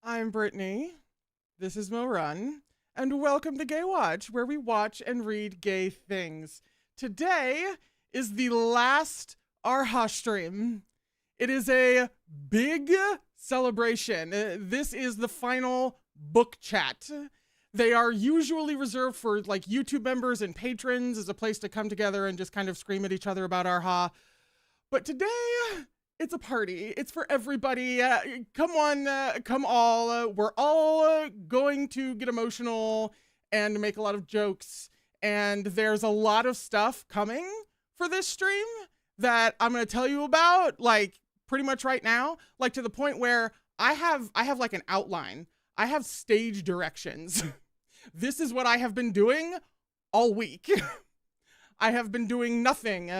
I'm Brittany. This is Mo Run. And welcome to Gaywatch, where we watch and read gay things. Today is the last Erha stream. It is a big celebration. This is the final book chat. They are usually reserved for like YouTube members and patrons as a place to come together and just kind of scream at each other about Erha. But today, it's a party. It's for everybody. Come on, come all. We're all going to get emotional and make a lot of jokes. And there's a lot of stuff coming for this stream that I'm going to tell you about, like, pretty much right now. Like, to the point where I have like an outline. I have stage directions. This is what I have been doing all week. I have been doing nothing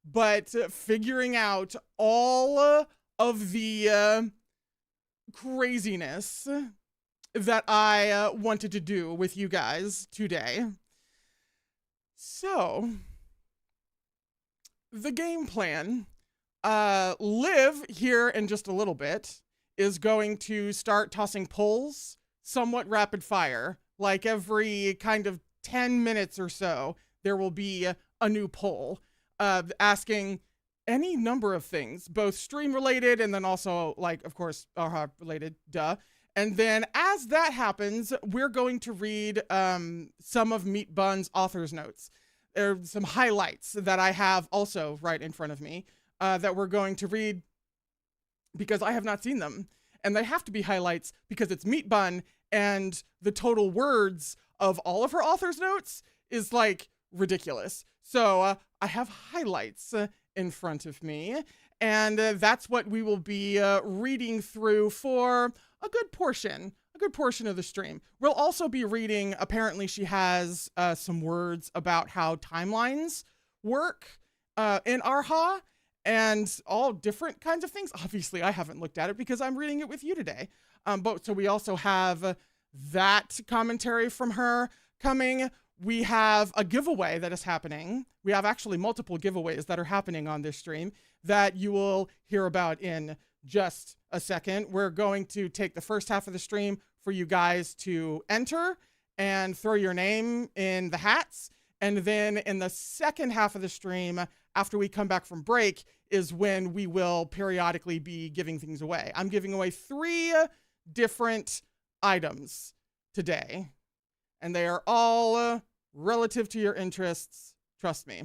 but figuring out all of the craziness that I wanted to do with you guys today. So, the game plan. Liv, here in just a little bit, is going to start tossing polls, somewhat rapid fire. Like every kind of 10 minutes or so, there will be a new poll. Asking any number of things, both stream related and then also, like, of course, Erha related, duh. And then as that happens, we're going to read some of Meat Bun's author's notes. There are some highlights that I have also right in front of me that we're going to read because I have not seen them. And they have to be highlights because it's Meat Bun, and the total words of all of her author's notes is like ridiculous. So I have highlights in front of me, and that's what we will be reading through for a good portion of the stream. We'll also be reading, apparently she has some words about how timelines work in Erha, and all different kinds of things. Obviously, I haven't looked at it because I'm reading it with you today. But so we also have that commentary from her coming. We have a giveaway that is happening. We have actually multiple giveaways that are happening on this stream that you will hear about in just a second. We're going to take the first half of the stream for you guys to enter and throw your name in the hats. And then in the second half of the stream, after we come back from break, is when we will periodically be giving things away. I'm giving away 3 different items today, and they are all relative to your interests, trust me.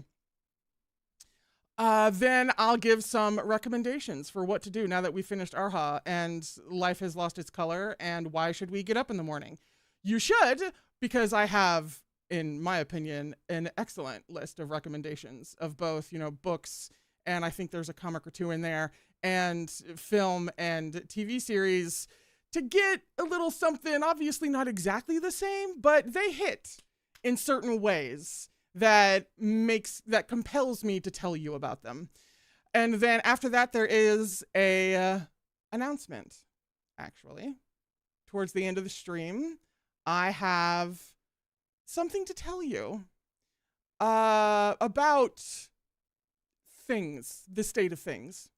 Then I'll give some recommendations for what to do now that we finished Erha and life has lost its color, and why should we get up in the morning? You should, because I have, in my opinion, an excellent list of recommendations of both, books, and I think there's a comic or 2 in there, and film and TV series to get a little something, obviously not exactly the same, but they hit in certain ways that compels me to tell you about them. And then after that, there is a announcement, actually. Towards the end of the stream, I have something to tell you about things, the state of things.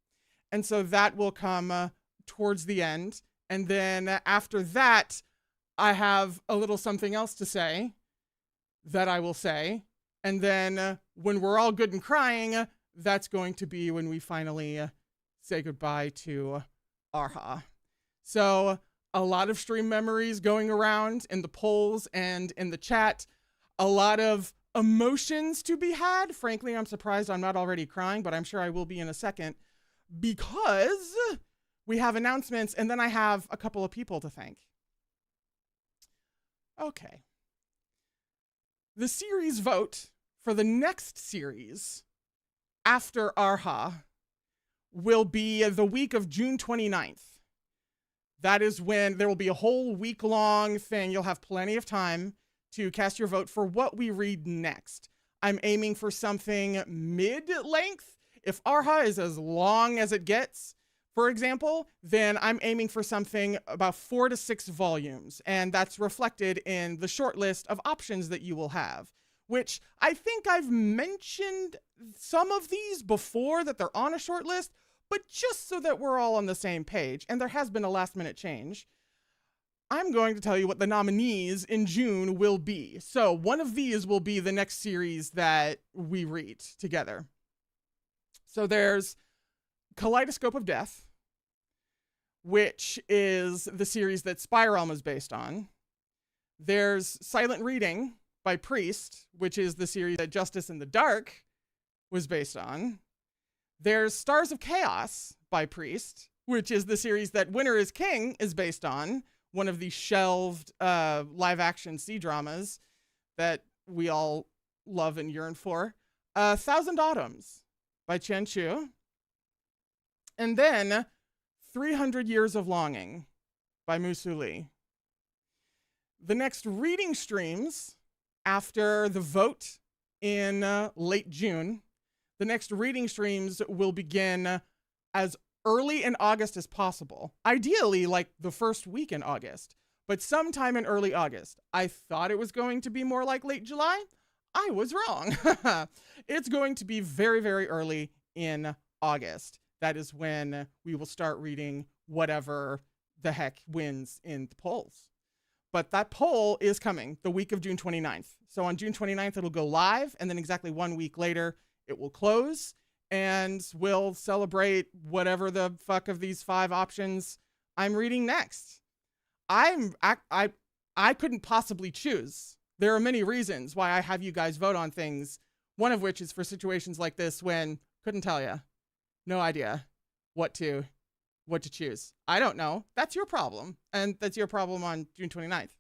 And so that will come towards the end. And then after that, I have a little something else to say that I will say. And then when we're all good and crying, that's going to be when we finally say goodbye to Erha. So a lot of stream memories going around in the polls and in the chat. A lot of emotions to be had. Frankly, I'm surprised I'm not already crying, but I'm sure I will be in a second, because we have announcements, and then I have a couple of people to thank. Okay. The series vote for the next series after Erha will be the week of June 29th. That is when there will be a whole week-long thing. You'll have plenty of time to cast your vote for what we read next. I'm aiming for something mid-length. If Erha is as long as it gets, for example, then I'm aiming for something about 4 to 6 volumes, and that's reflected in the short list of options that you will have, which I think I've mentioned some of these before, that they're on a short list, but just so that we're all on the same page, and there has been a last-minute change. I'm going to tell you what the nominees in June will be. So one of these will be the next series that we read together. So there's Kaleidoscope of Death, which is the series that Spire Realm is based on. There's Silent Reading by Priest, which is the series that Justice in the Dark was based on. There's Stars of Chaos by Priest, which is the series that Winter is King is based on, one of the shelved live-action C-dramas that we all love and yearn for. 1,000 Autumns by Chen Chu. And then 300 Years of Longing by Musu Lee. The next reading streams after the vote in late June, the next reading streams will begin as early in August as possible. Ideally, like the first week in August, but sometime in early August. I thought it was going to be more like late July. I was wrong. It's going to be very, very early in August. That is when we will start reading whatever the heck wins in the polls. But that poll is coming the week of June 29th. So on June 29th, it'll go live, and then exactly 1 week later, it will close, and we'll celebrate whatever the fuck of these 5 options I'm reading next. I couldn't possibly choose. There are many reasons why I have you guys vote on things, one of which is for situations like this when couldn't tell you. No idea what to choose. I don't know. That's your problem. And that's your problem on June 29th.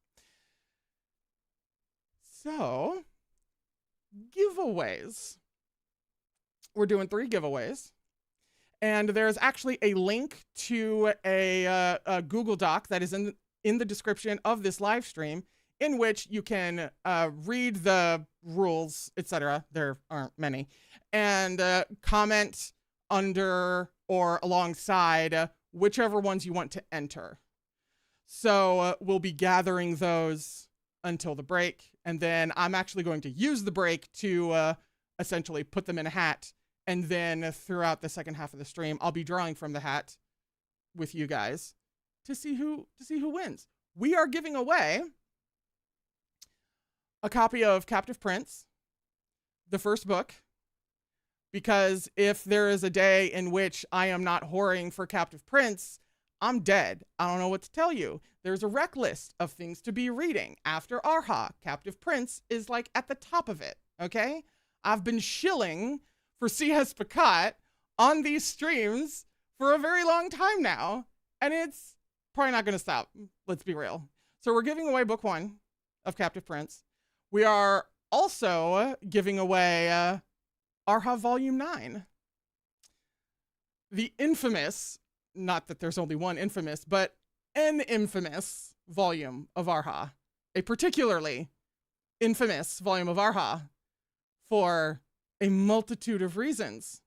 So, giveaways. We're doing 3 giveaways. And there's actually a link to a Google Doc that is in the description of this live stream, in which you can read the rules, etc. There aren't many. And comment under or alongside whichever ones you want to enter. So we'll be gathering those until the break, and then I'm actually going to use the break to essentially put them in a hat, and then throughout the second half of the stream, I'll be drawing from the hat with you guys to see who wins. We are giving away a copy of Captive Prince, the first book, because if there is a day in which I am not whoring for Captive Prince, I'm dead. I don't know what to tell you. There's a rec list of things to be reading. After Erha, Captive Prince is like at the top of it, okay? I've been shilling for C.S. Pacat on these streams for a very long time now, and it's probably not going to stop. Let's be real. So we're giving away book 1 of Captive Prince. We are also giving away Erha Volume 9. The infamous, not that there's only one infamous, but an infamous volume of Erha. A particularly infamous volume of Erha for a multitude of reasons.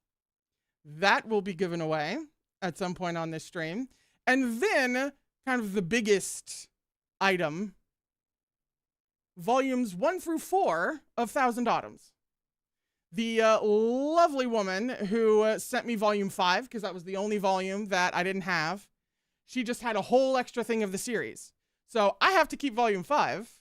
That will be given away at some point on this stream. And then, kind of the biggest item, volumes 1 through 4 of 1,000 Autumns. The lovely woman who sent me volume 5, because that was the only volume that I didn't have, she just had a whole extra thing of the series. So I have to keep volume 5,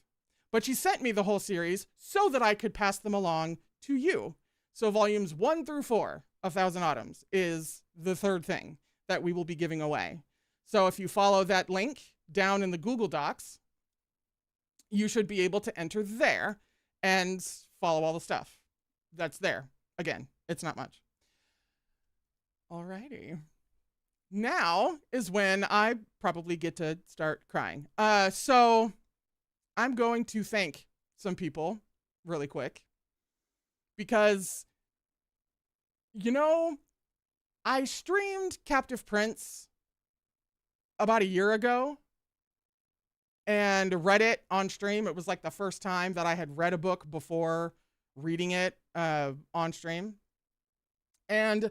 but she sent me the whole series so that I could pass them along to you. So volumes 1 through 4 of 1,000 Autumns is the third thing that we will be giving away. So if you follow that link down in the Google Docs, you should be able to enter there and follow all the stuff that's there. Again, it's not much. Alrighty. Now is when I probably get to start crying. So I'm going to thank some people really quick because, you know, I streamed Captive Prince about a year ago and read it on stream. It was like the first time that I had read a book before reading it on stream. And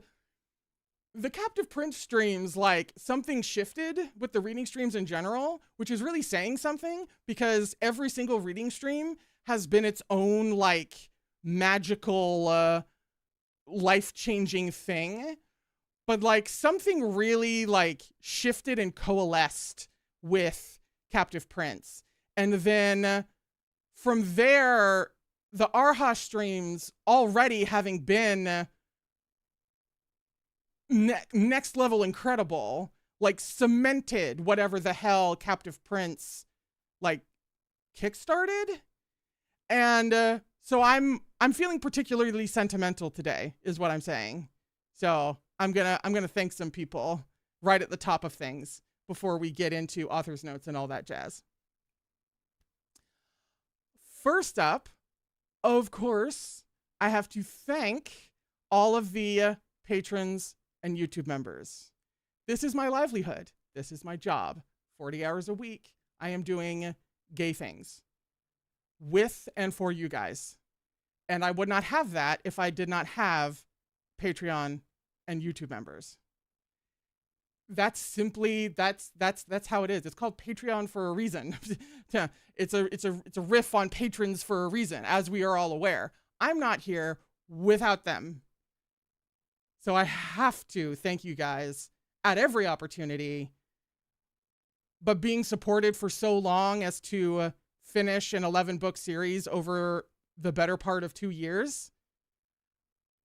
the Captive Prince streams, like, something shifted with the reading streams in general, which is really saying something, because every single reading stream has been its own, like, magical, life-changing thing. But, like, something really, like, shifted and coalesced with Captive Prince. And then from there, the Erha streams already having been next level incredible, like cemented whatever the hell Captive Prince like kickstarted. And so I'm feeling particularly sentimental today, is what I'm saying. So I'm gonna thank some people right at the top of things before we get into author's notes and all that jazz. First up, of course, I have to thank all of the patrons and YouTube members. This is my livelihood. This is my job. 40 hours a week, I am doing gay things with and for you guys. And I would not have that if I did not have Patreon and YouTube members. That's simply that's how it is. It's called Patreon for a reason. Yeah, it's a riff on patrons for a reason, as we are all aware. I'm not here without them. So I have to thank you guys at every opportunity. But being supported for so long as to finish an 11-book series over the better part of 2 years,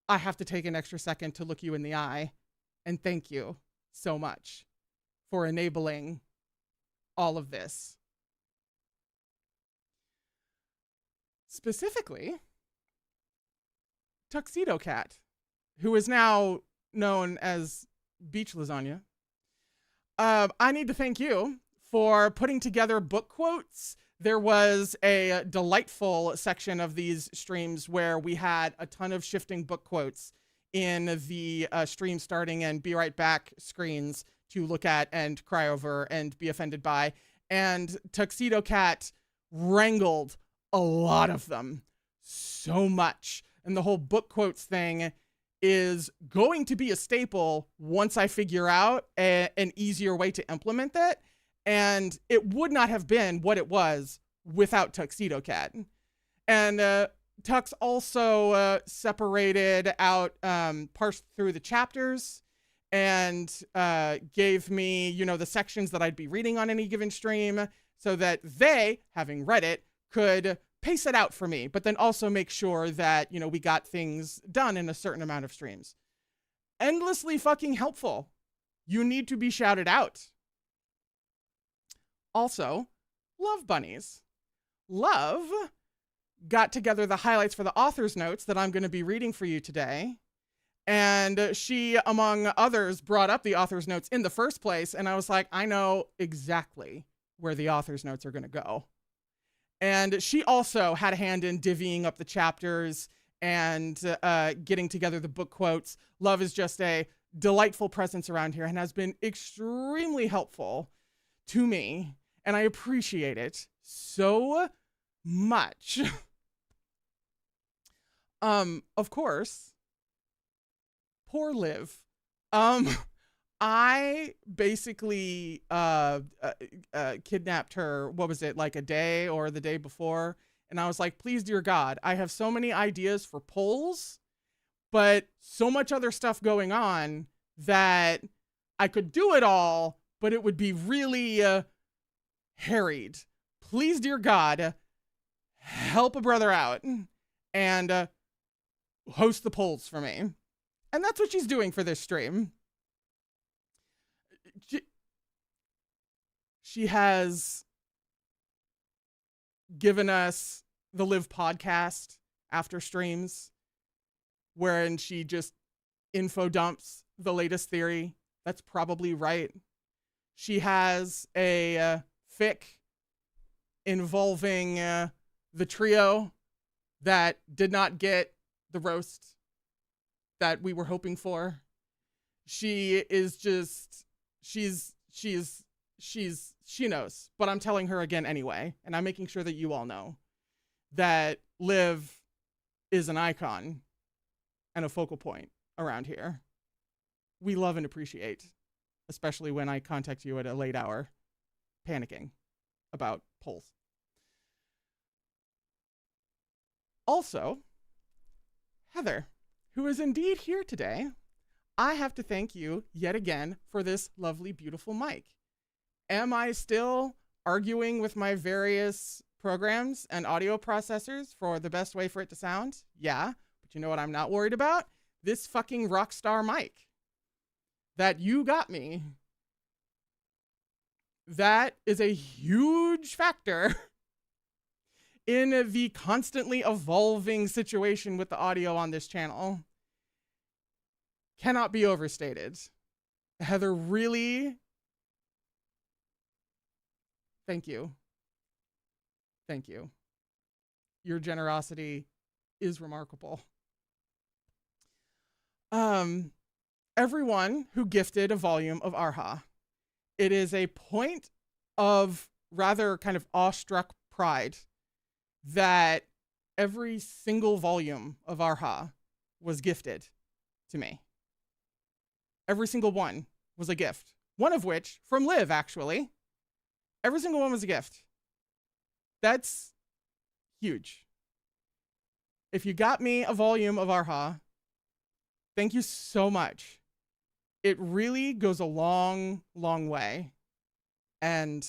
I have to take an extra second to look you in the eye and thank you so much for enabling all of this. Specifically, Tuxedo Cat, who is now known as Beach Lasagna. I need to thank you for putting together book quotes. There was a delightful section of these streams where we had a ton of shifting book quotes in the stream starting and be right back screens to look at and cry over and be offended by. And Tuxedo Cat wrangled a lot of them. So much. And the whole book quotes thing is going to be a staple once I figure out an easier way to implement that. And it would not have been what it was without Tuxedo Cat. And Tux also separated out, parsed through the chapters and gave me, the sections that I'd be reading on any given stream so that they, having read it, could pace it out for me, but then also make sure that, we got things done in a certain amount of streams. Endlessly fucking helpful. You need to be shouted out. Also, Love Bunnies. Love got together the highlights for the author's notes that I'm going to be reading for you today. And she, among others, brought up the author's notes in the first place. And I was like, I know exactly where the author's notes are going to go. And she also had a hand in divvying up the chapters and getting together the book quotes. Love is just a delightful presence around here and has been extremely helpful to me. And I appreciate it so much. Of course, poor Liv. I basically kidnapped her, what was it, like a day or the day before? And I was like, please, dear God, I have so many ideas for polls, but so much other stuff going on that I could do it all, but it would be really harried. Please, dear God, help a brother out and host the polls for me. And that's what she's doing for this stream. She has given us the Live podcast after streams, wherein she just info dumps the latest theory. That's probably right. She has a fic involving the trio that did not get the roast that we were hoping for. She is just, she knows, but I'm telling her again anyway, and I'm making sure that you all know that Liv is an icon and a focal point around here. We love and appreciate, especially when I contact you at a late hour, panicking about polls. Also, Heather, who is indeed here today, I have to thank you yet again for this lovely, beautiful mic. Am I still arguing with my various programs and audio processors for the best way for it to sound. Yeah. But you know what I'm not worried about? This fucking Rockstar mic that you got me. That is a huge factor in the constantly evolving situation with the audio on this channel. Cannot be overstated. Heather, really, thank you. Thank you. Your generosity is remarkable. Everyone who gifted a volume of Erha, it is a point of rather kind of awestruck pride that every single volume of Erha was gifted to me. Every single one was a gift. One of which, from Liv, actually. Every single one was a gift. That's huge. If you got me a volume of Erha, thank you so much. It really goes a long, long way. And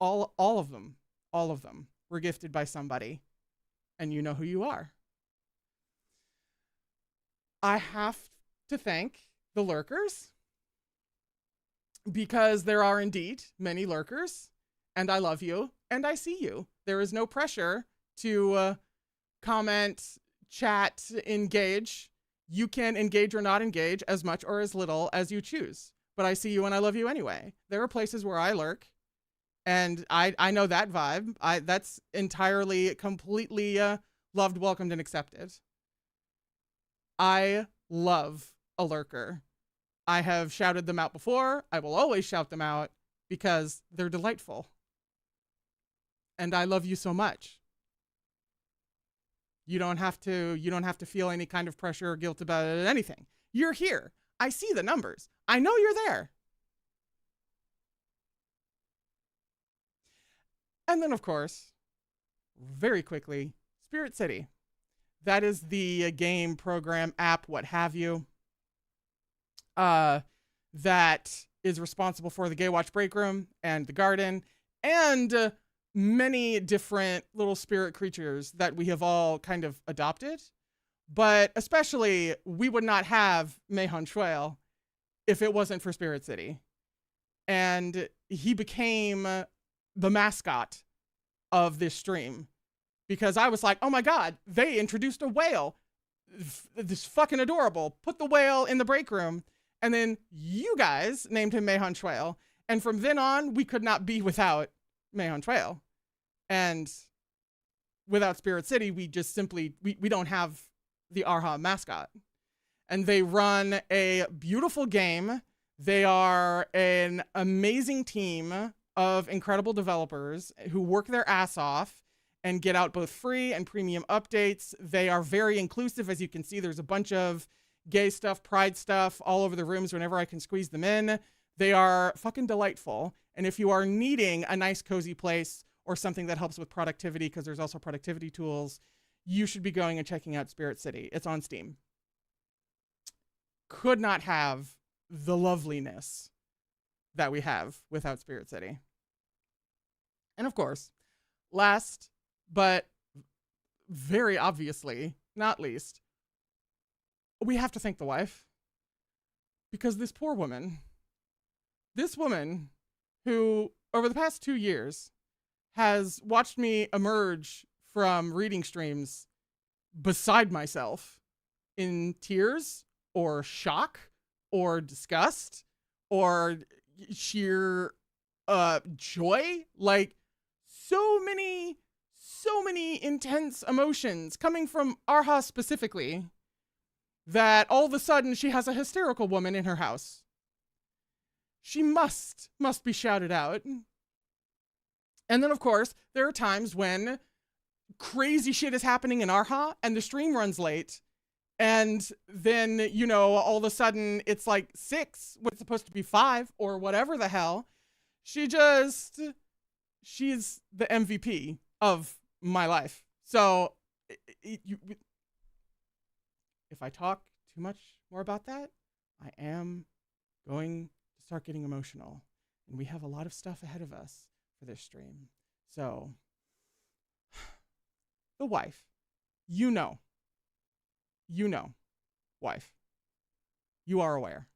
all of them were gifted by somebody. And you know who you are. I have to thank the lurkers, because there are indeed many lurkers, and I love you, and I see you. There is no pressure to comment, chat, engage. You can engage or not engage as much or as little as you choose. But I see you and I love you anyway. There are places where I lurk, and I know that vibe. That's entirely, completely loved, welcomed, and accepted. I love a lurker. I have shouted them out before. I will always shout them out because they're delightful. And I love you so much. You don't have to feel any kind of pressure or guilt about anything. You're here. I see the numbers. I know you're there. And then, of course, very quickly, Spirit City. That is the game, program, app, what have you, that is responsible for the Gaywatch break room and the garden and many different little spirit creatures that we have all kind of adopted. But especially, we would not have Meihan Shuel if it wasn't for Spirit City. And he became the mascot of this stream. Because I was like, oh my God, they introduced a whale. This fucking adorable. Put the whale in the break room. And then you guys named him Meihan Shuel. And from then on, we could not be without Meihan Shuel. And without Spirit City, we just simply, we don't have the Erha mascot. And they run a beautiful game. They are an amazing team of incredible developers who work their ass off and get out both free and premium updates. They are very inclusive. As you can see, there's a bunch of gay stuff, pride stuff all over the rooms whenever I can squeeze them in. They are fucking delightful. And if you are needing a nice, cozy place or something that helps with productivity, because there's also productivity tools, you should be going and checking out Spirit City. It's on Steam. Could not have the loveliness that we have without Spirit City. And of course, last but very obviously not least, we have to thank the wife. Because this poor woman, who over the past 2 years has watched me emerge from reading streams beside myself in tears or shock or disgust or sheer joy, like so many intense emotions coming from Erha specifically, that all of a sudden she has a hysterical woman in her house. She must be shouted out. And then, of course, there are times when crazy shit is happening in Erha and the stream runs late. And then, you know, all of a sudden it's like 6 when it's supposed to be 5 or whatever the hell. She's the MVP of my life. So if I talk too much more about that, I am going to start getting emotional. And we have a lot of stuff ahead of us for this stream. So, the wife. You know, wife. You are aware.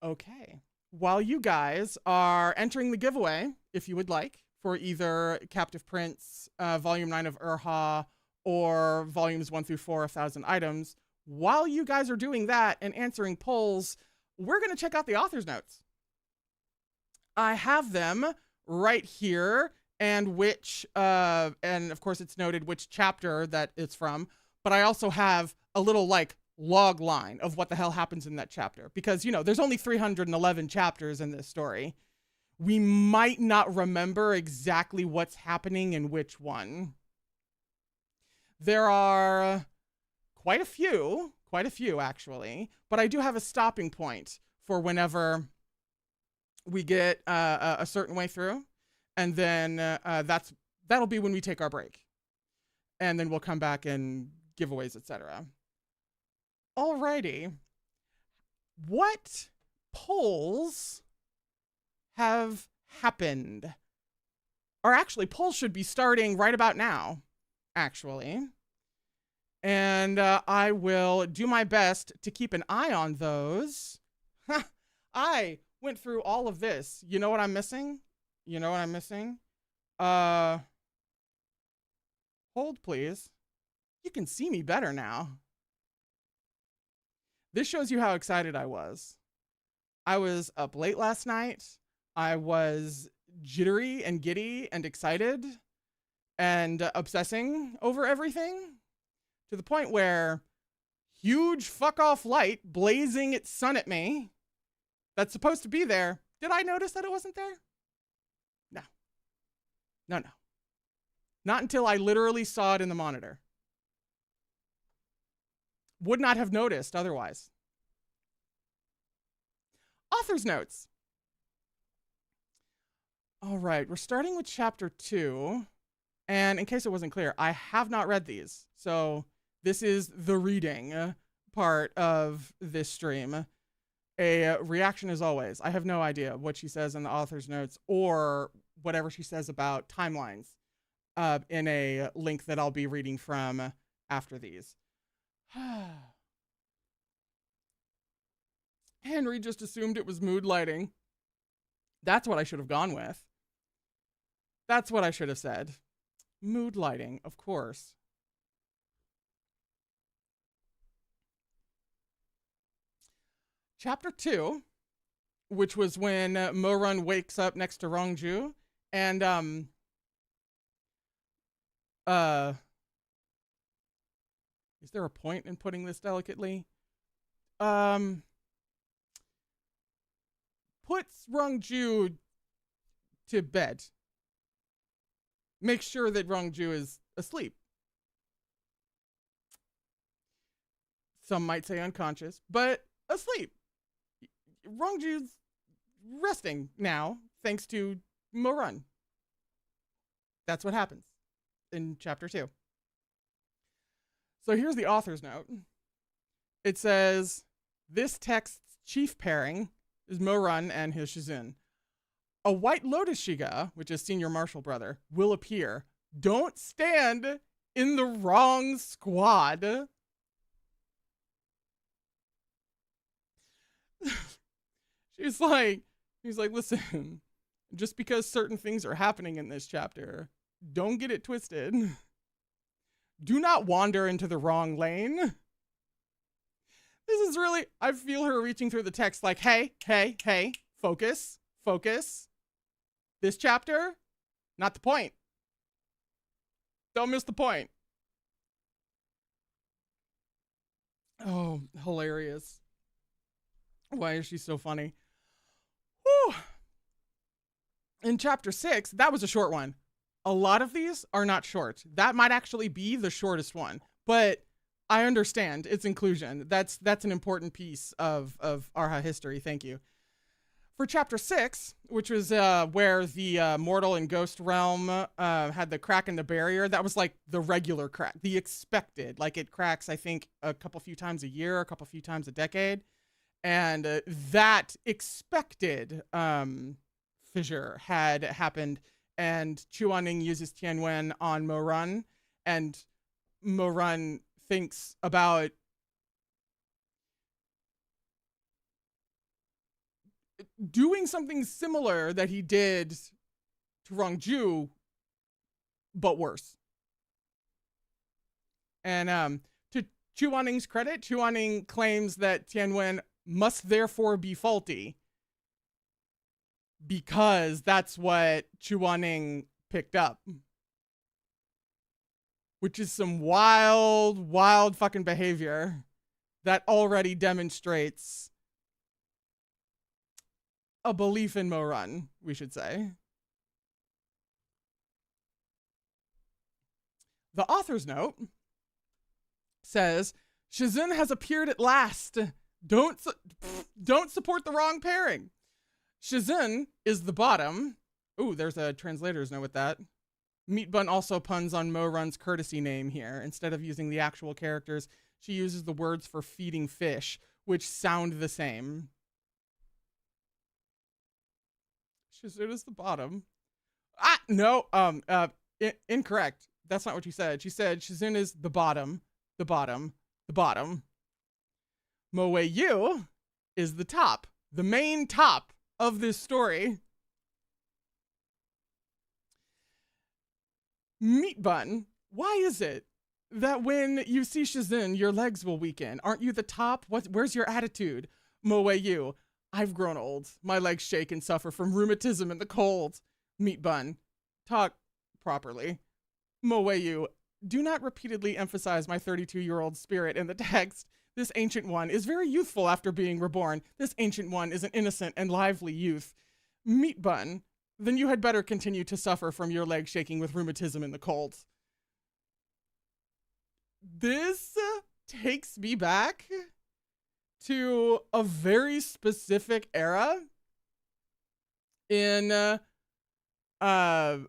Okay. While you guys are entering the giveaway, if you would like, for either Captive Prince, Volume 9 of Erha, or Volumes 1 through 4 of 1,000 Items, while you guys are doing that and answering polls, we're going to check out the author's notes. I have them right here, and and of course it's noted which chapter that it's from, but I also have a little like log line of what the hell happens in that chapter, because, you know, there's only 311 chapters in this story. We might not remember exactly what's happening in which one. There are quite a few actually, but I do have a stopping point for whenever we get a certain way through, and then that'll be when we take our break, and then we'll come back and giveaways, etc. Alrighty, what polls have happened? Or actually, polls should be starting right about now, actually. And I will do my best to keep an eye on those. I went through all of this. You know what I'm missing? Hold, please. You can see me better now. This shows you how excited I was. I was up late last night. I was jittery and giddy and excited and obsessing over everything, to the point where huge fuck off light blazing its sun at me that's supposed to be there. Did I notice that it wasn't there? No. Not until I literally saw it in the monitor. Would not have noticed otherwise. Author's notes. All right, we're starting with chapter 2. And in case it wasn't clear, I have not read these. So this is the reading part of this stream. A reaction as always. I have no idea what she says in the author's notes or whatever she says about timelines in a link that I'll be reading from after these. Henry just assumed it was mood lighting. That's what I should have gone with. That's what I should have said. Mood lighting, of course. Chapter 2, which was when Morun wakes up next to Rongju, and is there a point in putting this delicately? Puts Rongju to bed. Make sure that Rongju is asleep. Some might say unconscious, but asleep. Rongju's resting now, thanks to Morun. That's what happens in chapter 2. So here's the author's note. It says, this text's chief pairing is Morun and his Shizun. A White Lotus Shiga, which is senior marshal brother, will appear. Don't stand in the wrong squad. He's like, listen, just because certain things are happening in this chapter, don't get it twisted. Do not wander into the wrong lane. This is really, I feel her reaching through the text like, hey, focus. This chapter, not the point. Don't miss the point. Oh, hilarious. Why is she so funny? Whew. In chapter 6, that was a short one. A lot of these are not short. That might actually be the shortest one, but I understand its inclusion. That's an important piece of Erha history. Thank you. For chapter 6, which was where the mortal and ghost realm had the crack in the barrier, that was like the regular crack, the expected. Like it cracks, I think, a few times a year, a few times a decade. And that expected fissure had happened. And Chuaning uses Tianwen on Mo-Run. And Mo-Run thinks about doing something similar that he did to Rongju, but worse. And to Chuaning's credit, Chuaning claims that Tianwen must therefore be faulty because that's what Chuaning picked up. Which is some wild, wild fucking behavior that already demonstrates a belief in Mo-Run, we should say. The author's note says, Shizun has appeared at last. Don't support the wrong pairing. Shizun is the bottom. Ooh, there's a translator's note with that. Meat Bun also puns on Mo-Run's courtesy name here. Instead of using the actual characters, she uses the words for feeding fish, which sound the same. Shizun is the bottom. No, incorrect. That's not what she said. She said Shizun is the bottom, the bottom, the bottom. Moe Yu is the top, the main top of this story. Meat Bun, why is it that when you see Shizun, your legs will weaken? Aren't you the top? Where's your attitude? Moe Yu, I've grown old. My legs shake and suffer from rheumatism and the cold. Meat Bun, talk properly. Moe Yu, do not repeatedly emphasize my 32-year-old spirit in the text. This ancient one is very youthful after being reborn. This ancient one is an innocent and lively youth. Meat Bun, then you had better continue to suffer from your leg shaking with rheumatism in the cold. This takes me back to a very specific era in Archive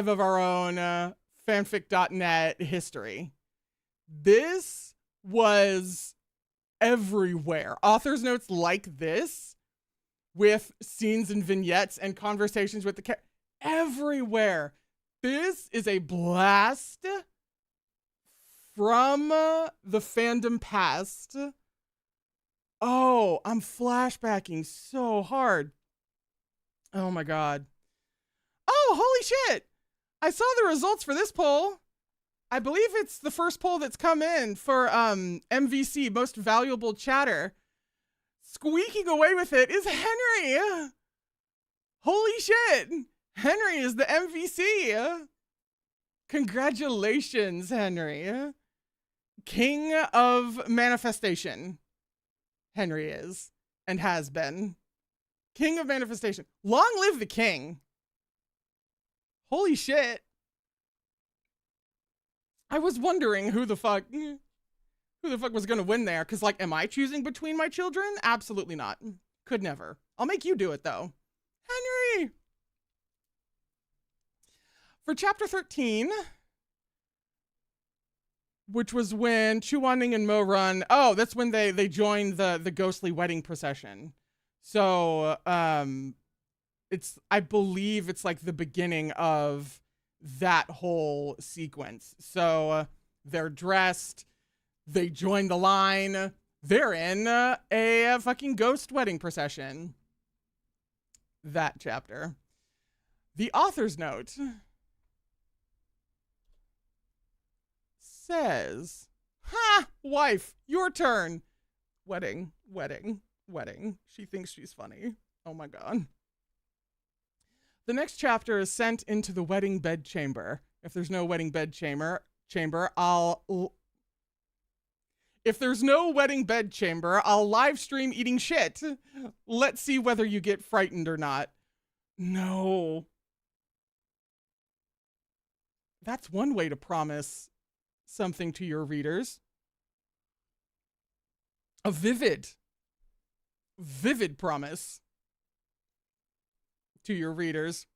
of Our Own fanfic.net history. This was everywhere. Author's notes like this, with scenes and vignettes and conversations with the everywhere. This is a blast from the fandom past. Oh, I'm flashbacking so hard. Oh my god. Oh, holy shit! I saw the results for this poll. I believe it's the first poll that's come in for MVC, Most Valuable Chatter. Squeaking away with it is Henry. Holy shit. Henry is the MVC. Congratulations, Henry. King of manifestation. Henry is and has been. King of manifestation. Long live the king. Holy shit. I was wondering who the fuck was gonna win there, because, like, am I choosing between my children? Absolutely not. Could never. I'll make you do it, though. Henry! For chapter 13, which was when Chuaning and Mo-Run, that's when they joined the ghostly wedding procession. So, I believe it's like the beginning of that whole sequence. So, they're dressed, they join the line, they're in a fucking ghost wedding procession. That chapter. The author's note says, ha, wife, your turn. Wedding, wedding, wedding. She thinks she's funny. Oh my god. The next chapter is sent into the wedding bed chamber. If there's no wedding bed chamber, If there's no wedding bed chamber, I'll live stream eating shit. Let's see whether you get frightened or not. No. That's one way to promise something to your readers. A vivid promise. to your readers.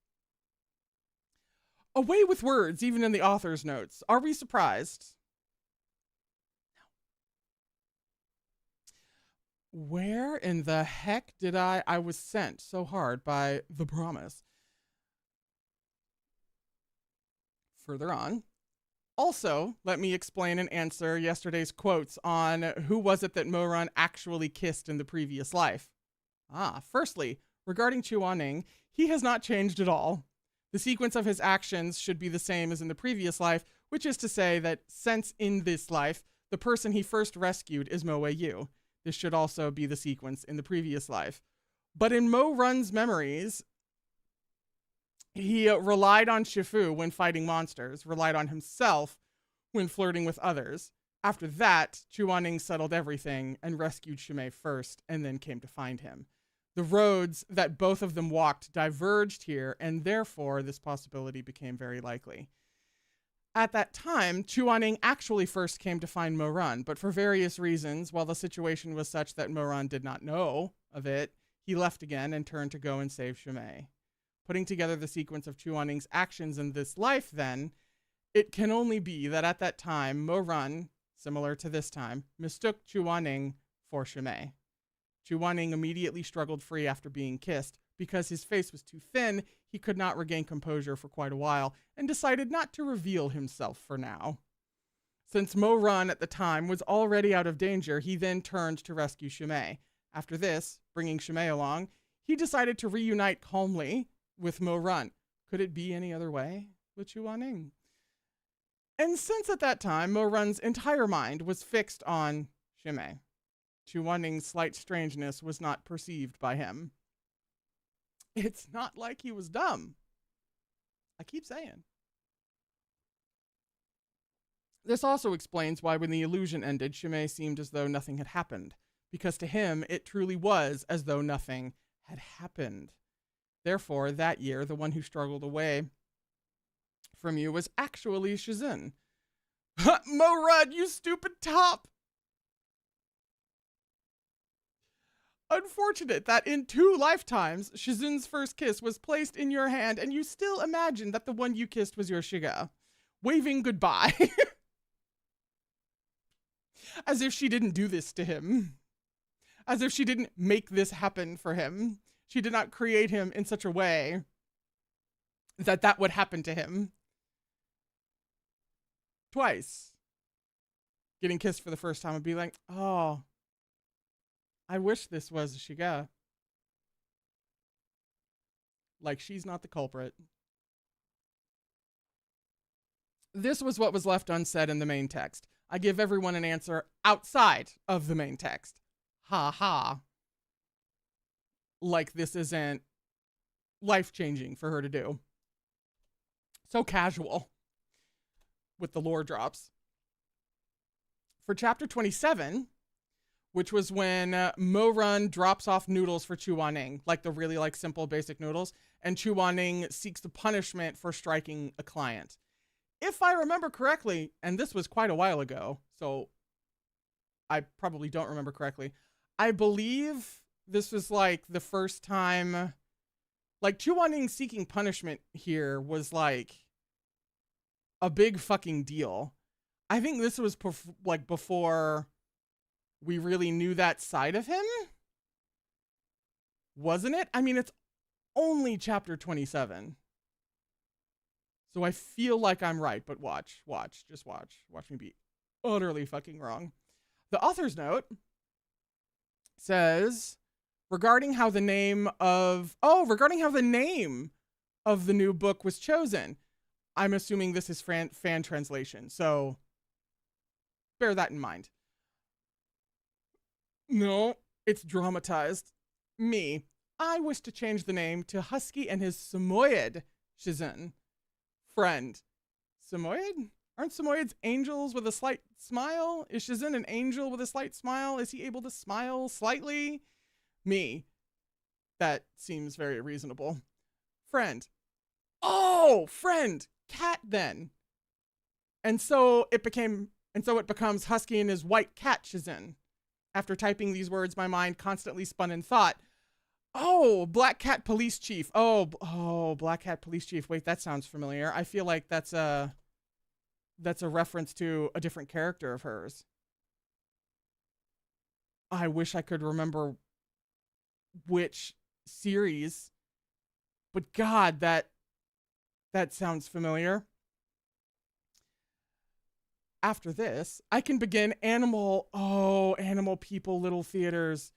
Away with words, even in the author's notes. Are we surprised? Where in the heck did I was sent so hard by the promise. Further on. Also, let me explain and answer yesterday's quotes on who was it that Mo-Run actually kissed in the previous life. Firstly, regarding Chuaning, he has not changed at all. The sequence of his actions should be the same as in the previous life, which is to say that since in this life, the person he first rescued is Mo-Yu. This should also be the sequence in the previous life. But in Mo-Run's memories, he relied on Shifu when fighting monsters, relied on himself when flirting with others. After that, Chuaning settled everything and rescued Shimei first, and then came to find him. The roads that both of them walked diverged here, and therefore this possibility became very likely. At that time, Chuaning actually first came to find Mo-Run, but for various reasons, while the situation was such that Mo-Run did not know of it, he left again and turned to go and save Shimei. Putting together the sequence of Chuaning's actions in this life, then, it can only be that at that time, Mo-Run, similar to this time, mistook Chuaning for Shimei. Chuaning immediately struggled free after being kissed. Because his face was too thin, he could not regain composure for quite a while, and decided not to reveal himself for now. Since Mo-Run at the time was already out of danger, he then turned to rescue Shimei. After this, bringing Shimei along, he decided to reunite calmly with Mo-Run. Could it be any other way with Chuaning? And since at that time, Mo-Run's entire mind was fixed on Shimei, Chuaning's slight strangeness was not perceived by him. It's not like he was dumb. I keep saying. This also explains why when the illusion ended, Shimei seemed as though nothing had happened, because to him it truly was as though nothing had happened. Therefore, that year, the one who struggled away from you was actually Shizun. Mo-Run, you stupid top! Unfortunate that in 2 lifetimes, Shizun's first kiss was placed in your hand and you still imagine that the one you kissed was your Shiga, waving goodbye. As if she didn't do this to him. As if she didn't make this happen for him. She did not create him in such a way that that would happen to him. Twice. Getting kissed for the first time would be like, oh, I wish this was Shiga. Like she's not the culprit. This was what was left unsaid in the main text. I give everyone an answer outside of the main text. Ha ha. Like this isn't life-changing for her to do. So casual with the lore drops. For chapter 27, which was when Mo-Run drops off noodles for Chuaning, like the really simple basic noodles, and Chuaning seeks the punishment for striking a client. If I remember correctly, and this was quite a while ago, so I probably don't remember correctly, I believe this was the first time, Chuaning seeking punishment here was a big fucking deal. I think this was before we really knew that side of him. Wasn't it? I mean, it's only chapter 27. So I feel like I'm right, but watch. Just watch. Watch me be utterly fucking wrong. The author's note says, regarding how the name of the new book was chosen. I'm assuming this is fan translation, so bear that in mind. No, it's dramatized. Me. I wish to change the name to Husky and his Samoyed Shizun friend. Samoyed? Aren't Samoyeds angels with a slight smile? Is Shizun an angel with a slight smile? Is he able to smile slightly? Me. That seems very reasonable. Friend. Oh, friend. Cat then. And so it becomes Husky and his white cat Shizun. After typing these words, my mind constantly spun in thought. Oh, Black Cat Police Chief. Oh, Black Cat Police Chief. Wait, that sounds familiar. I feel like that's a reference to a different character of hers. I wish I could remember which series, but God, that sounds familiar. After this, I can begin animal people little theaters.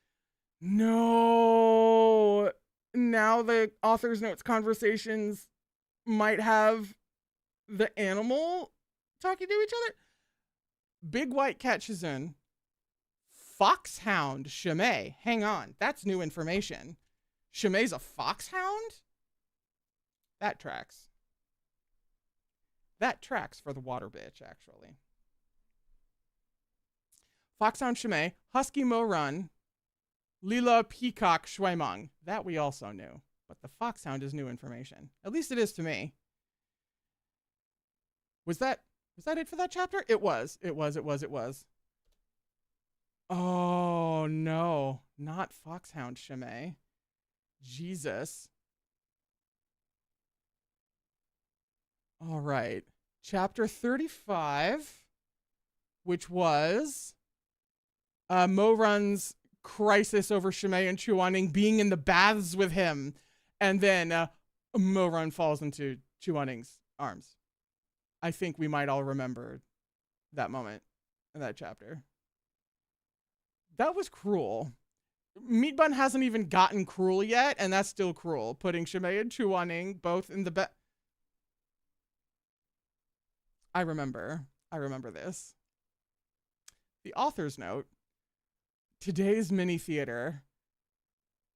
No. Now the author's notes conversations might have the animal talking to each other. Big White Cat Shizun. Foxhound Shimei. Hang on. That's new information. Shimei's a foxhound? That tracks. That tracks for the water bitch, actually. Foxhound Shimei. Husky Mo Run. Lila Peacock Shuimeng. That we also knew. But the foxhound is new information. At least it is to me. Was that it for that chapter? It was. Oh no, not Foxhound Shimei. Jesus. All right. Chapter 35, which was Mo Run's crisis over Shimei and Chuaning being in the baths with him. And then Mo Run falls into Chuaning's arms. I think we might all remember that moment in that chapter. That was cruel. Meat Bun hasn't even gotten cruel yet, and that's still cruel. Putting Shimei and Chuaning both in the bed. I remember this. The author's note. Today's mini theater.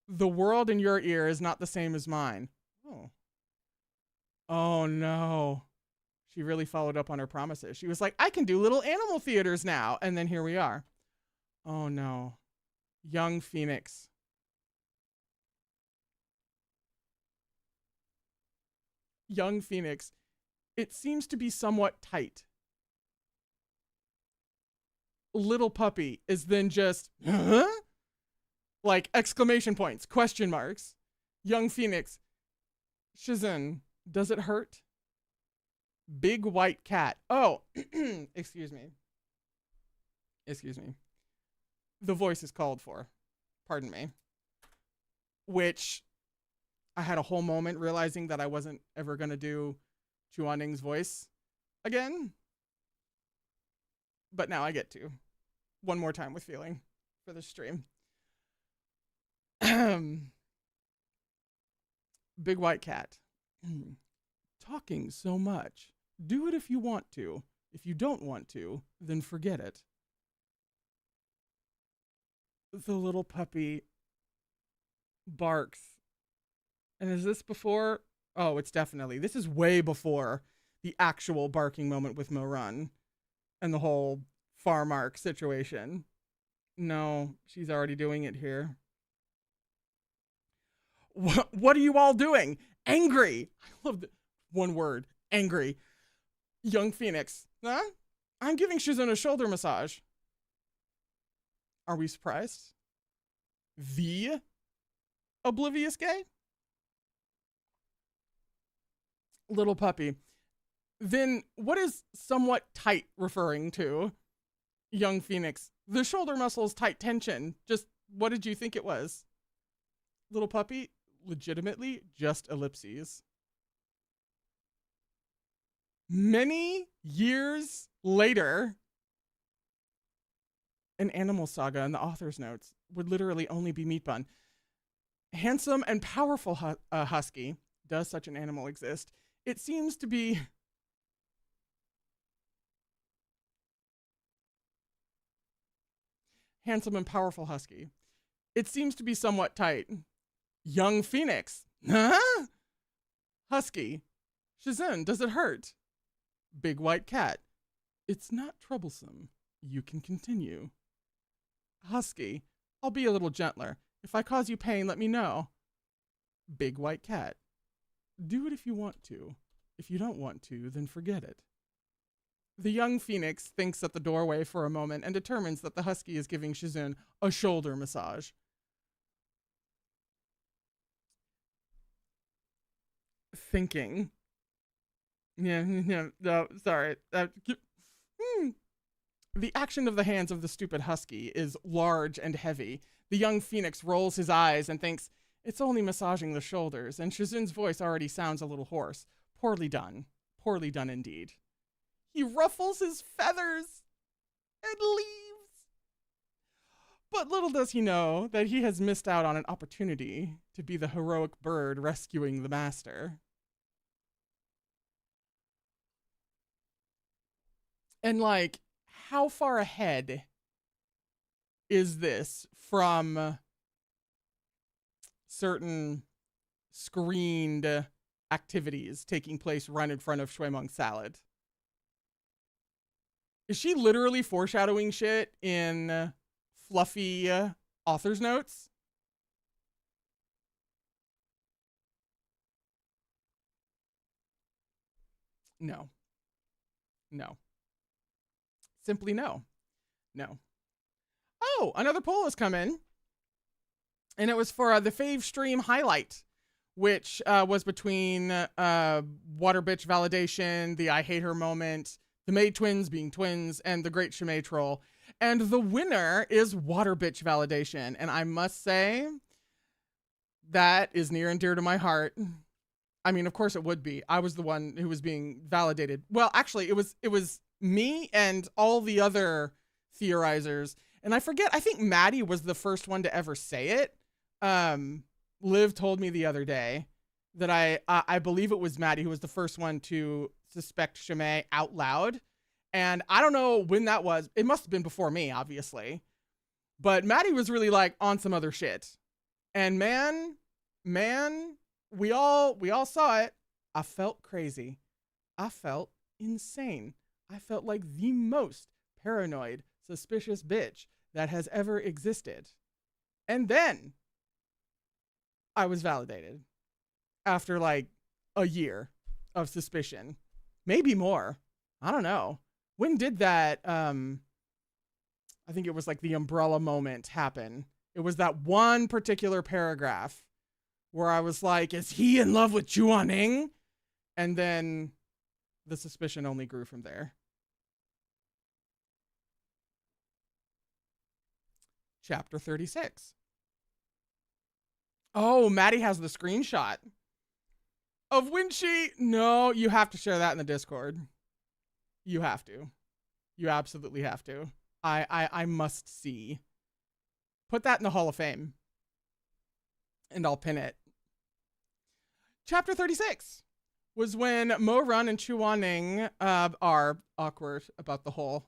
The world in your ear is not the same as mine. Oh. Oh no. She really followed up on her promises. She was like, I can do little animal theaters now. And then here we are. Oh no. Young Phoenix. Young Phoenix. It seems to be somewhat tight. Little puppy is then just, huh? Like exclamation points, question marks. Young Phoenix. Shizun, does it hurt? Big White Cat. Oh, excuse me. The voice is called for. Pardon me. Which I had a whole moment realizing that I wasn't ever going to do Chuaning's voice again. But now I get to. One more time with feeling for the stream. Big White Cat. Talking so much. Do it if you want to. If you don't want to, then forget it. The little puppy barks. And is this before? Oh, it's definitely. This is way before the actual barking moment with Mo Run and the whole farm arc situation. No, she's already doing it here. What are you all doing? Angry. I love the one word. Angry. Young Phoenix. Huh? I'm giving Shizun a shoulder massage. Are we surprised? The oblivious gay? Little puppy. Then what is somewhat tight referring to? Young Phoenix. The shoulder muscles tight tension. Just what did you think it was? Little puppy, legitimately just ellipses. Many years later, an animal saga in the author's notes would literally only be Meat Bun. Handsome and powerful husky. Does such an animal exist? It seems to be... Handsome and powerful husky. It seems to be somewhat tight. Young Phoenix. Huh? Husky. Shizun, does it hurt? Big White Cat. It's not troublesome. You can continue. Husky. I'll be a little gentler. If I cause you pain, let me know. Big White Cat. Do it if you want to. If you don't want to, then forget it. The young Phoenix thinks at the doorway for a moment and determines that the husky is giving Shizun a shoulder massage. thinking. Yeah, no, sorry. The action of the hands of the stupid husky is large and heavy. The young phoenix rolls his eyes and thinks, it's only massaging the shoulders, and Shizun's voice already sounds a little hoarse. Poorly done. Poorly done indeed. He ruffles his feathers and leaves. But little does he know that he has missed out on an opportunity to be the heroic bird rescuing the master. And like, how far ahead is this from certain screened activities taking place right in front of Shuemeng's salad? Is she literally foreshadowing shit in fluffy author's notes? No. No. Simply no. No. Oh, another poll has come in. And it was for the fave stream highlight, which was between Water Bitch Validation, the I Hate Her moment, the Maid Twins being twins, and the Great Shimei Troll. And the winner is Water Bitch Validation. And I must say, that is near and dear to my heart. I mean, of course it would be. I was the one who was being validated. Well, actually, it was me and all the other theorizers. And I forget, I think Maddie was the first one to ever say it. Liv told me the other day that I believe it was Maddie who was the first one to suspect Shimei out loud. And I don't know when that was. It must have been before me, obviously. But Maddie was really like on some other shit. And man, we all saw it. I felt crazy. I felt insane. I felt like the most paranoid, suspicious bitch that has ever existed. And then I was validated after like a year of suspicion, maybe more. I don't know. When did that, I think it was like the umbrella moment happen. It was that one particular paragraph where I was like, is he in love with Chuaning? And then the suspicion only grew from there. Chapter 36. Oh, Maddie has the screenshot of when she... No, you have to share that in the Discord. You have to. You absolutely have to. I must see. Put that in the Hall of Fame. And I'll pin it. Chapter 36 was when Mo Run and Chu Wanning are awkward about the whole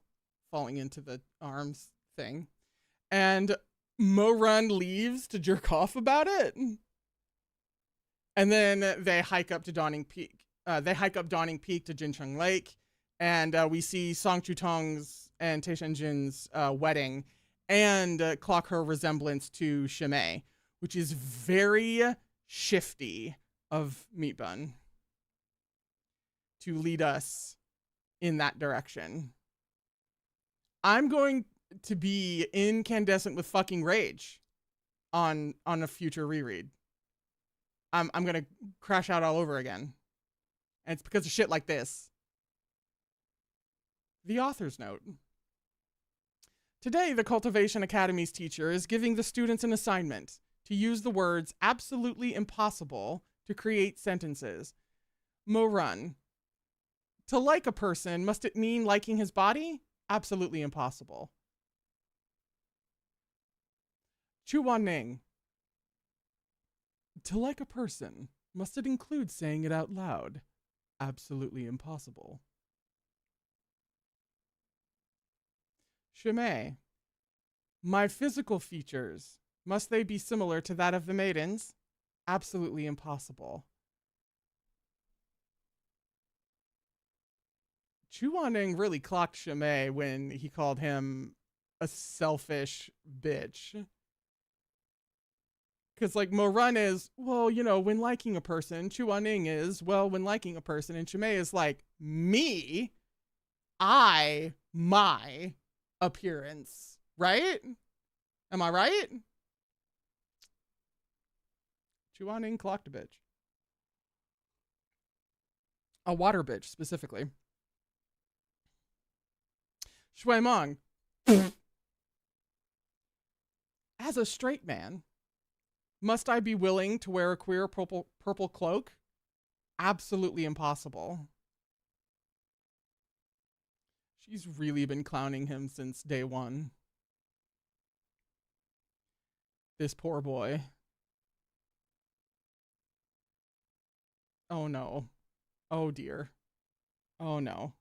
falling into the arms thing. And Mo Run leaves to jerk off about it. And then they hike up to Dawning Peak. Dawning Peak to Jincheng Lake. And we see Song Chutong's and Tei Shenjin's wedding. And clock her resemblance to Shimei, which is very shifty of Meat Bun to lead us in that direction. I'm going to be incandescent with fucking rage on a future reread. I'm gonna crash out all over again. And it's because of shit like this. The author's note. Today, the Cultivation Academy's teacher is giving the students an assignment to use the words absolutely impossible to create sentences. Mo Run. To like a person, must it mean liking his body? Absolutely impossible. Chu Wanning. To like a person, must it include saying it out loud? Absolutely impossible. Shimei. My physical features, must they be similar to that of the maidens? Absolutely impossible. Chu Wanning really clocked Shimei when he called him a selfish bitch. Because, like, Mo Run is, well, you know, when liking a person. Chu Wanning is, well, when liking a person. And Shimei is like, me? My appearance. Right? Am I right? Chu Wanning clocked a bitch. A water bitch, specifically. Shui Meng. As a straight man, must I be willing to wear a queer purple cloak? Absolutely impossible. She's really been clowning him since day one. This poor boy. Oh no. Oh dear. Oh no.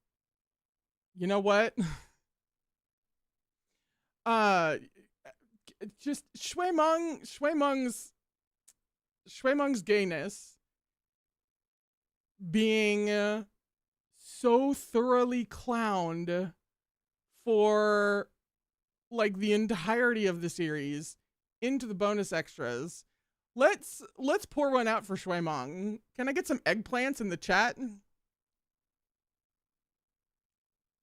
You know what? Just Shui Meng's gayness being so thoroughly clowned for like the entirety of the series into the bonus extras. Let's pour one out for Shui Meng. Can I get some eggplants in the chat?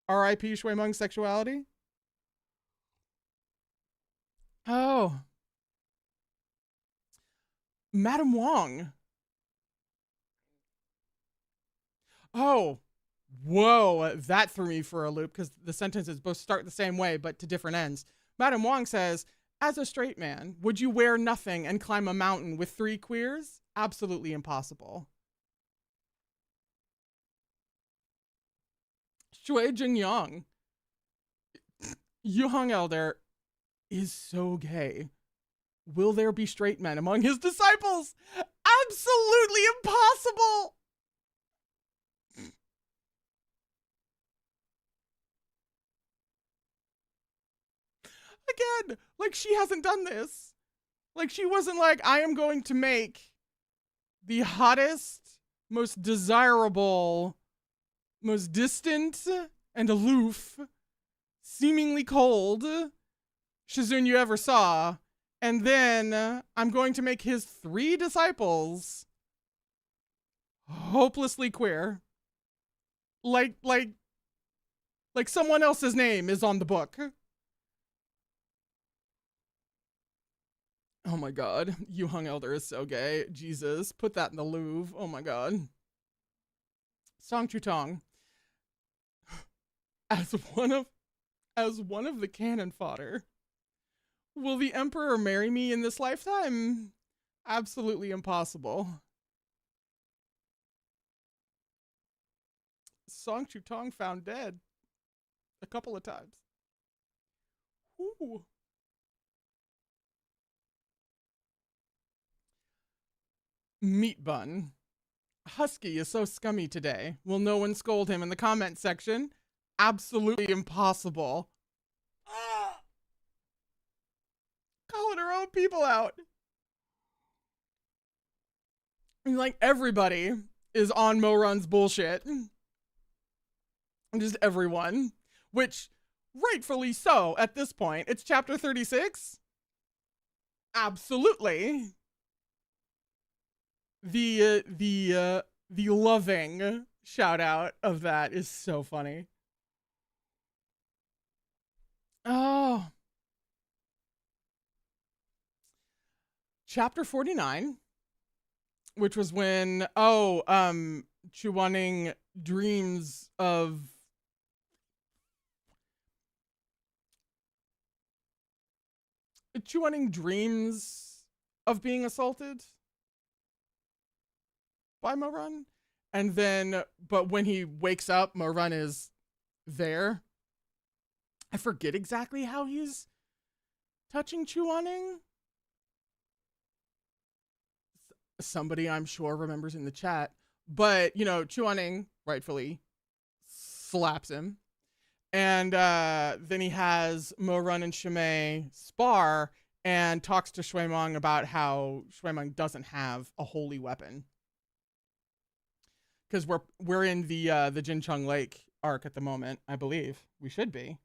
R.I.P. Shui Meng's sexuality. Oh. Madam Wong. Oh. Whoa, that threw me for a loop because the sentences both start the same way but to different ends. Madam Wong says, as a straight man, would you wear nothing and climb a mountain with 3 queers? Absolutely impossible. Shui Jinyang. Yu Hong Elder is so gay. Will there be straight men among his disciples? Absolutely impossible. Again, like she hasn't done this. Like she wasn't like, I am going to make the hottest, most desirable, most distant and aloof, seemingly cold Shizun you ever saw, and then I'm going to make his 3 disciples hopelessly queer. Like someone else's name is on the book. Oh my god, Yu Hong Elder is so gay. Jesus, put that in the Louvre. Oh my god. Song Chutong. As one of the cannon fodder. Will the Emperor marry me in this lifetime? Absolutely impossible. Song Chutong found dead. A couple of times. Ooh. Meat Bun. Husky is so scummy today. Will no one scold him in the comment section? Absolutely impossible. Calling her own people out. And like everybody is on Morun's bullshit. Just everyone. Which, rightfully so at this point. It's chapter 36. Absolutely. The loving shout out of that is so funny. Oh. Chapter 49, which was when Chuaning dreams of being assaulted by Morun, and then but when he wakes up, Morun is there. I forget exactly how he's touching Chuaning. Somebody I'm sure remembers in the chat, but you know, Chuaning rightfully slaps him, and then he has Morun and Shimei spar and talks to Shui Meng about how Shui Meng doesn't have a holy weapon. Because we're in the Jincheng Lake arc at the moment, I believe. We should be.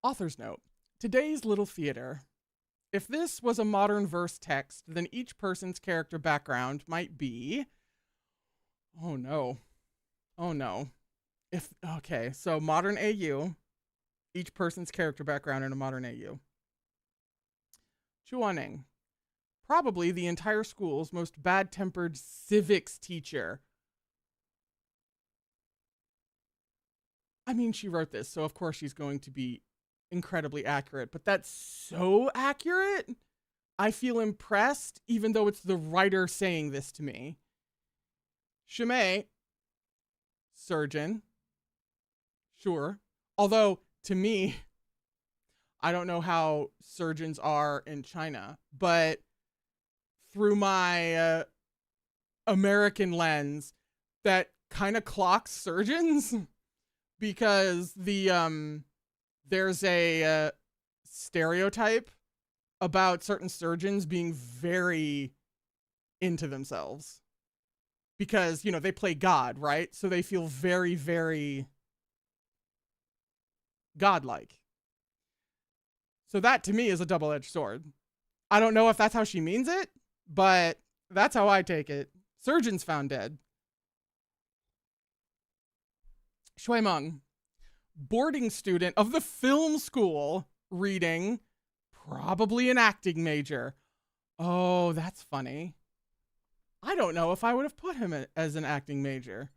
Author's note. Today's little theater. If this was a modern verse text, then each person's character background might be... Oh no. Oh no. Okay, so modern AU. Each person's character background in a modern AU. Chuaning. probably the entire school's most bad-tempered civics teacher. I mean, she wrote this, so of course she's going to be incredibly accurate, but that's so accurate. I feel impressed, even though it's the writer saying this to me. Shimei, surgeon. Sure. Although, to me, I don't know how surgeons are in China, but through my American lens, that kind of clocks surgeons because there's a stereotype about certain surgeons being very into themselves because, you know, they play God, right? So they feel very, very godlike. So that to me is a double-edged sword. I don't know if that's how she means it, but that's how I take it. Surgeons found dead. Shui Meng, boarding student of the film school, reading, probably an acting major. Oh, that's funny. I don't know if I would have put him as an acting major.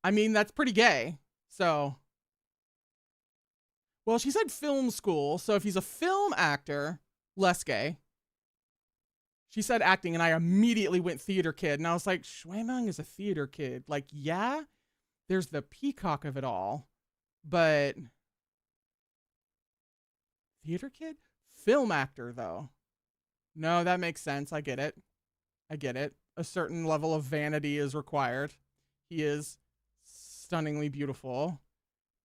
I mean, that's pretty gay, so. Well, she said film school, so if he's a film actor, less gay. She said acting, and I immediately went theater kid, and I was like, Shui Meng is a theater kid. Like, yeah, there's the peacock of it all, but theater kid? Film actor, though. No, that makes sense. I get it. A certain level of vanity is required. He is stunningly beautiful,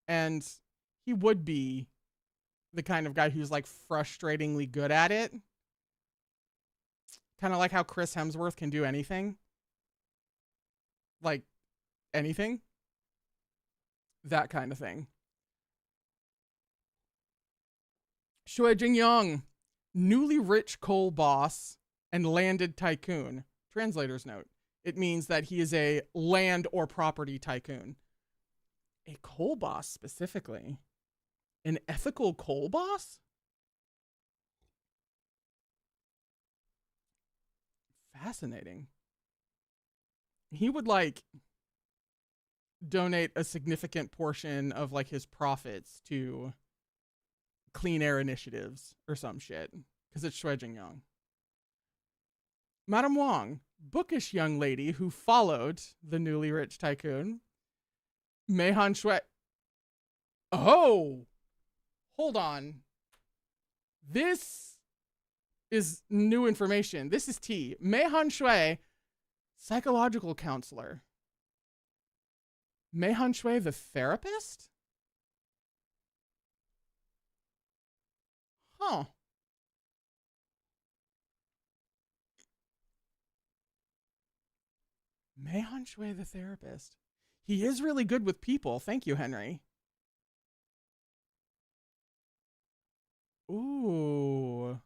and he would be the kind of guy who's like frustratingly good at it. Kind of like how Chris Hemsworth can do anything. Like anything. That kind of thing. Shui Jingyang, newly rich coal boss and landed tycoon. Translator's note. It means that he is a land or property tycoon. A coal boss specifically. An ethical coal boss? Fascinating. He would like donate a significant portion of like his profits to clean air initiatives or some shit because it's Shui Jingyang. Madame Wang, bookish young lady who followed the newly rich tycoon. Meihan Shui. Oh, hold on. This is new information. This is tea. Meihan Shui, psychological counselor. Meihan Shui, the therapist? Huh. Meihan Shui, the therapist. He is really good with people. Thank you, Henry. Ooh.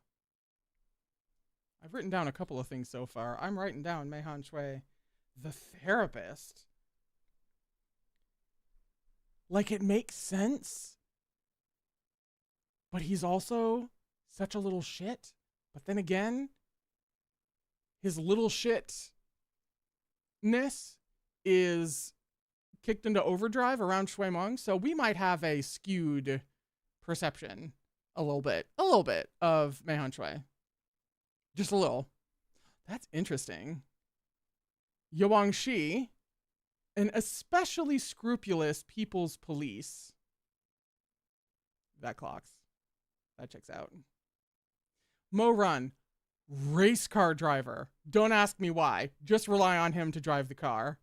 I've written down a couple of things so far. I'm writing down Meihan Shui, the therapist. Like, it makes sense. But he's also such a little shit. But then again, his little shitness is kicked into overdrive around Shui Meng, so we might have a skewed perception a little bit of Meihan Shui. Just a little. That's interesting. Yuang Shi, an especially scrupulous people's police. That clocks. That checks out. Mo Run, race car driver. Don't ask me why. Just rely on him to drive the car.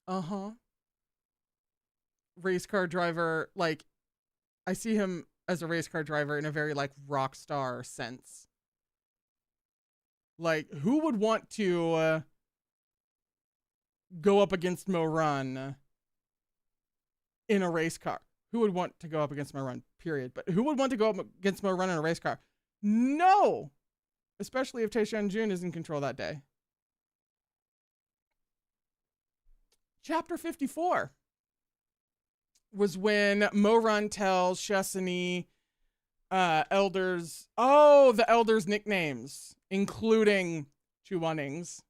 Uh-huh. Race car driver, like, I see him as a race car driver in a very, like, rock star sense. Like, who would want to go up against Mo Run in a race car? Who would want to go up against Mo Run, period? But who would want to go up against Mo Run in a race car? No! Especially if Taishan Jun is in control that day. Chapter 54 was when Mo Run tells Shesani Elders. Oh, the elders' nicknames, including Chuaning's.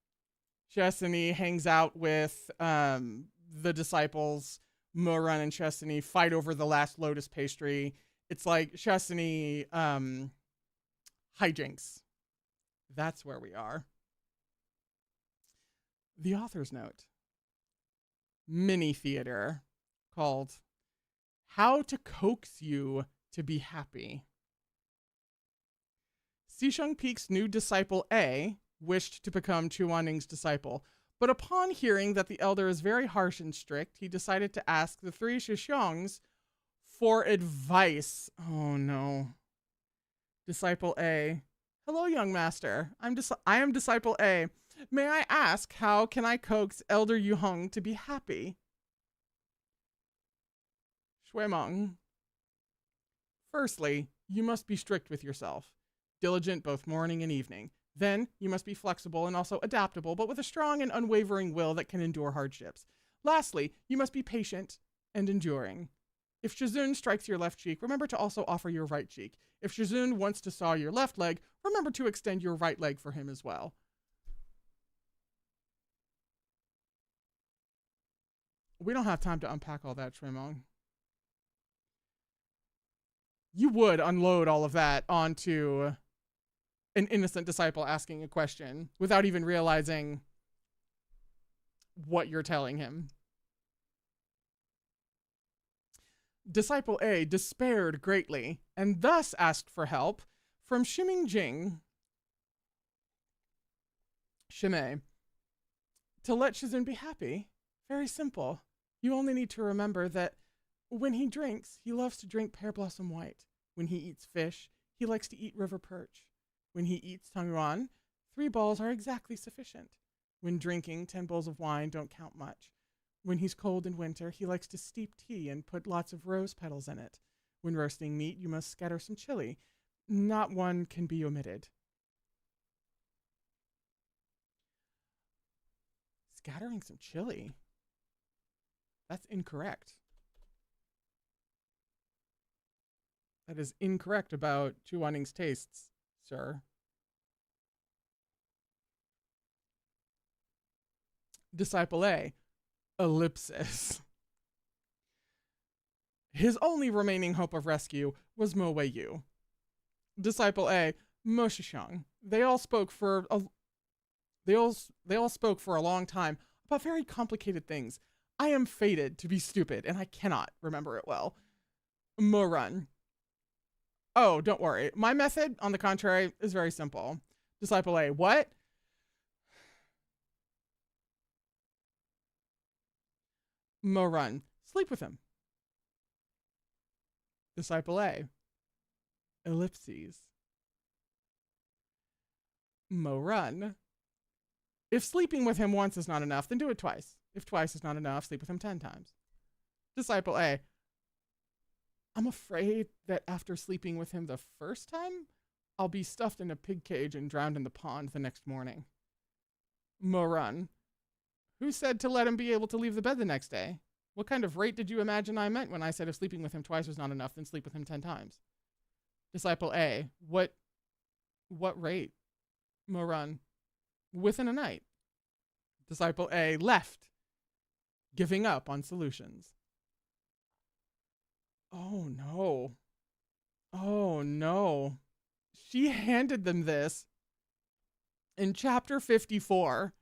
Chestiny hangs out with the disciples. Moran and Chestiny fight over the last lotus pastry. It's like Chestiny hijinks. That's where we are. The author's note. Mini theater called How to Coax You to Be Happy. Xisheng Peak's new disciple A wished to become Chuaning's disciple, but upon hearing that the elder is very harsh and strict, he decided to ask the three Shishongs for advice. Oh no. Disciple A. Hello, young master. I am disciple A. May I ask, how can I coax Elder Yuheng to be happy? Shuimeng. Firstly, you must be strict with yourself, diligent both morning and evening. Then, you must be flexible and also adaptable, but with a strong and unwavering will that can endure hardships. Lastly, you must be patient and enduring. If Shizun strikes your left cheek, remember to also offer your right cheek. If Shizun wants to saw your left leg, remember to extend your right leg for him as well. We don't have time to unpack all that, Shuimeng. You would unload all of that onto an innocent disciple asking a question without even realizing what you're telling him. Disciple A despaired greatly and thus asked for help from Shiming Jing, Shimei, to let Shizun be happy. Very simple. You only need to remember that when he drinks, he loves to drink pear blossom white. When he eats fish, he likes to eat river perch. When he eats tangyuan, 3 balls are exactly sufficient. When drinking, 10 bowls of wine don't count much. When he's cold in winter, he likes to steep tea and put lots of rose petals in it. When roasting meat, you must scatter some chili. Not one can be omitted. Scattering some chili? That's incorrect. That is incorrect about Chuaning's tastes, sir. Disciple A, ellipsis. His only remaining hope of rescue was Mo Wei Yu. Disciple A, Mo Shishang. They all spoke for a long time about very complicated things. I am fated to be stupid, and I cannot remember it well. Mo Run. Oh, don't worry. My method, on the contrary, is very simple. Disciple A, what? Mo Run. Sleep with him. Disciple A. Ellipses. Mo Run. If sleeping with him once is not enough, then do it twice. If twice is not enough, sleep with him 10 times. Disciple A. I'm afraid that after sleeping with him the first time, I'll be stuffed in a pig cage and drowned in the pond the next morning. Mo Run. Who said to let him be able to leave the bed the next day? What kind of rate did you imagine I meant when I said if sleeping with him twice was not enough, then sleep with him 10 times? Disciple A. What rate? Mo Run. Within a night. Disciple A left, giving up on solutions. Oh no. Oh no. She handed them this in chapter 54.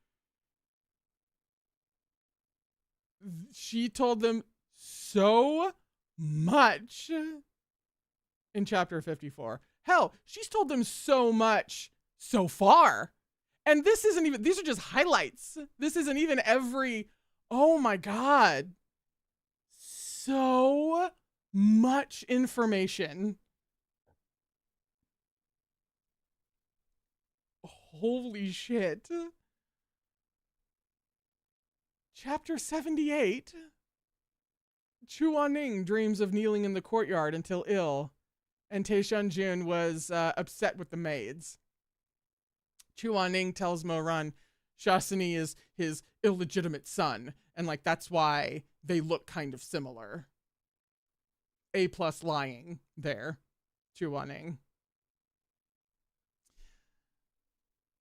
She told them so much in chapter 54. Hell, she's told them so much so far. And this isn't even, these are just highlights. This isn't even every, oh my God. So much information. Holy shit. Chapter 78. Chuaning dreams of kneeling in the courtyard until ill, and Taishanjun was upset with the maids. Chuaning tells Mo Run Shasini is his illegitimate son, and like that's why they look kind of similar. A+ lying there Chuaning.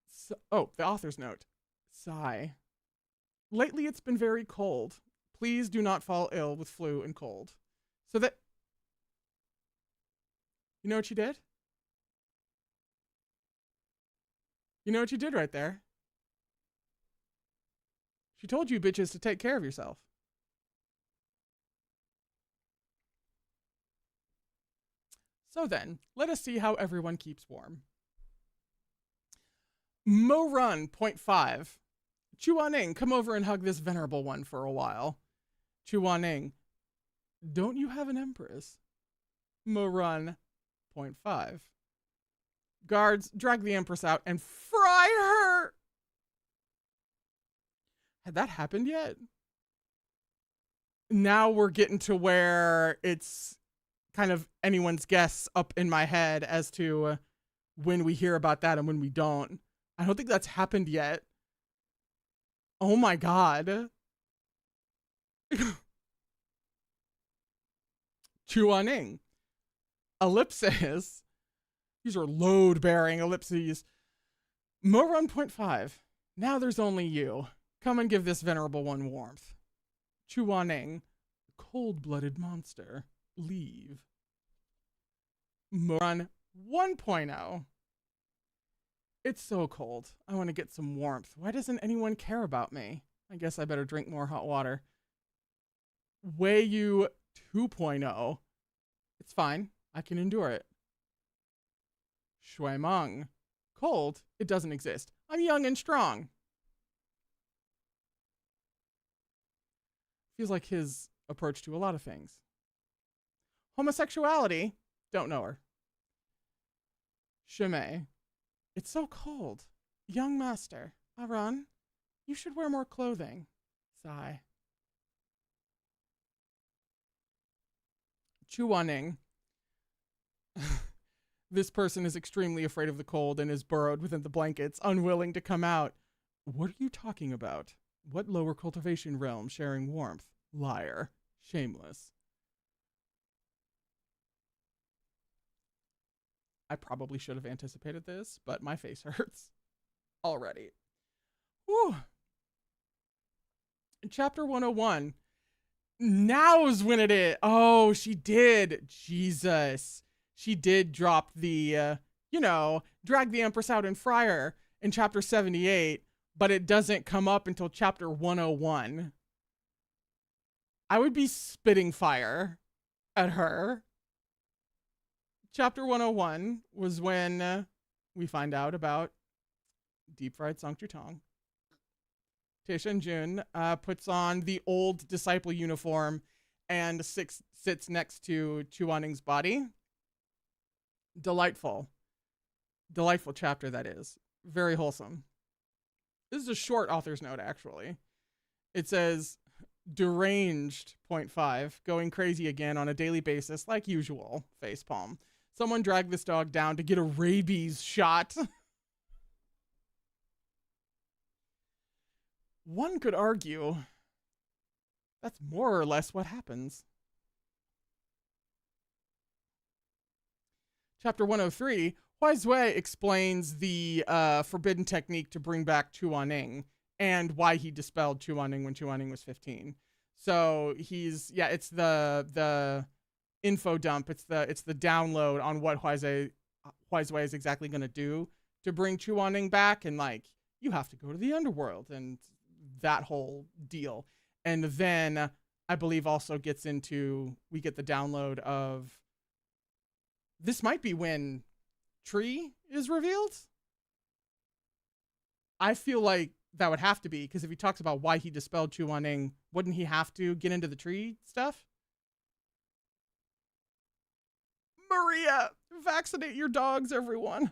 So, oh, the author's note. Sigh. Lately it's been very cold. Please do not fall ill with flu and cold. So that... You know what you did? You know what you did right there? She told you bitches to take care of yourself. So then, let us see how everyone keeps warm. Morun, 0.5. Chuaning, come over and hug this venerable one for a while. Chuaning, don't you have an empress? Morun, 0.5. Guards, drag the empress out and fry her! Had that happened yet? Now we're getting to where it's kind of anyone's guess up in my head as to when we hear about that and when we don't. I don't think that's happened yet. Oh my god. Chuaning. Ellipses. These are load-bearing ellipses. Morun 0.5. Now there's only you. Come and give this venerable one warmth. Chuaning. Cold-blooded monster. Leave. Morun 1.0. It's so cold. I want to get some warmth. Why doesn't anyone care about me? I guess I better drink more hot water. Weiyu 2.0. It's fine. I can endure it. Shuimeng. Cold? It doesn't exist. I'm young and strong. Feels like his approach to a lot of things. Homosexuality? Don't know her. Shimei. It's so cold. Young master. Aran, you should wear more clothing. Sigh. Chuaning. This person is extremely afraid of the cold and is burrowed within the blankets, unwilling to come out. What are you talking about? What lower cultivation realm sharing warmth? Liar. Shameless. I probably should have anticipated this, but my face hurts already. Whew. Chapter 101. Now's when it is. Oh, she did. Jesus. She did drop the, drag the Empress out and fry her in chapter 78, but it doesn't come up until chapter 101. I would be spitting fire at her. Chapter 101 was when we find out about deep-fried Songchutong. Taishan Jun puts on the old disciple uniform and sits next to Chuaning's body. Delightful. Delightful chapter, that is. Very wholesome. This is a short author's note, actually. It says, deranged, 0.5, going crazy again on a daily basis, like usual, facepalm. Someone dragged this dog down to get a rabies shot. One could argue that's more or less what happens. Chapter 103, Huizui explains the forbidden technique to bring back Chuaning and why he dispelled Chuaning when Chuaning was 15. So it's the info dump. It's the download on what Huizui is exactly going to do to bring Chuaning back. And you have to go to the underworld and that whole deal. And then I believe also we get the download of, this might be when Tree is revealed. I feel like that would have to be, because if he talks about why he dispelled Chuaning, wouldn't he have to get into the tree stuff? Maria, vaccinate your dogs, everyone.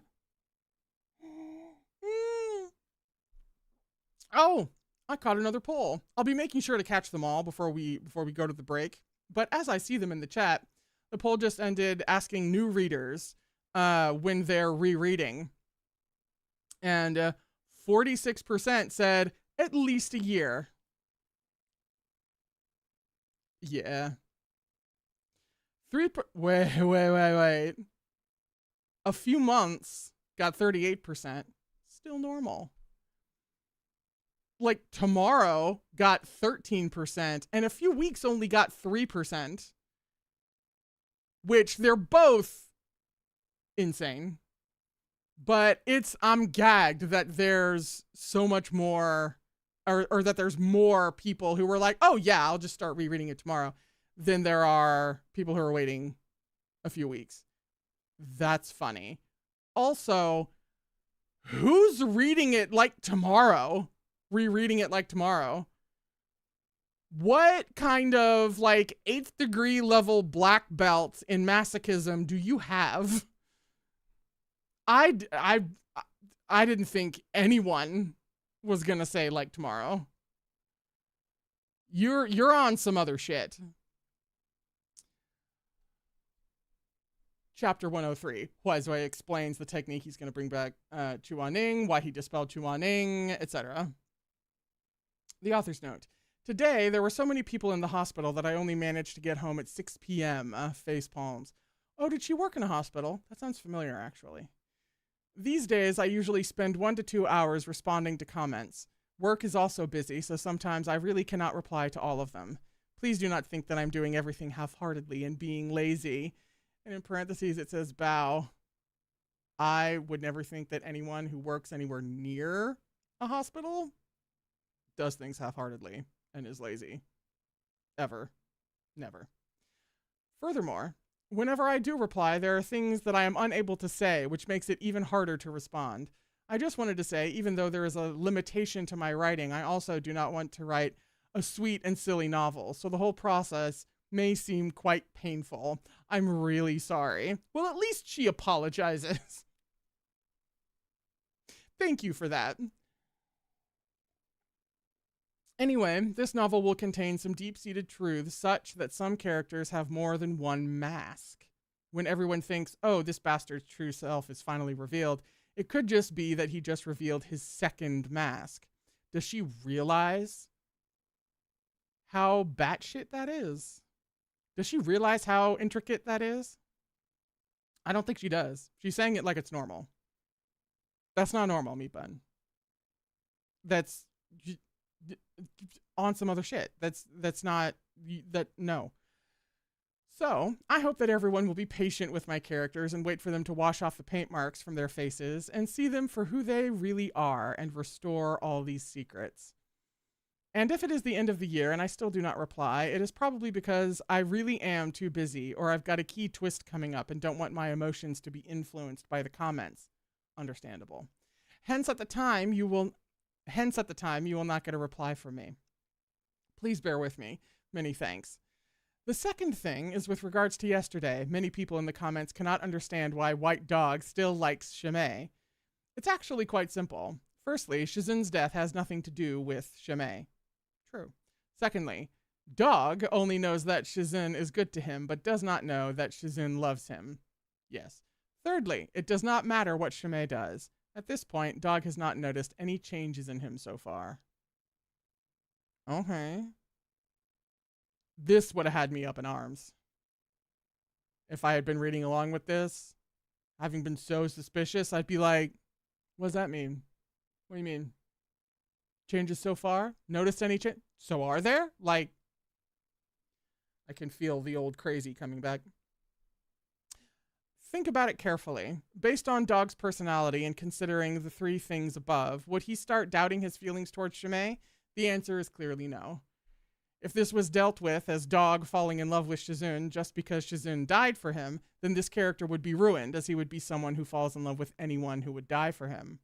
Oh, I caught another poll. I'll be making sure to catch them all before we go to the break. But as I see them in the chat, the poll just ended asking new readers when they're rereading. And 46% said at least a year. Yeah. Wait. A few months got 38%. Still normal. Like tomorrow got 13%, and a few weeks only got 3%, which they're both insane. But I'm gagged that there's so much more, or that there's more people who were like, oh yeah, I'll just start rereading it tomorrow, than there are people who are waiting a few weeks. That's funny. Also, who's reading it like tomorrow? Rereading it like tomorrow? What kind of like 8th degree level black belt in masochism do you have? I didn't think anyone was gonna say like tomorrow. You're on some other shit. Chapter 103. Huizui explains the technique he's going to bring back Chuaning, why he dispelled Chuaning, etc. The author's note. Today, there were so many people in the hospital that I only managed to get home at 6 p.m. Face palms. Oh, did she work in a hospital? That sounds familiar, actually. These days, I usually spend 1 to 2 hours responding to comments. Work is also busy, so sometimes I really cannot reply to all of them. Please do not think that I'm doing everything half-heartedly and being lazy. And in parentheses, it says bow. I would never think that anyone who works anywhere near a hospital does things half-heartedly and is lazy. Ever. Never. Furthermore, whenever I do reply, there are things that I am unable to say, which makes it even harder to respond. I just wanted to say, even though there is a limitation to my writing, I also do not want to write a sweet and silly novel, so the whole process may seem quite painful. I'm really sorry. Well, at least she apologizes. Thank you for that. Anyway, this novel will contain some deep-seated truths such that some characters have more than one mask. When everyone thinks, oh, this bastard's true self is finally revealed, it could just be that he just revealed his second mask. Does she realize how batshit that is? Does she realize how intricate that is? I don't think she does. She's saying it like it's normal. That's not normal, meat bun. That's on some other shit. That's not, no. So, I hope that everyone will be patient with my characters and wait for them to wash off the paint marks from their faces and see them for who they really are and restore all these secrets. And if it is the end of the year and I still do not reply, it is probably because I really am too busy, or I've got a key twist coming up and don't want my emotions to be influenced by the comments. Understandable. Hence at the time you will not get a reply from me. Please bear with me. Many thanks. The second thing is with regards to yesterday. Many people in the comments cannot understand why White Dog still likes Shimei. It's actually quite simple. Firstly, Shizin's death has nothing to do with Shimei. True. Secondly, Dog only knows that Shizin is good to him, but does not know that Shizin loves him. Yes. Thirdly, it does not matter what Shimei does. At this point, Dog has not noticed any changes in him so far. Okay. This would have had me up in arms. If I had been reading along with this, having been so suspicious, I'd be like, what does that mean? What do you mean? Changes so far? Noticed any change? So are there? Like, I can feel the old crazy coming back. Think about it carefully. Based on Dog's personality and considering the three things above, would he start doubting his feelings towards Shimei? The answer is clearly no. If this was dealt with as Dog falling in love with Shizun just because Shizun died for him, then this character would be ruined, as he would be someone who falls in love with anyone who would die for him.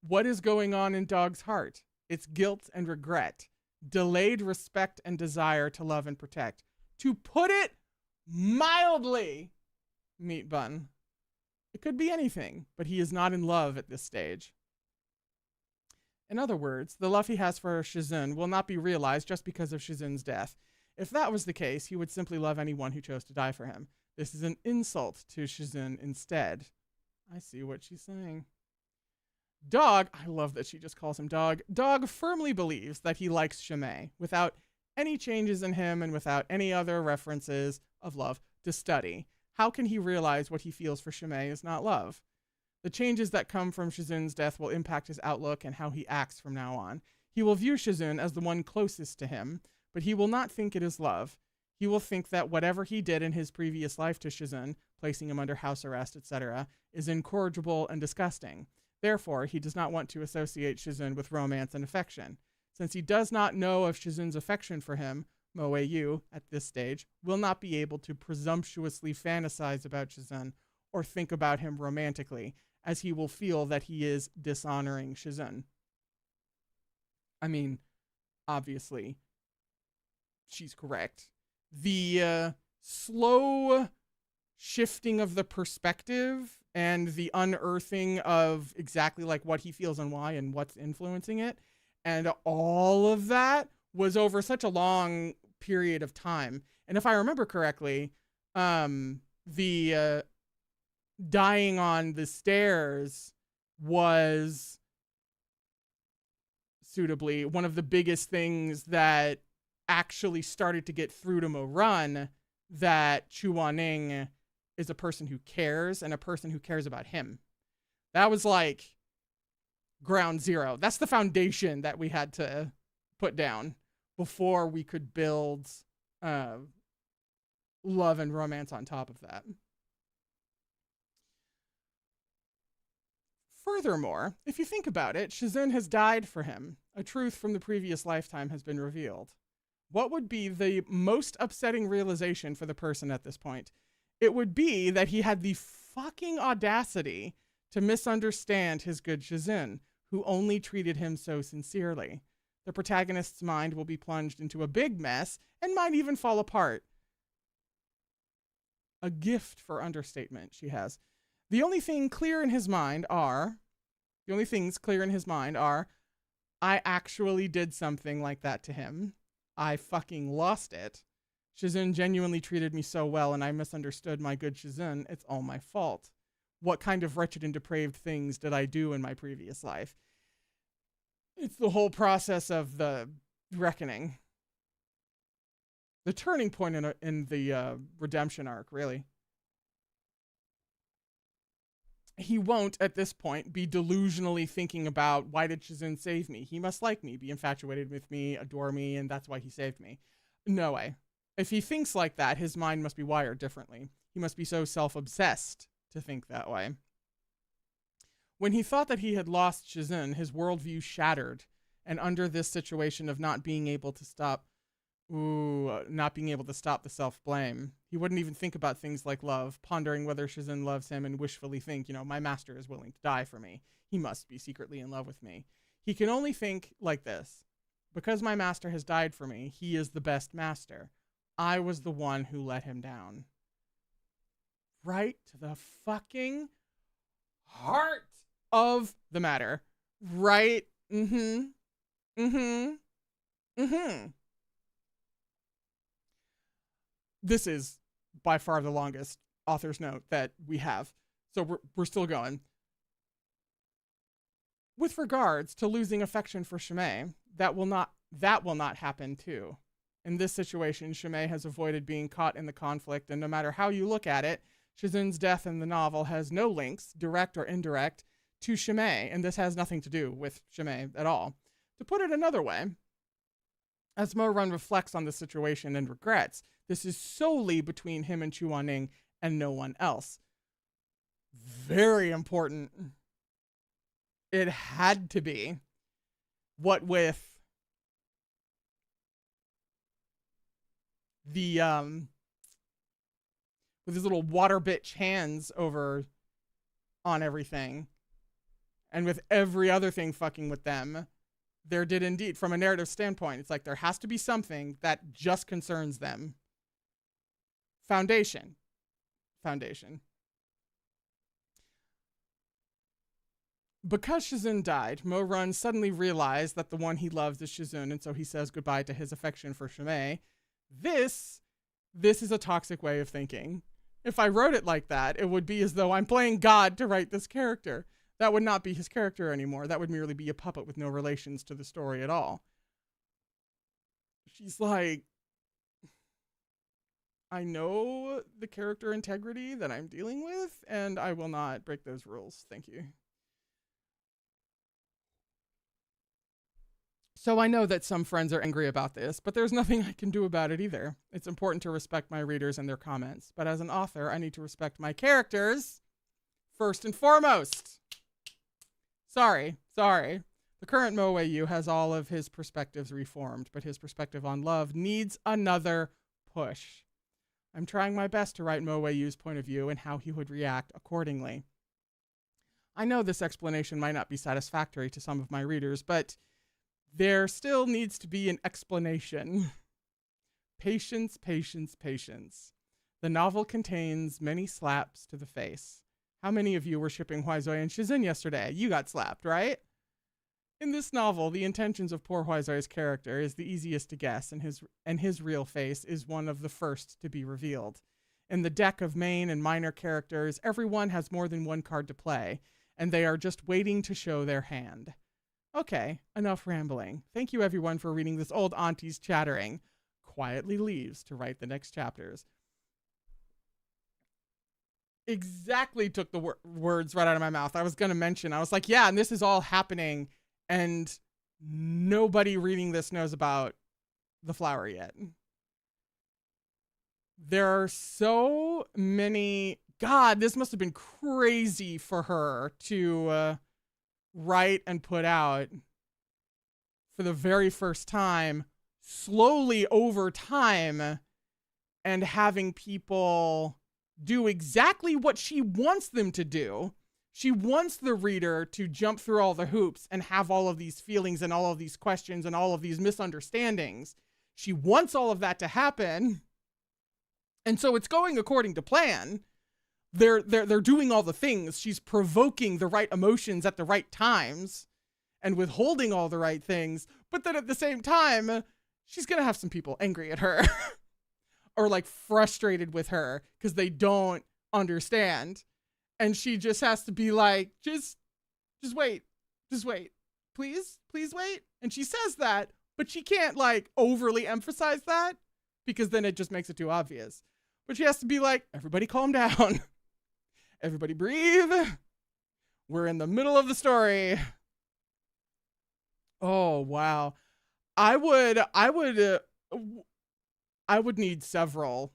What is going on in Dog's heart? It's guilt and regret, delayed respect and desire to love and protect. To put it mildly, meat bun. It could be anything, but he is not in love at this stage. In other words, the love he has for Shizun will not be realized just because of Shizin's death. If that was the case, he would simply love anyone who chose to die for him. This is an insult to Shizun instead. I see what she's saying. Dog, I love that she just calls him Dog. Dog firmly believes that he likes Shimei, without any changes in him and without any other references of love to study. How can he realize what he feels for Shimei is not love? The changes that come from Shizun's death will impact his outlook and how he acts from now on. He will view Shizun as the one closest to him, but he will not think it is love. He will think that whatever he did in his previous life to Shizun, placing him under house arrest, etc., is incorrigible and disgusting. Therefore, he does not want to associate Shizun with romance and affection. Since he does not know of Shizun's affection for him, Moe-yu, at this stage, will not be able to presumptuously fantasize about Shizun or think about him romantically, as he will feel that he is dishonoring Shizun. I mean, obviously, she's correct. The slow shifting of the perspective and the unearthing of exactly like what he feels and why and what's influencing it, and all of that was over such a long period of time. And if I remember correctly, the dying on the stairs was suitably one of the biggest things that actually started to get through to Mo-run that Chu Wan-ning is a person who cares and a person who cares about him. That was like ground zero. That's the foundation that we had to put down before we could build love and romance on top of that. Furthermore, if you think about it, Shizun has died for him. A truth from the previous lifetime has been revealed. What would be the most upsetting realization for the person at this point? It would be that he had the fucking audacity to misunderstand his good Shizun, who only treated him so sincerely. The protagonist's mind will be plunged into a big mess and might even fall apart. A gift for understatement she has. The only things clear in his mind are, I actually did something like that to him. I fucking lost it. Shizun genuinely treated me so well and I misunderstood my good Shizun. It's all my fault. What kind of wretched and depraved things did I do in my previous life? It's the whole process of the reckoning. The turning point in the redemption arc, really. He won't, at this point, be delusionally thinking about, why did Shizun save me? He must like me, be infatuated with me, adore me, and that's why he saved me. No way. If he thinks like that, his mind must be wired differently. He must be so self-obsessed to think that way. When he thought that he had lost Shizun, his worldview shattered, and under this situation of not being able to stop the self-blame, he wouldn't even think about things like love, pondering whether Shizun loves him and wishfully think, my master is willing to die for me. He must be secretly in love with me. He can only think like this. Because my master has died for me, he is the best master. I was the one who let him down. Right to the fucking heart of the matter. Right? This is by far the longest author's note that we have. So we're still going. With regards to losing affection for Shimei, that will not happen too. In this situation, Shimei has avoided being caught in the conflict, and no matter how you look at it, Shizun's death in the novel has no links, direct or indirect, to Shimei, and this has nothing to do with Shimei at all. To put it another way, as Mo-run reflects on the situation and regrets, this is solely between him and Chu Wan-ning and no one else. Very important. It had to be. What with the with his little water bitch hands over on everything, and with every other thing fucking with them, there did indeed, from a narrative standpoint, it's like there has to be something that just concerns them. Foundation. Because Shizun died, Mo-run suddenly realized that the one he loves is Shizun, and so he says goodbye to his affection for Shimei. This is a toxic way of thinking. If I wrote it like that, it would be as though I'm playing God to write this character. That would not be his character anymore. That would merely be a puppet with no relations to the story at all. She's like, I know the character integrity that I'm dealing with, and I will not break those rules. Thank you. So I know that some friends are angry about this, but there's nothing I can do about it either. It's important to respect my readers and their comments, but as an author, I need to respect my characters first and foremost. Sorry. The current Moeyu has all of his perspectives reformed, but his perspective on love needs another push. I'm trying my best to write Moeyu's point of view and how he would react accordingly. I know this explanation might not be satisfactory to some of my readers, but there still needs to be an explanation. Patience. The novel contains many slaps to the face. How many of you were shipping Huizoi and Shizun yesterday? You got slapped, right? In this novel, the intentions of poor Huizoi's character is the easiest to guess, and his real face is one of the first to be revealed. In the deck of main and minor characters, everyone has more than one card to play, and they are just waiting to show their hand. Okay, enough rambling. Thank you everyone for reading this old auntie's chattering. Quietly leaves to write the next chapters. Exactly took the words right out of my mouth. I was going to mention, I was like, yeah, and this is all happening, and nobody reading this knows about the flower yet. There are so many... God, this must have been crazy for her to write and put out for the very first time, slowly over time, and having people do exactly what she wants them to do. She wants the reader to jump through all the hoops and have all of these feelings and all of these questions and all of these misunderstandings. She wants all of that to happen. And so it's going according to plan. They're doing all the things. She's provoking the right emotions at the right times and withholding all the right things. But then at the same time, she's going to have some people angry at her or like frustrated with her because they don't understand. And she just has to be like, just wait, please wait. And she says that, but she can't like overly emphasize that because then it just makes it too obvious. But she has to be like, everybody calm down. Everybody breathe. We're in the middle of the story. Oh, wow. I would need several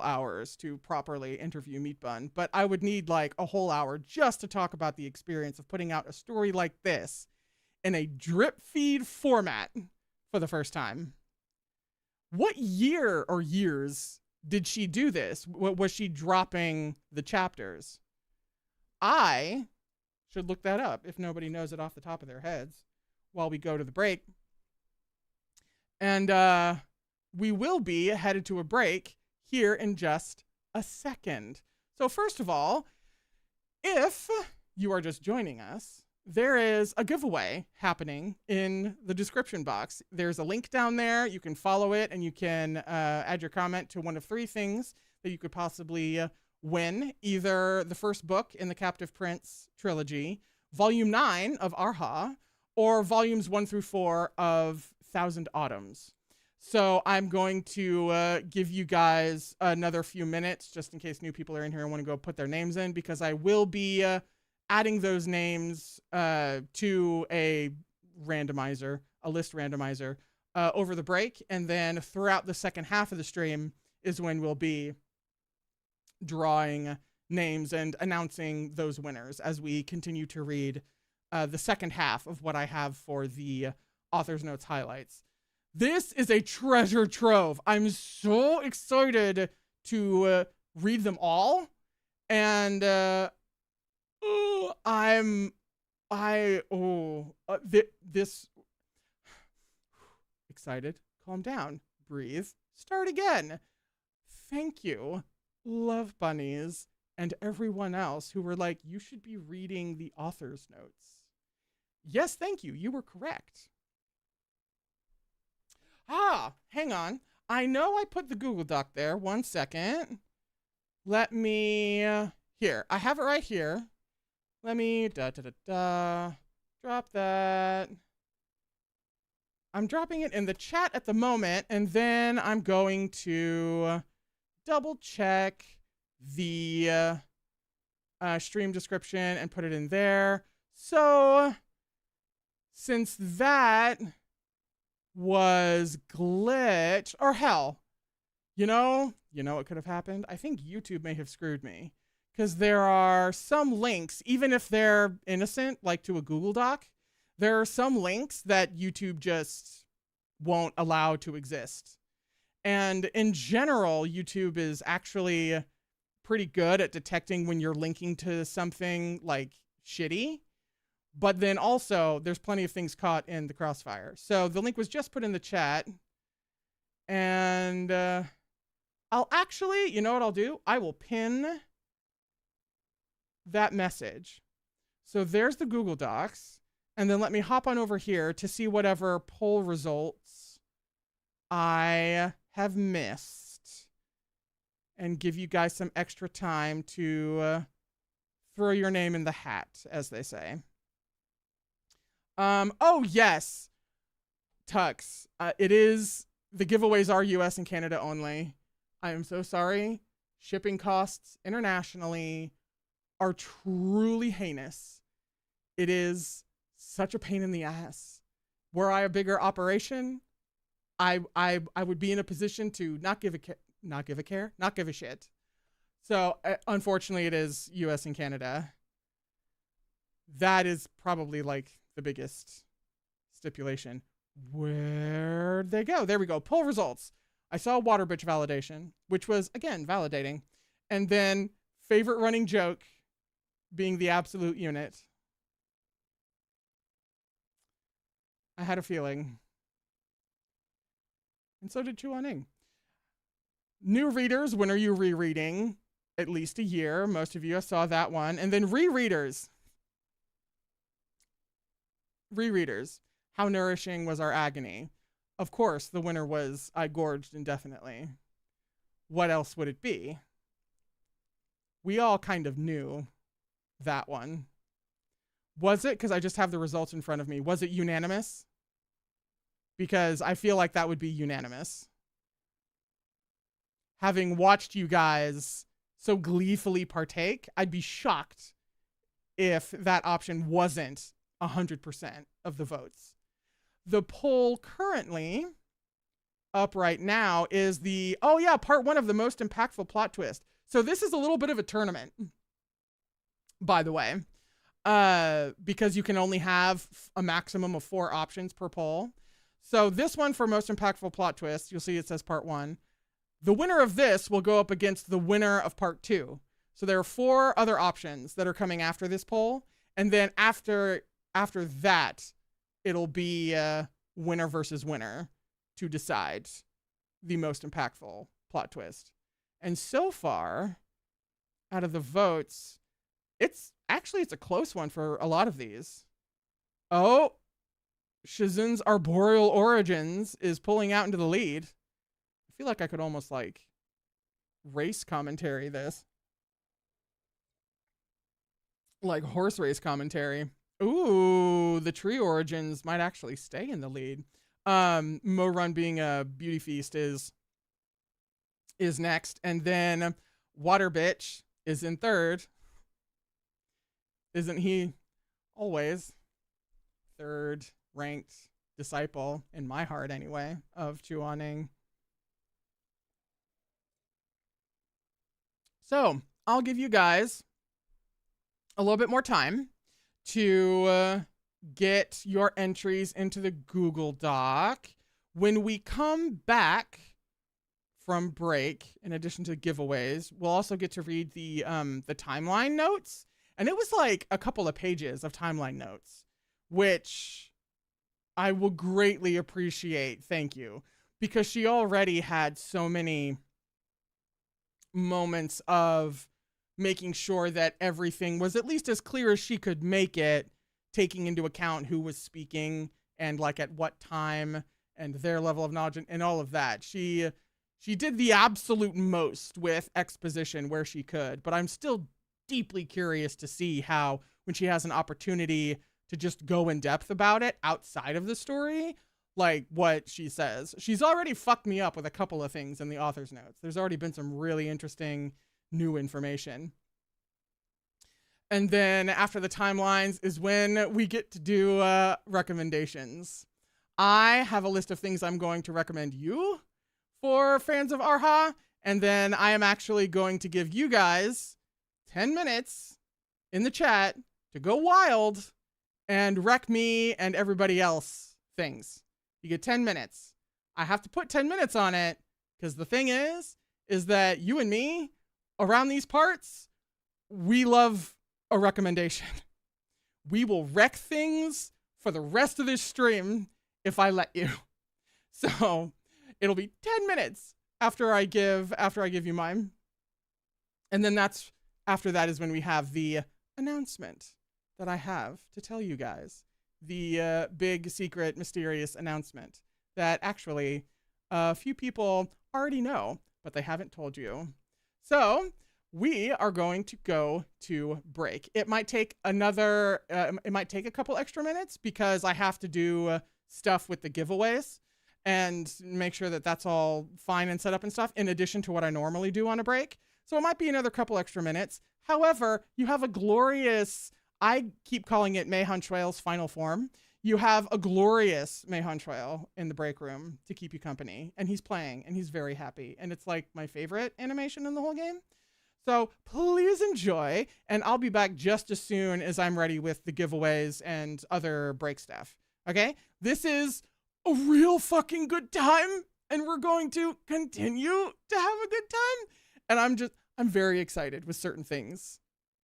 hours to properly interview Meat Bun, but I would need like a whole hour just to talk about the experience of putting out a story like this in a drip feed format for the first time. What year or years did she do this? Was she dropping the chapters? I should look that up if nobody knows it off the top of their heads while we go to the break. And we will be headed to a break here in just a second. So first of all, if you are just joining us, there is a giveaway happening in the description box. There's a link down there. You can follow it and you can add your comment to one of three things that you could possibly win. Either the first book in the Captive Prince trilogy, volume 9 of Erha, or volumes 1 through 4 of Thousand Autumns. So I'm going to give you guys another few minutes just in case new people are in here and want to go put their names in, because I will be adding those names to a randomizer, a list randomizer over the break. And then throughout the second half of the stream is when we'll be drawing names and announcing those winners as we continue to read the second half of what I have for the author's notes highlights. This is a treasure trove. I'm so excited to read them all. And this excited. Calm down. Breathe. Start again. Thank you, Love Bunnies, and everyone else who were like, you should be reading the author's notes. Yes, thank you. You were correct. Hang on. I know I put the Google Doc there. 1 second. Let me... here. I have it right here. Let me... drop that. I'm dropping it in the chat at the moment, and then I'm going to double check the stream description and put it in there. So since that was glitch, or hell, you know what could have happened? I think YouTube may have screwed me, because there are some links, even if they're innocent, like to a Google Doc, there are some links that YouTube just won't allow to exist. And in general, YouTube is actually pretty good at detecting when you're linking to something like shitty. But then also, there's plenty of things caught in the crossfire. So the link was just put in the chat. And I'll actually, you know what I'll do? I will pin that message. So there's the Google Docs. And then let me hop on over here to see whatever poll results I have missed. And give you guys some extra time to throw your name in the hat, as they say. Oh yes, Tux. It is, the giveaways are US and Canada only. I am so sorry. Shipping costs internationally are truly heinous. It is such a pain in the ass. Were I a bigger operation, I would be in a position to not give a shit. So unfortunately, it is US and Canada. That is probably like the biggest stipulation. Where'd they go? There we go. Poll results. I saw water bitch validation, which was, again, validating. And then favorite running joke being the absolute unit. I had a feeling. And so did Chuaning. New readers, when are you rereading? At least a year. Most of you, I saw that one. And then rereaders. Rereaders. How nourishing was our agony? Of course, the winner was I gorged indefinitely. What else would it be? We all kind of knew that one. Was it? Because I just have the results in front of me. Was it unanimous? Because I feel like that would be unanimous. Having watched you guys so gleefully partake, I'd be shocked if that option wasn't 100% of the votes. The poll currently up right now is the, oh yeah, part 1 of the most impactful plot twist. So this is a little bit of a tournament, by the way, because you can only have a maximum of 4 options per poll. So this one for most impactful plot twist, you'll see it says part 1. The winner of this will go up against the winner of part 2. So there are 4 other options that are coming after this poll. And then after that, it'll be winner versus winner to decide the most impactful plot twist. And so far, out of the votes, it's a close one for a lot of these. Oh, Shazun's Arboreal Origins is pulling out into the lead. I feel like I could almost like race commentary this. Like horse race commentary. Ooh, the Tree Origins might actually stay in the lead. Mo Run being a beauty feast is next. And then Water Bitch is in third. Isn't he always third ranked disciple, in my heart anyway, of Chuaning? So I'll give you guys a little bit more time to get your entries into the Google Doc. When we come back from break, in addition to giveaways, we'll also get to read the timeline notes. And it was like a couple of pages of timeline notes, which I will greatly appreciate. Thank you. Because she already had so many moments of making sure that everything was at least as clear as she could make it, taking into account who was speaking and like at what time and their level of knowledge and all of that. She did the absolute most with exposition where she could, but I'm still deeply curious to see how, when she has an opportunity to just go in depth about it outside of the story, like what she says. She's already fucked me up with a couple of things in the author's notes. There's already been some really interesting new information. And then after the timelines is when we get to do recommendations. I have a list of things I'm going to recommend you for fans of Erha, and then I am actually going to give you guys 10 minutes in the chat to go wild and wreck me and everybody else things. You get 10 minutes. I have to put 10 minutes on it because the thing is that you and me around these parts, we love a recommendation. We will wreck things for the rest of this stream if I let you. So it'll be 10 minutes after I give you mine. And then after that is when we have the announcement that I have to tell you guys. The big secret mysterious announcement that actually a few people already know, but they haven't told you. So we are going to go to break. It might take a couple extra minutes because I have to do stuff with the giveaways and make sure that that's all fine and set up and stuff, in addition to what I normally do on a break. So it might be another couple extra minutes. However, you have a glorious, I keep calling it Mei Huntrail's final form. You have a glorious Mei Huntrail in the break room to keep you company. And he's playing and he's very happy. And it's like my favorite animation in the whole game. So please enjoy, and I'll be back just as soon as I'm ready with the giveaways and other break stuff. Okay? This is a real fucking good time, and we're going to continue to have a good time. And I'm very excited with certain things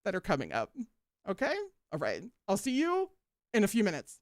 that are coming up. Okay? All right. I'll see you in a few minutes.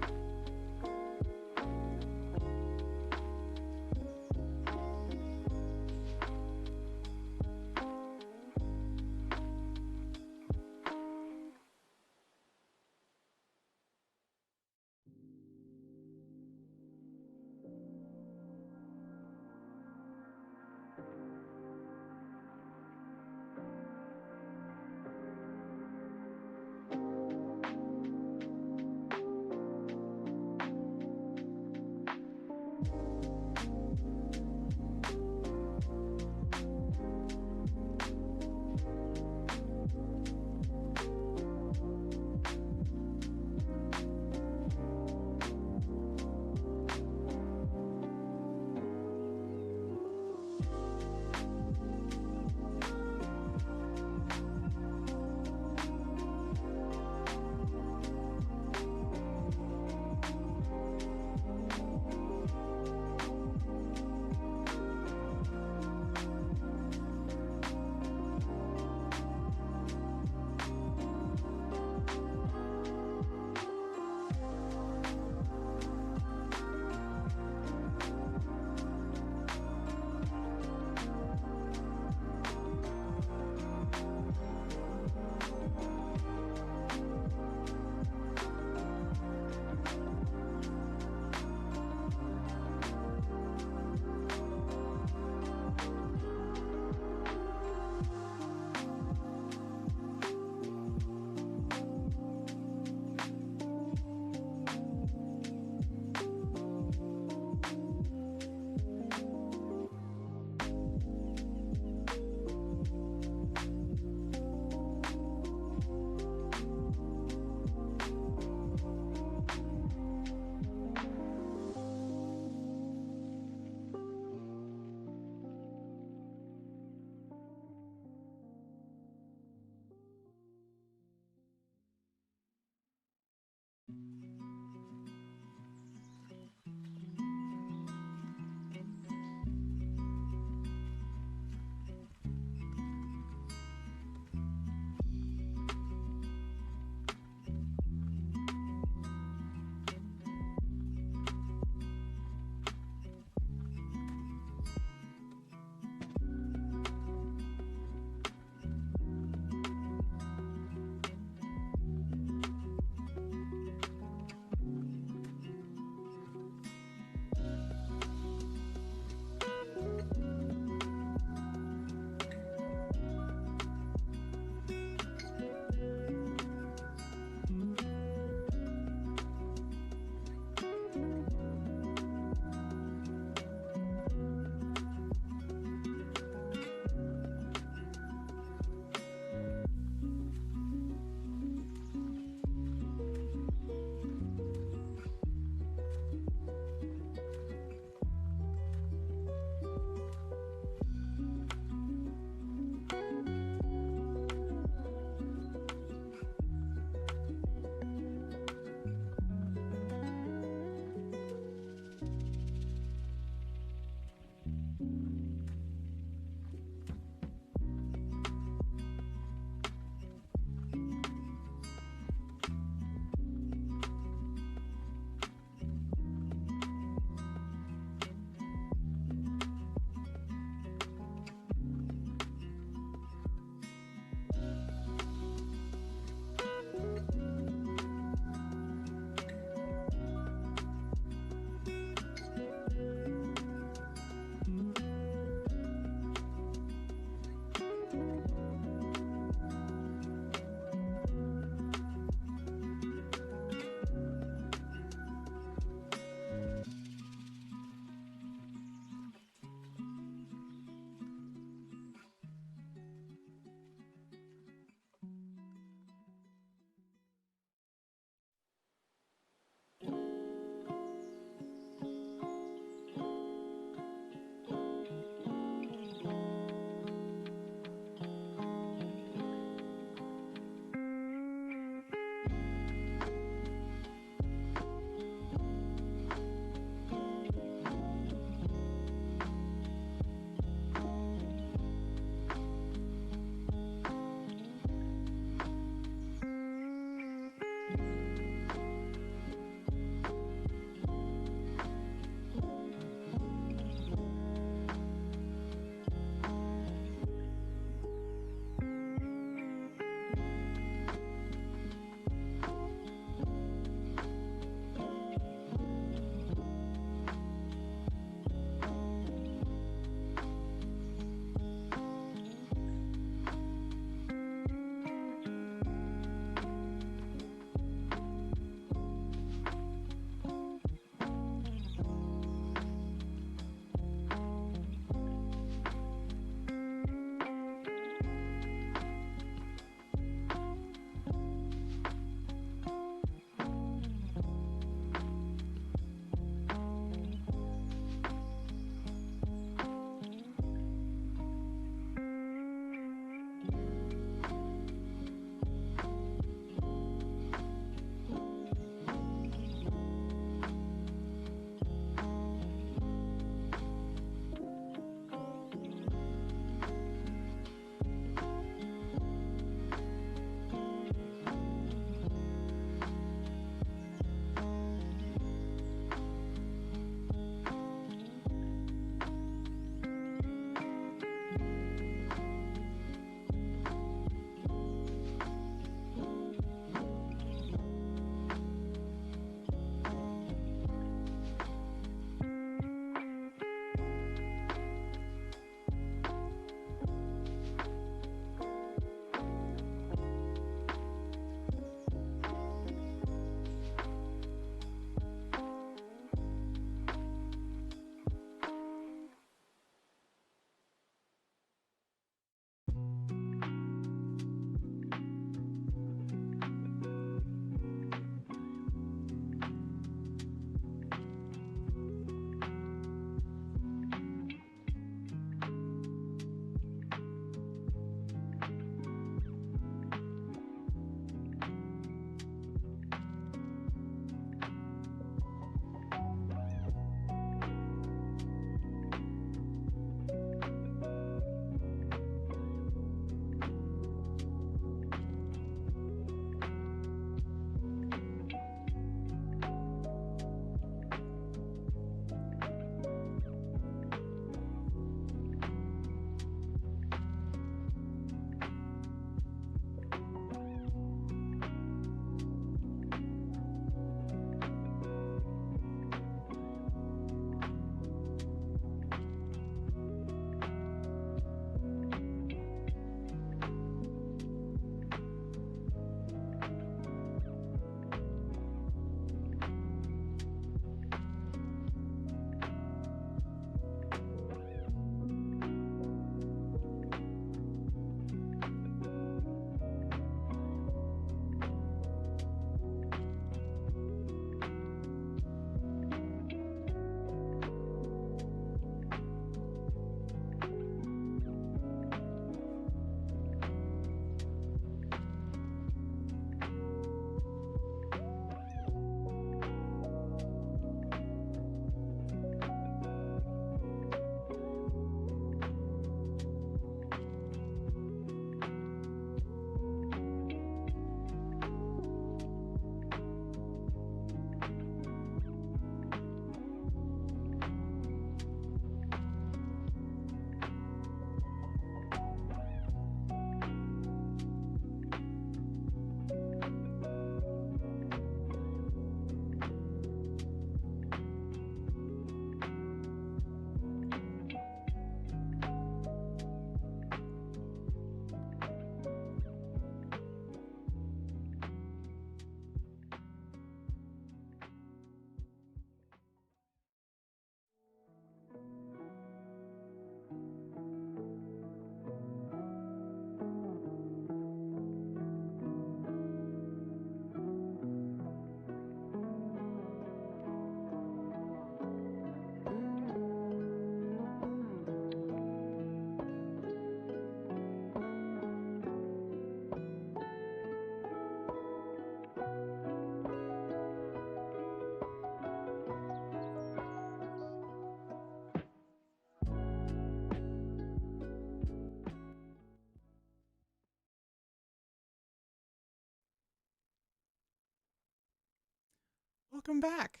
Welcome back.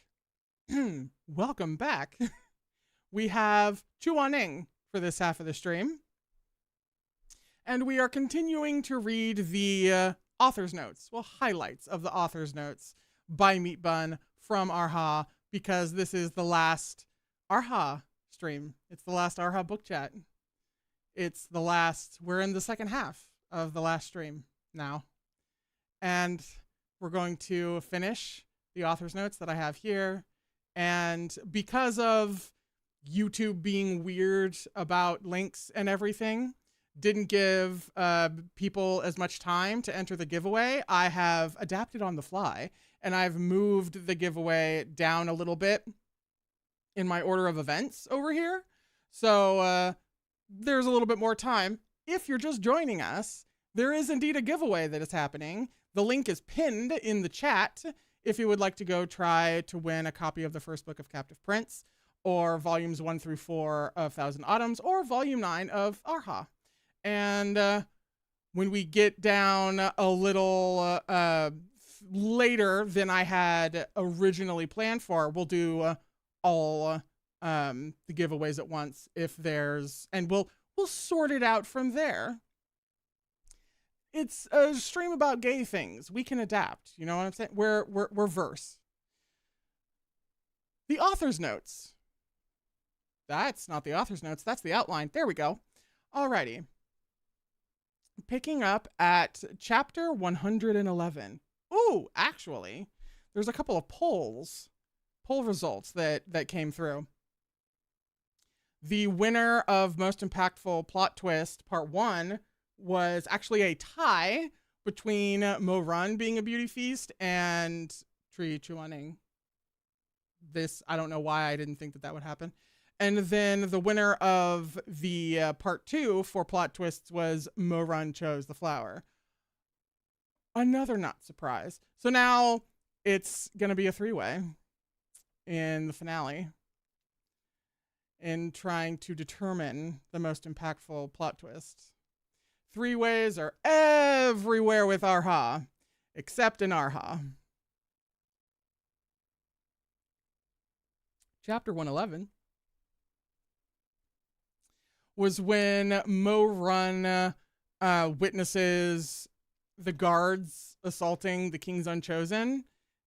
Welcome back. We have Chuaning for this half of the stream. And we are continuing to read the author's notes, well, highlights of the author's notes by Meat Bun from Erha, because this is the last Erha stream. It's the last Erha book chat. It's the last, we're in the second half of the last stream now. And we're going to finish the author's notes that I have here. And because of YouTube being weird about links and everything, didn't give people as much time to enter the giveaway, I have adapted on the fly, and I've moved the giveaway down a little bit in my order of events over here. So there's a little bit more time. If you're just joining us, there is indeed a giveaway that is happening. The link is pinned in the chat if you would like to go try to win a copy of the first book of Captive Prince, or volumes 1 through 4 of Thousand Autumns, or volume 9 of Erha. And when we get down a little later than I had originally planned for, we'll do all the giveaways at once if there's, and we'll sort it out from there. It's a stream about gay things. We can adapt. You know what I'm saying? We're verse. The author's notes. That's not the author's notes. That's the outline. There we go. Alrighty. Picking up at chapter 111. Ooh, actually, there's a couple of poll results that came through. The winner of Most Impactful Plot Twist Part 1 was actually a tie between Mo Run being a beauty feast and Tree Chuaning. This, I don't know why I didn't think that would happen. And then the winner of the part 2 for plot twists was Mo Run chose the flower. Another not surprise. So now it's going to be a 3-way in the finale in trying to determine the most impactful plot twists. 3-ways are everywhere with Erha, except in Erha. Chapter 111 was when Mo Run witnesses the guards assaulting the King's Unchosen,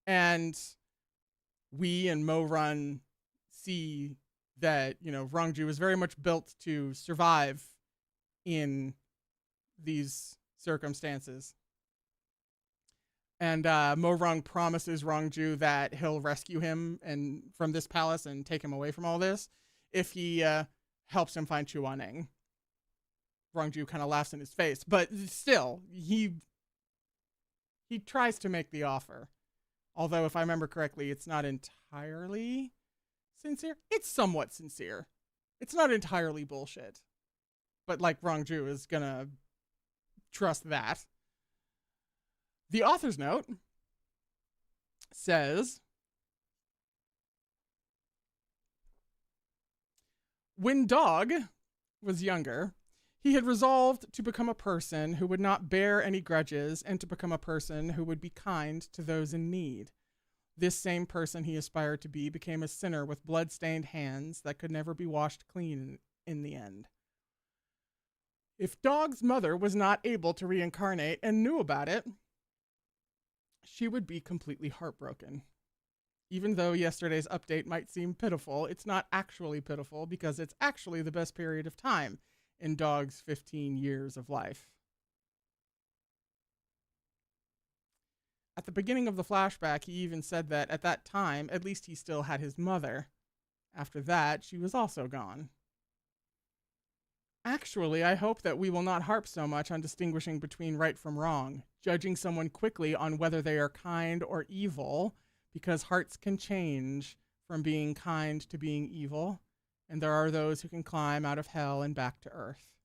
and we and Mo Run see that, you know, Rongju is very much built to survive in these circumstances. And Mo Rung promises Rongju that he'll rescue him and from this palace and take him away from all this if he helps him find Chuaning. Rongju kind of laughs in his face, but still, he tries to make the offer. Although, if I remember correctly, it's not entirely sincere. It's somewhat sincere. It's not entirely bullshit. But, like, Rongju is gonna trust that. The author's note says, when Dog was younger, he had resolved to become a person who would not bear any grudges and to become a person who would be kind to those in need. This same person he aspired to be became a sinner with blood-stained hands that could never be washed clean in the end. If Dog's mother was not able to reincarnate and knew about it, she would be completely heartbroken. Even though yesterday's update might seem pitiful, it's not actually pitiful because it's actually the best period of time in Dog's 15 years of life. At the beginning of the flashback, he even said that at that time, at least he still had his mother. After that, she was also gone. Actually, I hope that we will not harp so much on distinguishing between right from wrong, judging someone quickly on whether they are kind or evil, because hearts can change from being kind to being evil, and there are those who can climb out of hell and back to earth.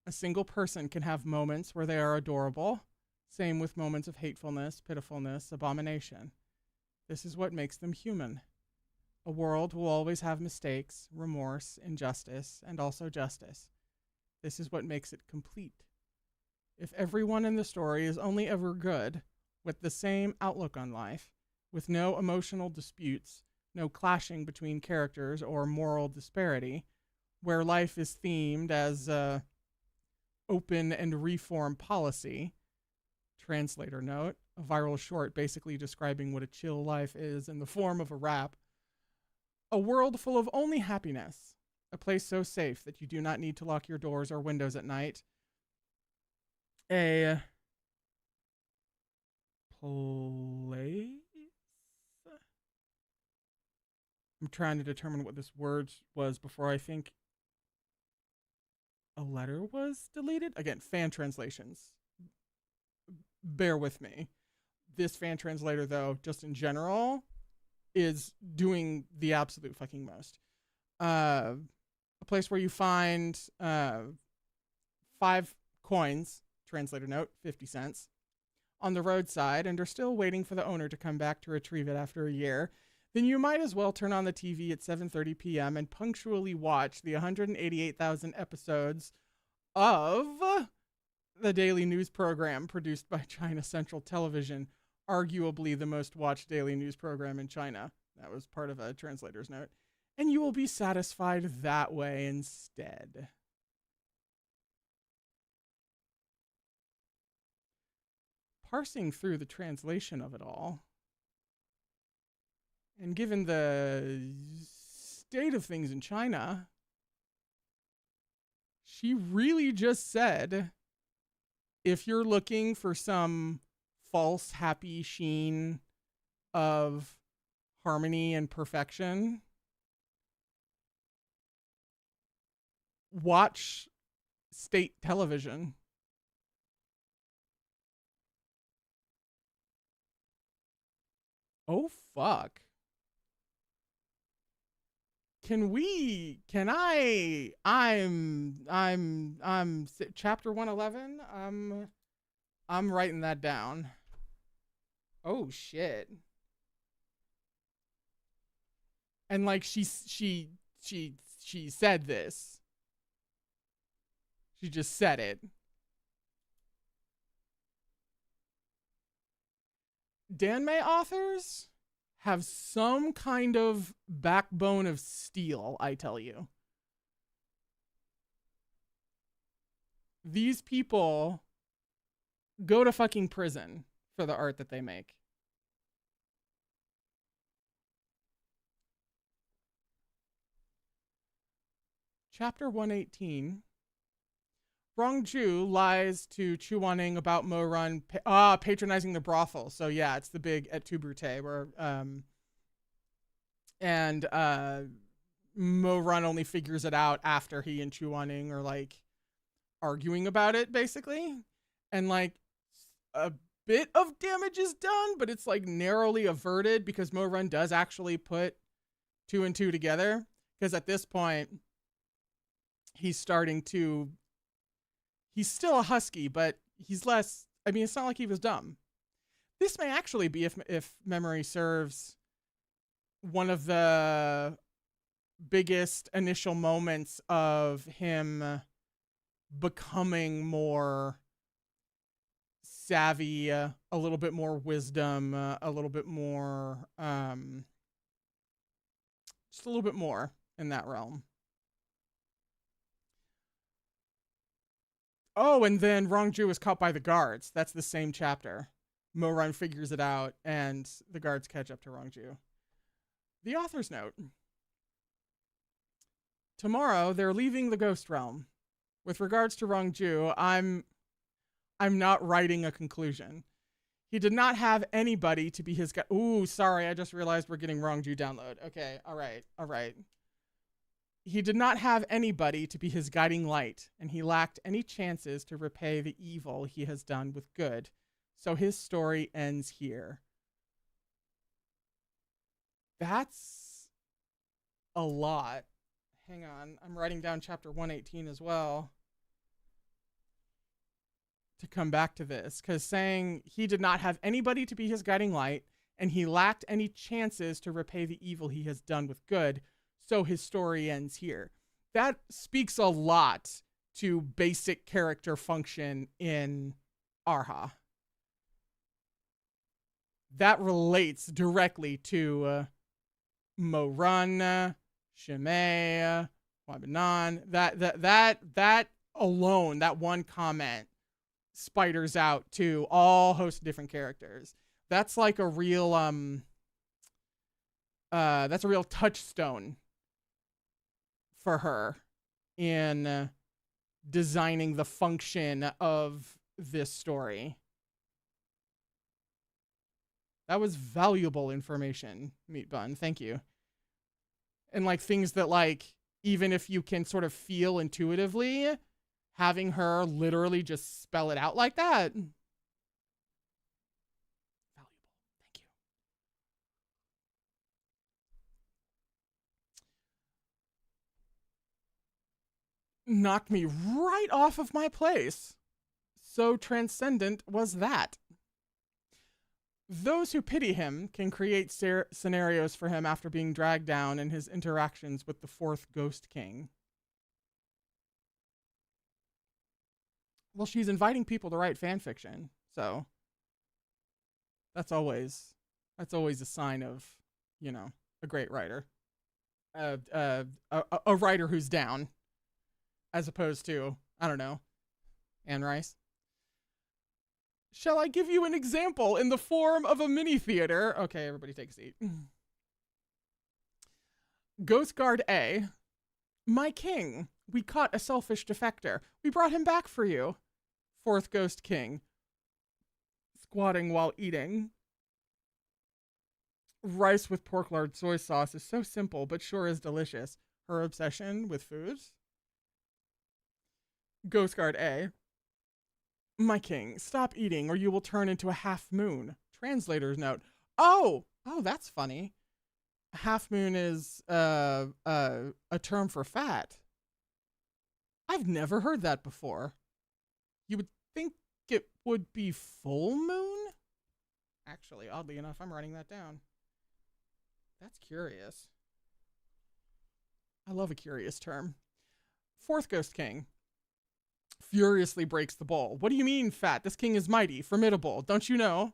A single person can have moments where they are adorable, same with moments of hatefulness, pitifulness, abomination. This is what makes them human. A world will always have mistakes, remorse, injustice, and also justice. This is what makes it complete. If everyone in the story is only ever good, with the same outlook on life, with no emotional disputes, no clashing between characters or moral disparity, where life is themed as open and reform policy. Translator note, a viral short basically describing what a chill life is in the form of a rap. A world full of only happiness. A place so safe that you do not need to lock your doors or windows at night. A place? I'm trying to determine what this word was before I think a letter was deleted. Again, fan translations. Bear with me. This fan translator, though, just in general, is doing the absolute fucking most. A place where you find 5 coins, translator note, 50 cents, on the roadside and are still waiting for the owner to come back to retrieve it after a year, then you might as well turn on the TV at 7:30 p.m. and punctually watch the 188,000 episodes of the daily news program produced by China Central Television, arguably the most watched daily news program in China. That was part of a translator's note. And you will be satisfied that way instead. Parsing through the translation of it all, and given the state of things in China, she really just said, if you're looking for some false happy sheen of harmony and perfection, watch state television. Oh fuck. I'm chapter 111. I'm writing that down. Oh shit. And like she said this. She just said it. danmei authors have some kind of backbone of steel, I tell you. These people go to fucking prison for the art that they make. Chapter 118. Rongju lies to Chu Wanning about Mo Run patronizing the brothel. So yeah, it's the big et tu Brute where Mo Run only figures it out after he and Chu Wanning are like arguing about it, basically. And like a bit of damage is done, but it's like narrowly averted because Mo Run does actually put 2 and 2 together. Because at this point, he's starting to... He's still a husky, but he's less... I mean, it's not like he was dumb. This may actually be, if memory serves, one of the biggest initial moments of him becoming more savvy, a little bit more wisdom, a little bit more... just a little bit more in that realm. Oh, and then Rongju is caught by the guards. That's the same chapter. Mo Run figures it out, and the guards catch up to Rongju. The author's note. Tomorrow, they're leaving the Ghost Realm. With regards to Rongju, I'm not writing a conclusion. He did not have anybody to be his guy. Ooh, sorry, I just realized we're getting Rongju download. Okay, all right. He did not have anybody to be his guiding light, and he lacked any chances to repay the evil he has done with good. So his story ends here. That's a lot. Hang on, I'm writing down chapter 118 as well to come back to this, because saying he did not have anybody to be his guiding light, and he lacked any chances to repay the evil he has done with good, so his story ends here. That speaks a lot to basic character function in Erha. that relates directly to Mo Run, Shimei, Wabanon. That alone, that one comment spiders out to all host of different characters. That's like a real that's a real touchstone for her in designing the function of this story. That was valuable information, Meat Bun. Thank you. And like things that like, even if you can sort of feel intuitively, having her literally just spell it out like that. Valuable. Thank you. Knocked me right off of my place. So transcendent was that. Those who pity him can create scenarios for him after being dragged down in his interactions with the fourth Ghost King. Well, she's inviting people to write fan fiction, so that's always a sign of, you know, a great writer. A writer who's down, as opposed to, I don't know, Anne Rice. Shall I give you an example in the form of a mini theater? Okay, everybody take a seat. Ghost Guard A. My king, we caught a selfish defector. We brought him back for you. Fourth Ghost King. Squatting while eating. Rice with pork lard soy sauce is so simple, but sure is delicious. Her obsession with foods. Ghost Guard A. My king, stop eating or you will turn into a half moon. Translator's note. Oh, that's funny. Half moon is a term for fat. I've never heard that before. You would think it would be full moon? Actually, oddly enough, I'm writing that down. That's curious. I love a curious term. Fourth Ghost King furiously breaks the bowl. What do you mean, fat? This king is mighty, formidable. Don't you know?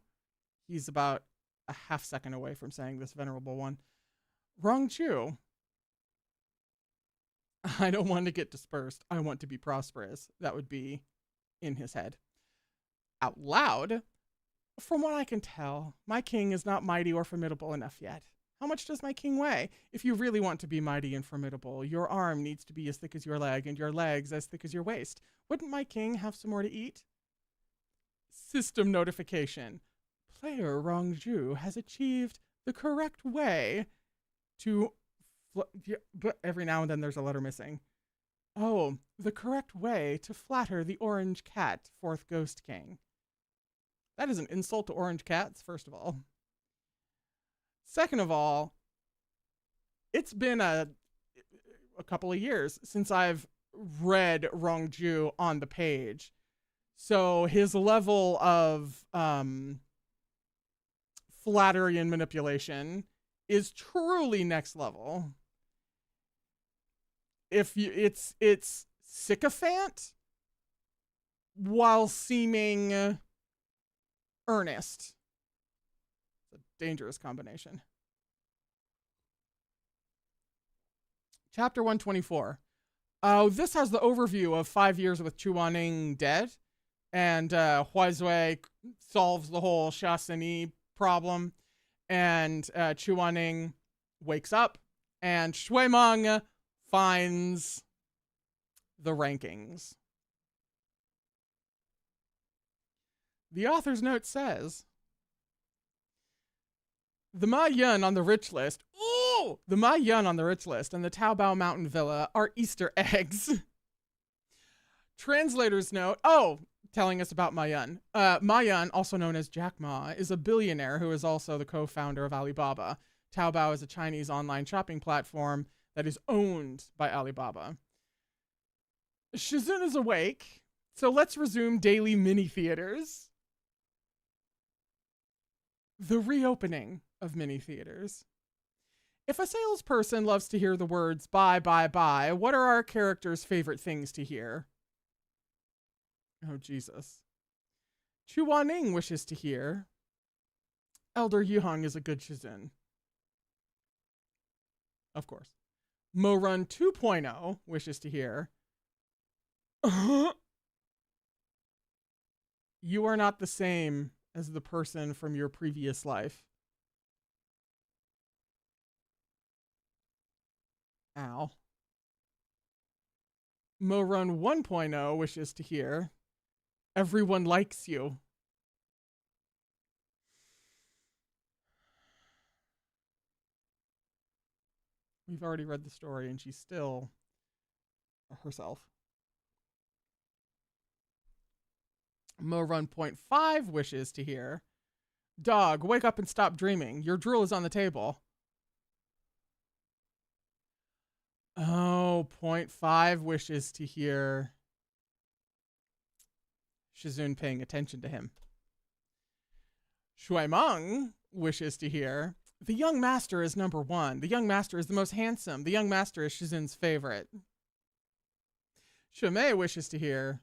He's about a half second away from saying this venerable one. Wrong Chew. I don't want to get dispersed. I want to be prosperous. That would be in his head. Out loud. From what I can tell, my king is not mighty or formidable enough yet. How much does my king weigh? If you really want to be mighty and formidable, your arm needs to be as thick as your leg and your legs as thick as your waist. Wouldn't my king have some more to eat? System notification. Player Rongju has achieved the correct way to... But every now and then there's a letter missing. Oh, the correct way to flatter the orange cat, fourth Ghost King. That is an insult to orange cats, first of all. Second of all, it's been a couple of years since I've read Rongju on the page. So his level of flattery and manipulation is truly next level. If you, it's sycophant while seeming earnest. It's a dangerous combination. Chapter 124. Oh, this has the overview of 5 years with Chu Waning dead, and Huizui solves the whole Shasini problem, and Chu Waning wakes up, and Shui Meng finds the rankings. The author's note says, the Ma Yun on the rich list, ooh, the Ma Yun on the rich list and the Taobao Mountain Villa are Easter eggs. Translator's note, telling us about Ma Yun. Ma Yun, also known as Jack Ma, is a billionaire who is also the co-founder of Alibaba. Taobao is a Chinese online shopping platform that is owned by Alibaba. Shizun is awake, so let's resume daily mini theaters. The reopening of mini theaters. If a salesperson loves to hear the words buy, buy, buy, what are our characters' favorite things to hear? Oh, Jesus. Chu Waning wishes to hear Elder Yuhong is a good Shizun. Of course. Morun 2.0 wishes to hear. You are not the same as the person from your previous life. Ow. Morun 1.0 wishes to hear. Everyone likes you. We've already read the story and she's still herself. Morun.5 wishes to hear. Dog, wake up and stop dreaming. Your drool is on the table. Oh, 0.5 wishes to hear. Shizun paying attention to him. Shuaimeng wishes to hear. The young master is number one. The young master is the most handsome. The young master is Shizun's favorite. Shuimei wishes to hear.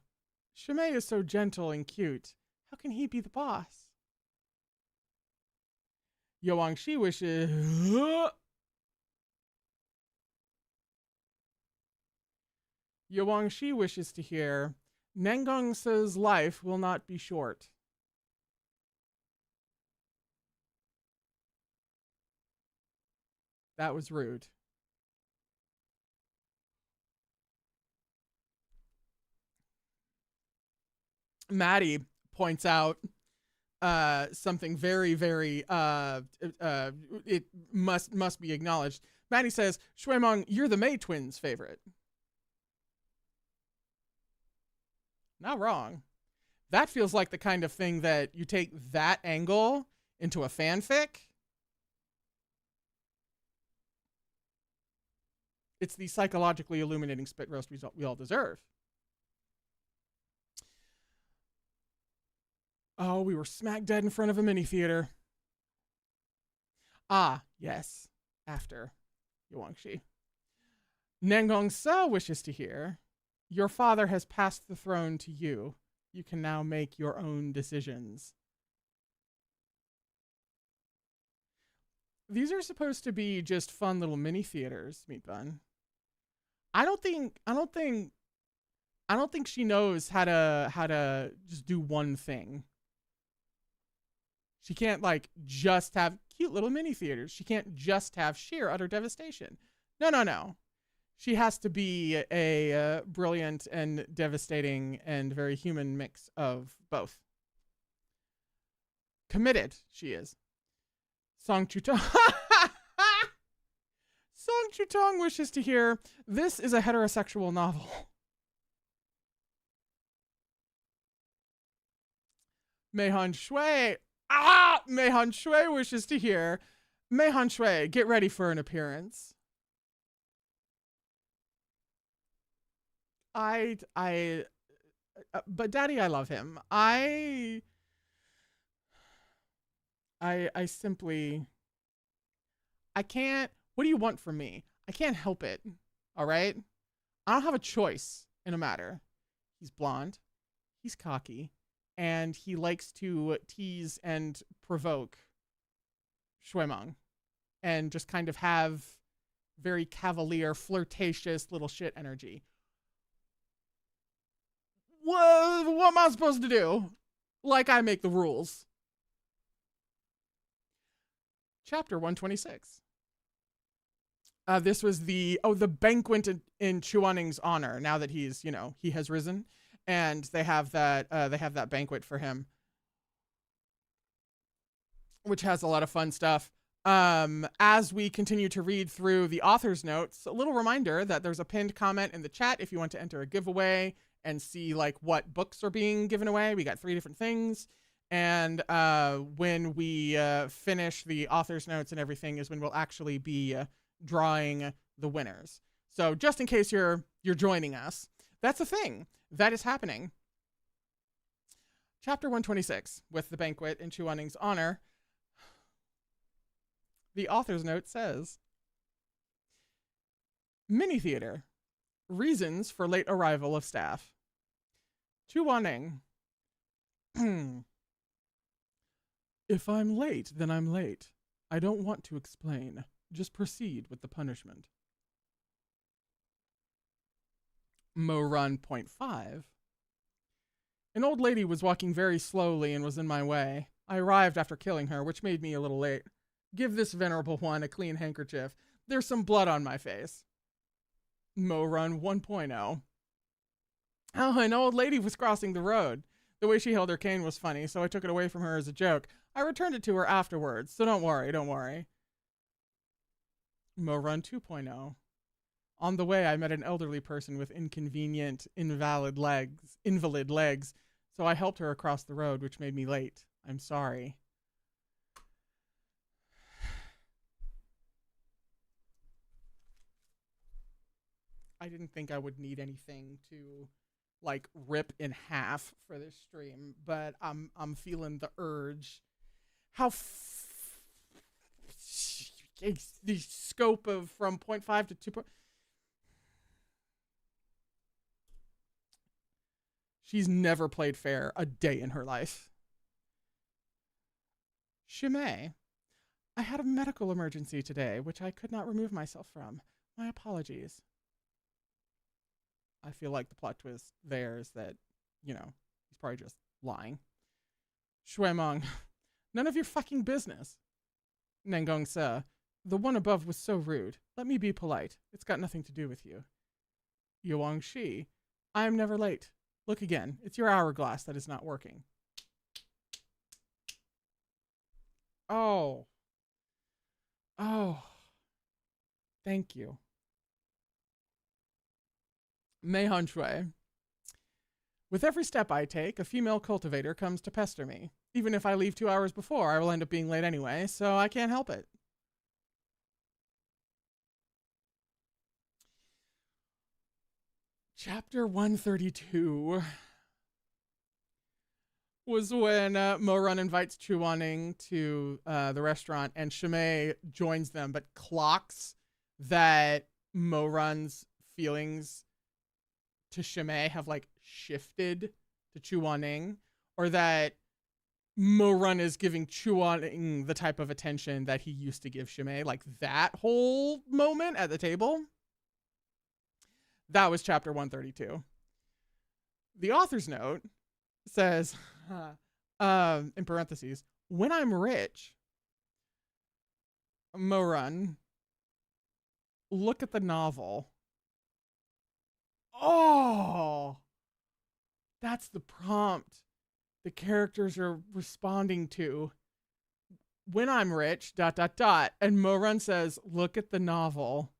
Shuimei is so gentle and cute. How can he be the boss? Yoangshi wishes. Yoangshi wishes to hear. Nengong's life will not be short. That was rude. Maddie points out something very, very it must be acknowledged. Maddie says, Shuaimeng, you're the Mei twins' favorite. Not wrong. That feels like the kind of thing that you take that angle into a fanfic. It's the psychologically illuminating spit roast we all deserve. Oh, we were smack dead in front of a mini theater. Ah, yes. After Yuangshi. Nengong Se wishes to hear. Your father has passed the throne to you. You can now make your own decisions. These are supposed to be just fun little mini theaters, Meat Bun. I don't think she knows how to just do one thing. She can't like just have cute little mini theaters. She can't just have sheer utter devastation. No. She has to be a brilliant and devastating and very human mix of both. Committed, she is. Song Chutong. Song Chutong wishes to hear, this is a heterosexual novel. Meihan Shui. Meihan Shui wishes to hear, Meihan Shui, get ready for an appearance. But Daddy, I love him. I simply, I can't, what do you want from me? I can't help it. All right? I don't have a choice in a matter. He's blonde. He's cocky. And he likes to tease and provoke Shuaimeng. And just kind of have very cavalier, flirtatious little shit energy. What am I supposed to do? Like I make the rules. Chapter 126. This was the banquet in Chuaning's honor. Now that he's, he has risen, and they have that banquet for him, which has a lot of fun stuff. As we continue to read through the author's notes, a little reminder that there's a pinned comment in the chat if you want to enter a giveaway and see like what books are being given away. We got 3 different things. And when we finish the author's notes and everything is when we'll actually be drawing the winners. So just in case you're joining us, that's a thing that is happening. Chapter 126, with the banquet in Chuaning's honor. The author's note says, Mini theater. Reasons for late arrival of staff. Chuaning. If I'm late, then I'm late. I don't want to explain. Just proceed with the punishment. Mo Run point 5. An old lady was walking very slowly and was in my way. I arrived after killing her, which made me a little late. Give this venerable one a clean handkerchief. There's some blood on my face. Mo Run 1.0. Oh, an old lady was crossing the road. The way she held her cane was funny, so I took it away from her as a joke. I returned it to her afterwards, so don't worry. Mo Run 2.0. On the way, I met an elderly person with invalid legs, so I helped her across the road, which made me late. I'm sorry. I didn't think I would need anything to like rip in half for this stream, but I'm feeling the urge. How the scope of from 0.5 to 2. She's never played fair a day in her life. Shimei, I had a medical emergency today, which I could not remove myself from. My apologies. I feel like the plot twist there is that, he's probably just lying. Shuemong, none of your fucking business. Nengong Se, the one above was so rude. Let me be polite. It's got nothing to do with you. Yuang Shi, I am never late. Look again. It's your hourglass that is not working. Oh. Thank you. Mei Han Shui. With every step I take, a female cultivator comes to pester me. Even if I leave 2 hours before, I will end up being late anyway, so I can't help it. Chapter 132 was when Mo Run invites Chu Wanning to the restaurant, and Shimei joins them, but clocks that Mo Run's feelings to Shimei have like shifted to Chu Wanning, or that Mo Run is giving Chu Wanning the type of attention that he used to give Shimei, like that whole moment at the table. That was chapter 132. The author's note says, in parentheses, when I'm rich, Mo Run, look at the novel. Oh, that's the prompt the characters are responding to. When I'm rich, ... And Mo Run says, look at the novel.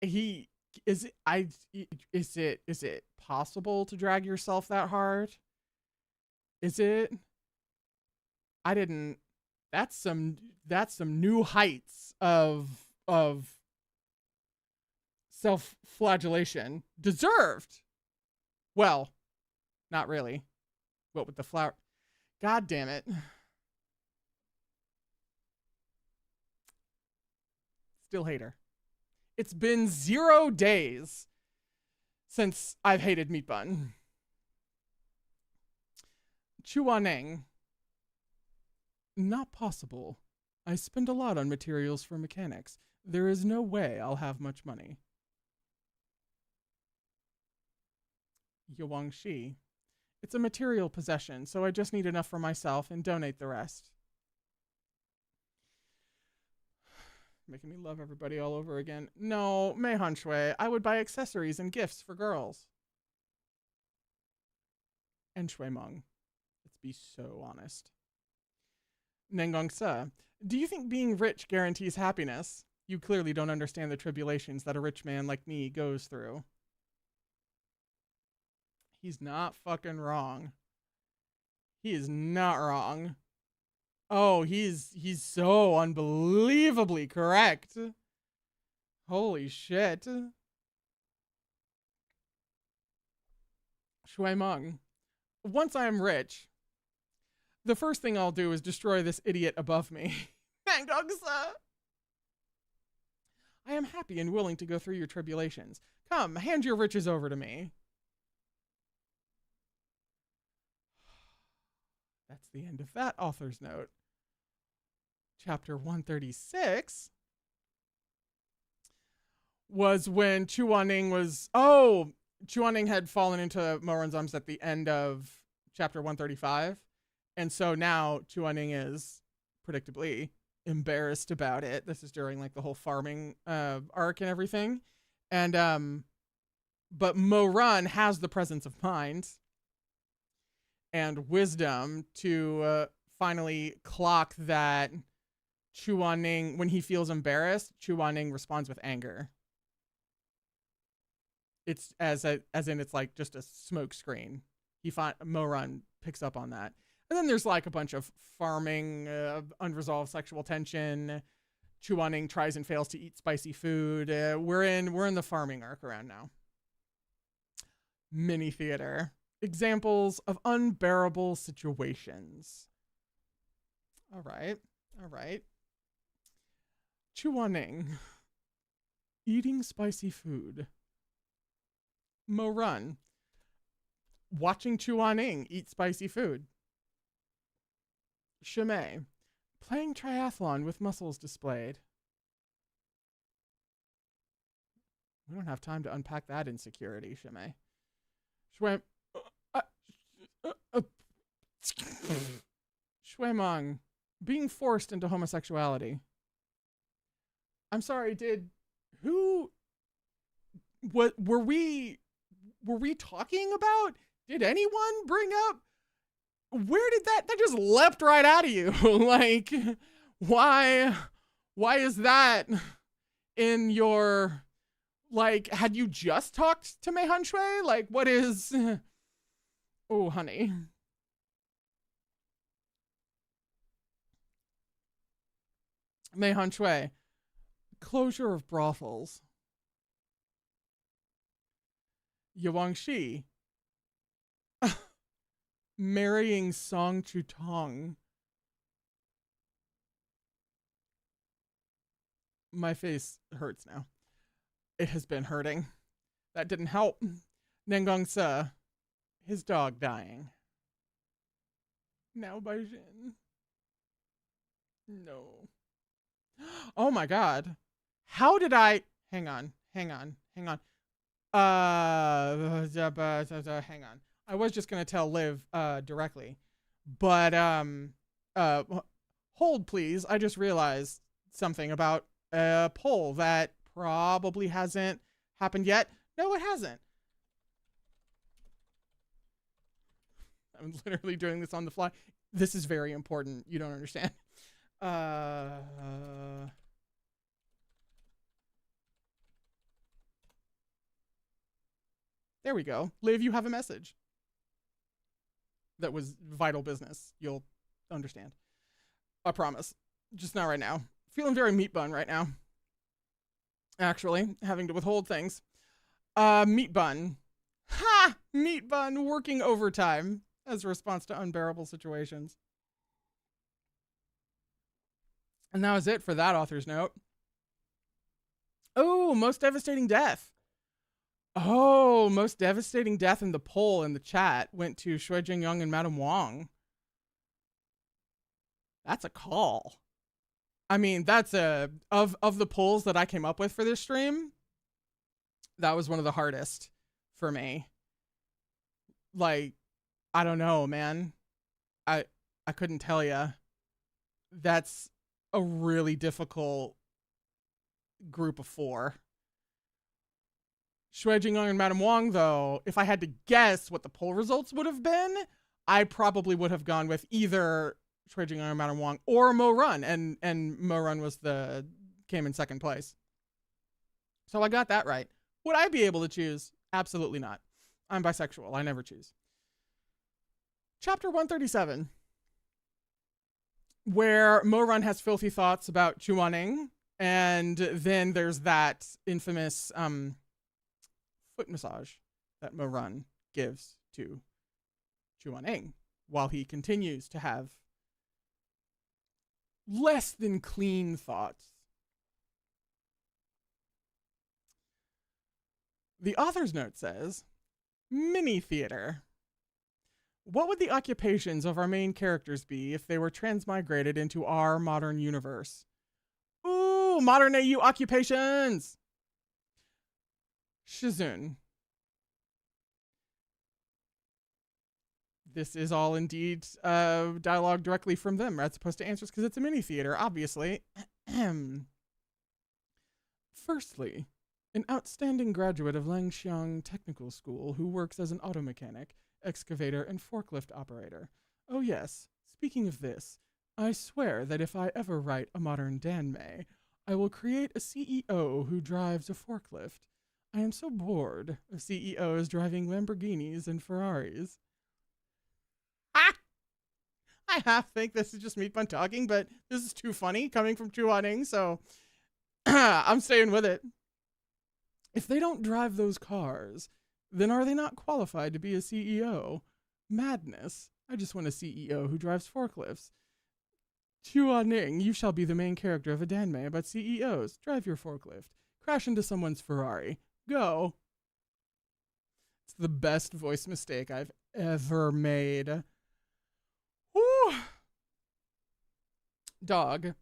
Is it possible to drag yourself that hard? Is it? That's some new heights of self-flagellation. Deserved. Well, not really. What with the flower? God damn it. Still hate her. It's been 0 days since I've hated Meat Bun. Chu Wanning. Not possible. I spend a lot on materials for mechanics. There is no way I'll have much money. Yuang Shi. It's a material possession, so I just need enough for myself and donate the rest. Making me love everybody all over again. No, Mei Han Shui, I would buy accessories and gifts for girls. And Shui Meng. Let's be so honest. Nengong Se, do you think being rich guarantees happiness? You clearly don't understand the tribulations that a rich man like me goes through. He's not fucking wrong. He is not wrong. Oh, he's so unbelievably correct. Holy shit. Shui Meng. Once I am rich, the first thing I'll do is destroy this idiot above me. I am happy and willing to go through your tribulations. Come, hand your riches over to me. That's the end of that author's note. Chapter 136 was when Chuaning was... Oh, Chuaning had fallen into Moran's arms at the end of chapter 135. And so now Chuaning is predictably embarrassed about it. This is during like the whole farming arc and everything. And but Moran has the presence of mind and wisdom to finally clock that Chuaning, when he feels embarrassed, Chuaning responds with anger. It's as in it's like just a smoke screen. Moran picks up on that. And then there's like a bunch of farming, unresolved sexual tension. Chuaning tries and fails to eat spicy food. We're in the farming arc around now. Mini theater. Examples of unbearable situations. All right. Chuaning. Eating spicy food. Moran. Watching Chuaning eat spicy food. Shimei. Playing triathlon with muscles displayed. We don't have time to unpack that insecurity, Shimei. Shuemong. Being forced into homosexuality. I'm sorry, what were we talking about? Did anyone bring up? Where did that just leapt right out of you? Like, why is that in your, like, had you just talked to Mei Han Shui? Like, what is, oh, honey. Mei Han Shui. Closure of brothels. Yuang Shi. Marrying Song Chutong. My face hurts now. It has been hurting. That didn't help. Nengong Se. His dog dying. Now Bai Jin. No. Oh my god. How did I... Hang on. Hang on. I was just gonna tell Liv directly, but hold please. I just realized something about a poll that probably hasn't happened yet. No, it hasn't. I'm literally doing this on the fly. This is very important. You don't understand. There we go. Liv, you have a message. That was vital business. You'll understand. I promise. Just not right now. Feeling very meat bun right now. Actually, having to withhold things. Meat bun. Ha! Meat bun working overtime as a response to unbearable situations. And that was it for that author's note. Oh, most devastating death. Oh, most devastating death in the poll in the chat went to Shui Jingyoung and Madame Wong. That's a call. I mean, that's of the polls that I came up with for this stream, that was one of the hardest for me. Like, I don't know, man. I couldn't tell you. That's a really difficult group of 4. Shui Jingyoung and Madame Wong, though, if I had to guess what the poll results would have been, I probably would have gone with either Shui Jingyoung and Madame Wong or Mo Run, and Mo Run came in second place. So I got that right. Would I be able to choose? Absolutely not. I'm bisexual. I never choose. Chapter 137, where Mo Run has filthy thoughts about Chuaning, and then there's that infamous foot massage that Mo Run gives to Chuaning while he continues to have less than clean thoughts. The author's note says, mini theater. What would the occupations of our main characters be if they were transmigrated into our modern universe? Ooh, modern AU occupations! Shizun. This is all indeed dialogue directly from them as opposed to answers because it's a mini theater, obviously. Firstly, an outstanding graduate of Langxiang Technical School who works as an auto mechanic, excavator, and forklift operator. Oh yes, speaking of this, I swear that if I ever write a modern danmei, I will create a CEO who drives a forklift. I am so bored of CEOs driving Lamborghinis and Ferraris. Ah! I half think this is just me fun talking, but this is too funny coming from Chuaning, so I'm staying with it. If they don't drive those cars, then are they not qualified to be a CEO? Madness. I just want a CEO who drives forklifts. Chuaning, you shall be the main character of a danmei about CEOs. Drive your forklift. Crash into someone's Ferrari. Go. It's the best voice mistake I've ever made. Whew. Dog.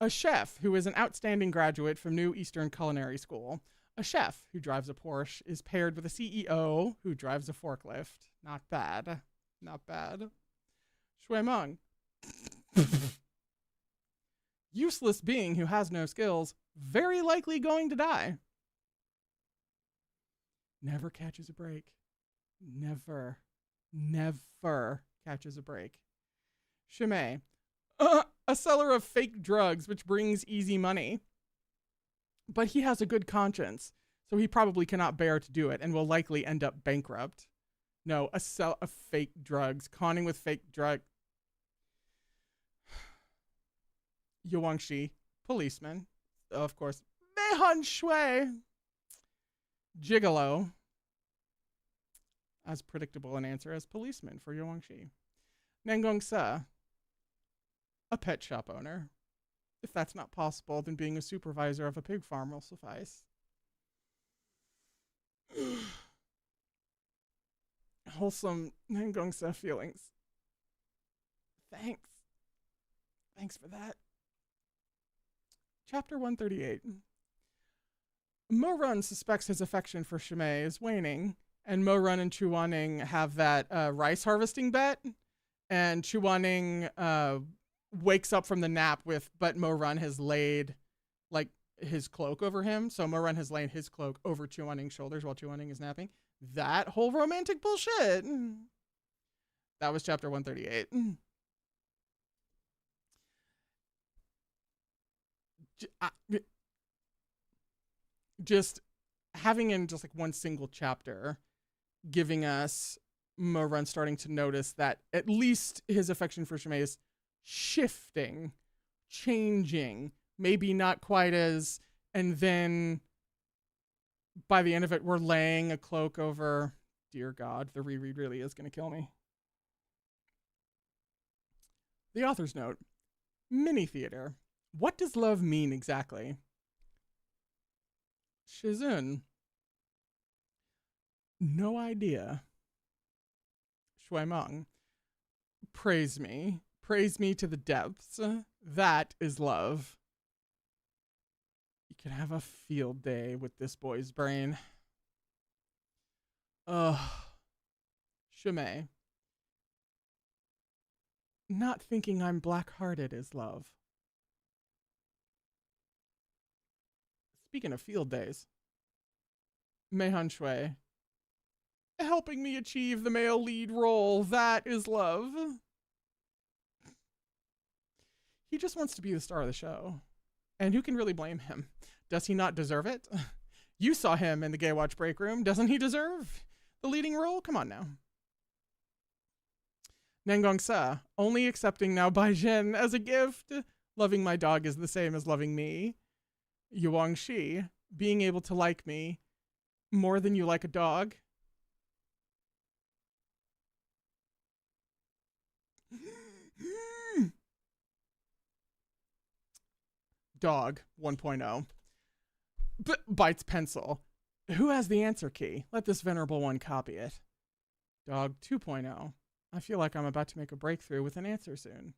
A chef who is an outstanding graduate from New Eastern Culinary School. A chef who drives a Porsche is paired with a CEO who drives a forklift. Not bad. Not bad. Shui Meng. Useless being who has no skills, very likely going to die. Never catches a break. Never catches a break. Shimei. A seller of fake drugs which brings easy money. But he has a good conscience, so he probably cannot bear to do it and will likely end up bankrupt. No, a sell of fake drugs. Conning with fake drug. Yuangshi, policeman. Of course. Meihan Shui. Gigolo. As predictable an answer as policeman for Yuangshi. Nangong Sa. A pet shop owner. If that's not possible, then being a supervisor of a pig farm will suffice. Wholesome Nangong Sa feelings. Thanks. Thanks for that. Chapter 138. Mo-Run suspects his affection for Shimei is waning, and Mo-Run and Chuaning have that rice harvesting bet, and Chuaning wakes up from the nap with, but Mo-Run has laid like his cloak over him, so Mo-Run has laid his cloak over Chuaning's shoulders while Chuaning is napping. That whole romantic bullshit. That was chapter 138. Just having in just like one single chapter giving us Mo-Run starting to notice that at least his affection for Shimei is shifting, changing, maybe not quite as, and then by the end of it, we're laying a cloak over, dear God, the reread really is going to kill me. The author's note, mini theater. What does love mean exactly? Shizun. No idea. Shuaimeng. Praise me. Praise me to the depths. That is love. You can have a field day with this boy's brain. Shimei. Not thinking I'm black-hearted is love. Speaking of field days. Meihan Shui. Helping me achieve the male lead role. That is love. He just wants to be the star of the show. And who can really blame him? Does he not deserve it? You saw him in the Gaywatch break room. Doesn't he deserve the leading role? Come on now. Nangong Sa, only accepting now Bai Zhen as a gift. Loving my dog is the same as loving me. Yuang Shi, being able to like me more than you like a dog. Dog 1.0. Bites pencil. Who has the answer key? Let this venerable one copy it. Dog 2.0. I feel like I'm about to make a breakthrough with an answer soon.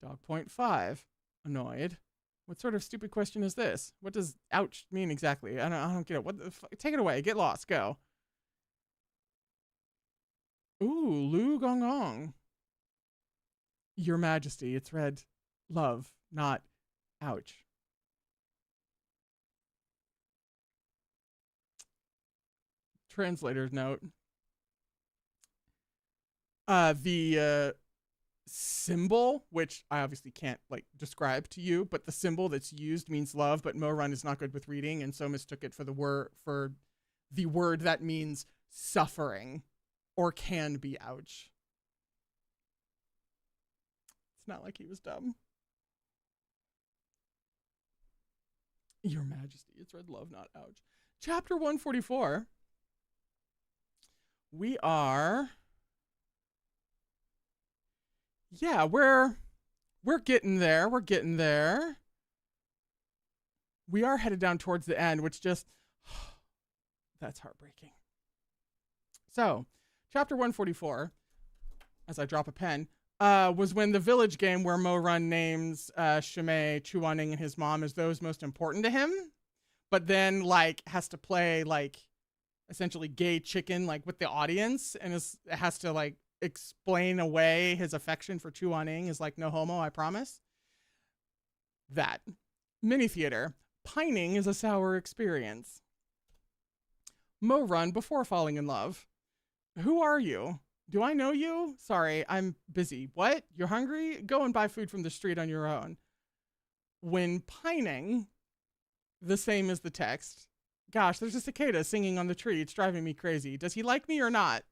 Dog point 5. Annoyed. What sort of stupid question is this? What does ouch mean exactly? I don't get it. What the fuck? Take it away. Get lost. Go. Ooh, Lu Gong. Your Majesty. It's read love, not ouch. Translator's note. The symbol, which I obviously can't like describe to you, but the symbol that's used means love, but Mo-Run is not good with reading and so mistook it for the word that means suffering or can be ouch. It's not like he was dumb. Your Majesty, it's read love, not ouch. Chapter 144. We are we're getting there. We're getting there. We are headed down towards the end, which just that's heartbreaking. So, chapter 144, as I drop a pen, was when the village game where Mo-Run names Shimei, Chuaning, and his mom as those most important to him, but then like has to play like essentially gay chicken like with the audience and has to like explain away his affection for Chuaning is like no homo, I promise. That mini theater. Pining is a sour experience. Mo-Run before falling in love. Who are you? Do I know you? Sorry, I'm busy. What? You're hungry? Go and buy food from the street on your own. When pining, the same as the text. Gosh, there's a cicada singing on the tree. It's driving me crazy. Does he like me or not?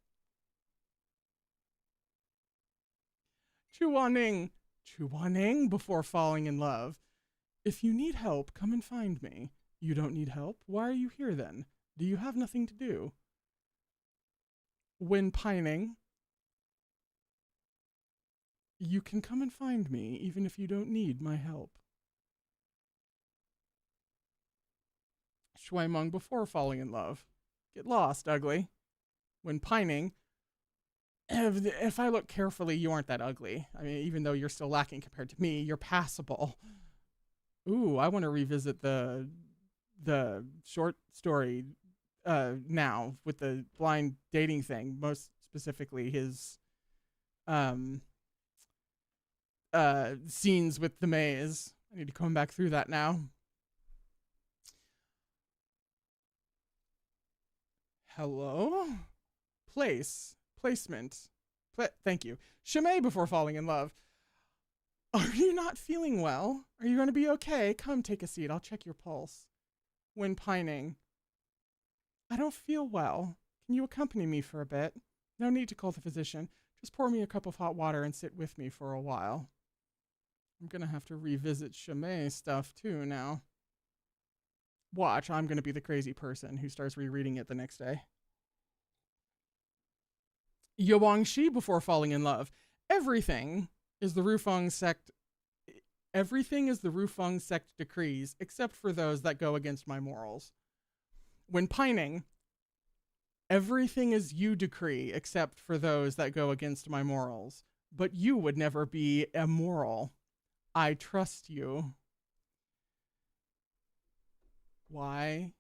Chuaning. Chuaning before falling in love. If you need help, come and find me. You don't need help? Why are you here then? Do you have nothing to do? When pining, you can come and find me even if you don't need my help. Shui Meng before falling in love. Get lost, ugly. When pining, if I look carefully, you aren't that ugly. I mean, even though you're still lacking compared to me, you're passable. Ooh, I want to revisit the short story now with the blind dating thing, most specifically his scenes with the maze. I need to come back through that now. Hello? Placement. Thank you. Shimei before falling in love. Are you not feeling well? Are you going to be okay? Come take a seat. I'll check your pulse. When pining. I don't feel well. Can you accompany me for a bit? No need to call the physician. Just pour me a cup of hot water and sit with me for a while. I'm going to have to revisit Shimei stuff too now. Watch, I'm going to be the crazy person who starts rereading it the next day. Yowangshi before falling in love. Everything is the Rufeng sect decrees, except for those that go against my morals. When pining, everything is you decree, except for those that go against my morals. But you would never be immoral. I trust you. Why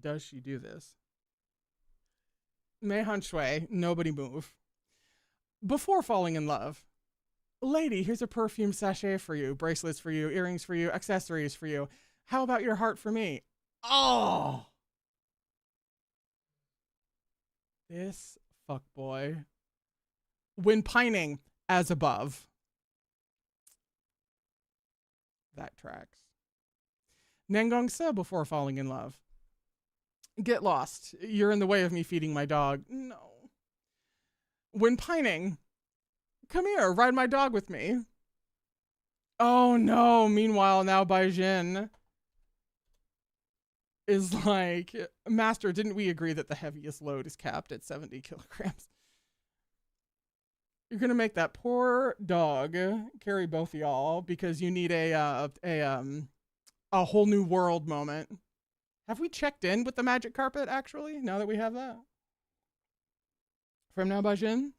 does she do this? Mei Han Shui, nobody move. Before falling in love. Lady, here's a perfume sachet for you, bracelets for you, earrings for you, accessories for you. How about your heart for me? Oh! This fuckboy. When pining, as above. That tracks. Nengong Se before falling in love. Get lost. You're in the way of me feeding my dog. No. When pining, come here, ride my dog with me. Oh no. Meanwhile, now Baijin is like, Master, didn't we agree that the heaviest load is capped at 70 kilograms? You're gonna make that poor dog carry both of y'all because you need a whole new world moment. Have we checked in with the magic carpet, actually, now that we have that? From now, Bajin.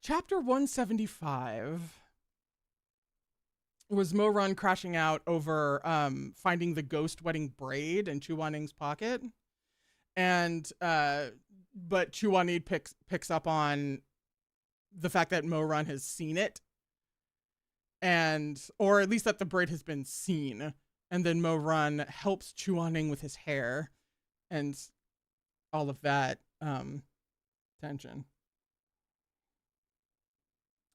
Chapter 175 was Mo Run crashing out over finding the ghost wedding braid in Chuaning's pocket. And but Chuaning picks up on the fact that Mo Run has seen it. And or at least that the braid has been seen. And then Mo Run helps Chuaning with his hair and all of that tension.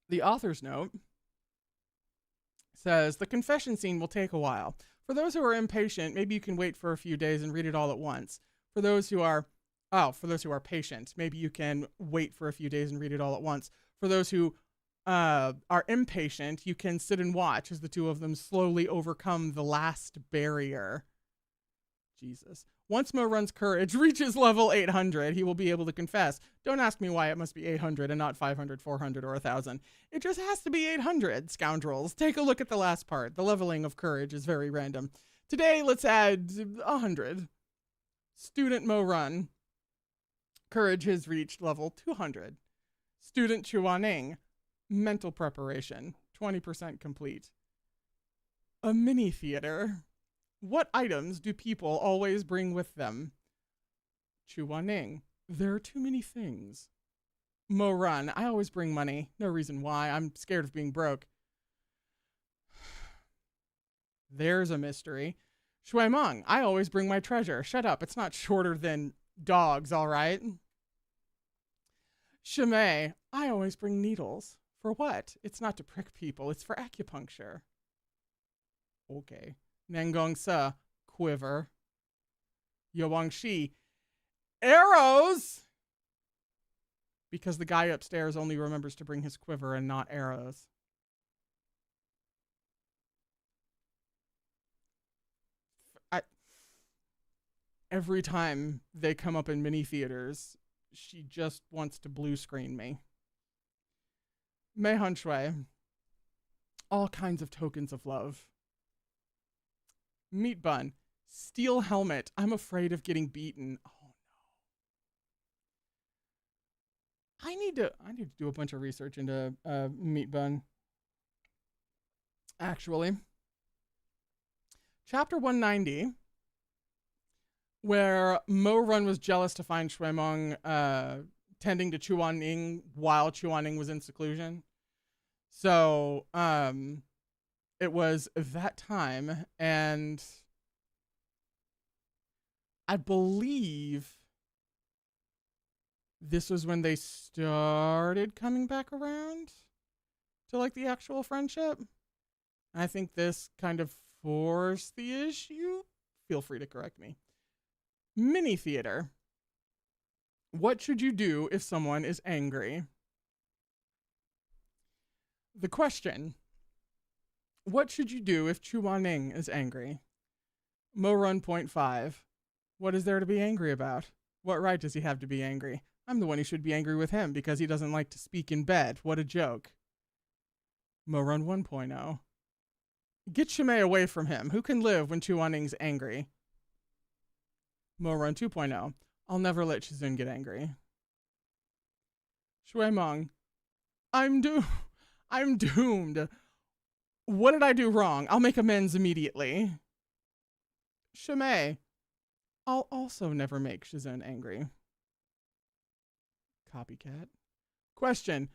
The author's note says, the confession scene will take a while. For those who are impatient, maybe you can wait for a few days and read it all at once. For those who are patient, maybe you can wait for a few days and read it all at once. For those who are impatient, you can sit and watch as the two of them slowly overcome the last barrier. Jesus. Once Mo Run's courage reaches level 800, he will be able to confess. Don't ask me why it must be 800 and not 500, 400, or 1,000. It just has to be 800, scoundrels. Take a look at the last part. The leveling of courage is very random. Today, let's add 100. Student Mo Run. Courage has reached level 200. Student Chuaning. Mental preparation. 20% complete. A mini theater. What items do people always bring with them? Chuaning. There are too many things. Mo Run. I always bring money. No reason why. I'm scared of being broke. There's a mystery. Shui Meng. I always bring my treasure. Shut up. It's not shorter than dogs, all right? Shimei. I always bring needles. For what? It's not to prick people. It's for acupuncture. Okay. Nengong Se, quiver. Yowang Shi, arrows! Because the guy upstairs only remembers to bring his quiver and not arrows. Every time they come up in mini theaters, she just wants to blue screen me. Mei Han Shui, all kinds of tokens of love. Meat Bun, steel helmet. I'm afraid of getting beaten. Oh no. I need to do a bunch of research into Meat Bun. Actually. Chapter 190, where Mo Run was jealous to find Shui Meng tending to Chuaning while Chuaning was in seclusion. So, it was that time, and I believe this was when they started coming back around to like the actual friendship. I think this kind of forced the issue. Feel free to correct me. Mini theater. What should you do if someone is angry? The question. What should you do if Chuaning is angry? Mo Run 0.5. What is there to be angry about? What right does he have to be angry? I'm the one who should be angry with him because he doesn't like to speak in bed. What a joke. Mo Run 1.0. Get Shimei away from him. Who can live when Chuaning's angry? Mo Run 2.0. I'll never let Shizun get angry. Shui Meng. I'm doomed. What did I do wrong? I'll make amends immediately. Shimei. I'll also never make Shizun angry. Copycat. Question.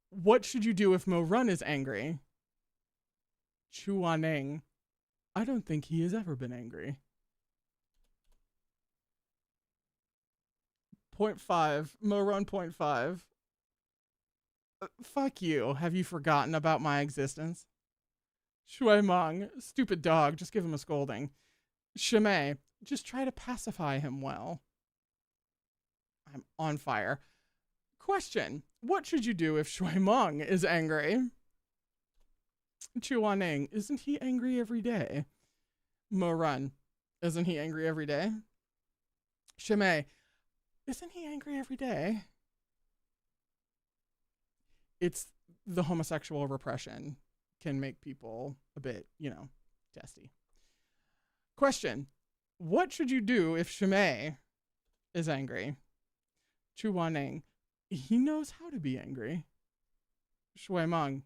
What should you do if Mo Run is angry? Chuaning. I don't think he has ever been angry. 0.5. Mo Run 0.5. Fuck you. Have you forgotten about my existence? Shui Meng, stupid dog, just give him a scolding. Shimei, just try to pacify him well. I'm on fire. Question, what should you do if Shui Meng is angry? Chuaning, isn't he angry every day? Mo Run, isn't he angry every day? Shimei, isn't he angry every day? It's the homosexual repression can make people a bit, testy. Question. What should you do if Shimei is angry? Chu Wanning, he knows how to be angry. Shui Meng,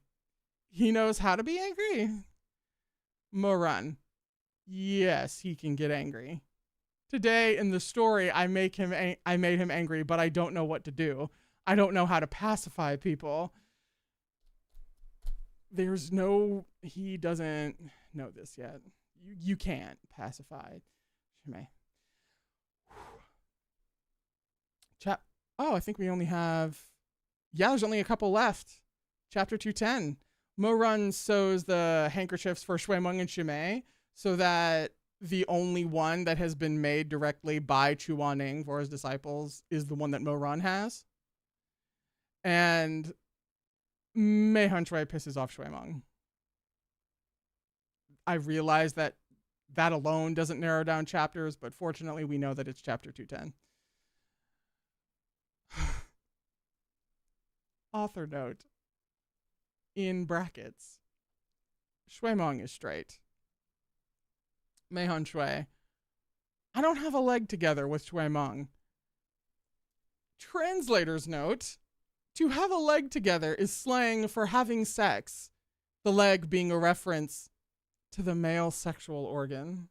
he knows how to be angry. Moran, yes, he can get angry. Today in the story, I made him angry, but I don't know what to do. I don't know how to pacify people. He doesn't know this yet. You can't pacify Shimei. I think we only have, there's only a couple left. Chapter 210. Mo-Run sews the handkerchiefs for Shui Meng and Shimei so that the only one that has been made directly by Chu Wanning for his disciples is the one that Mo-Run has. And Mei Han Shui pisses off Shui Meng. I realize that alone doesn't narrow down chapters, but fortunately we know that it's chapter 210. Author note. In brackets. Shui Meng is straight. Mei Han Shui. I don't have a leg together with Shui Meng. Translator's note. To have a leg together is slang for having sex, the leg being a reference to the male sexual organ.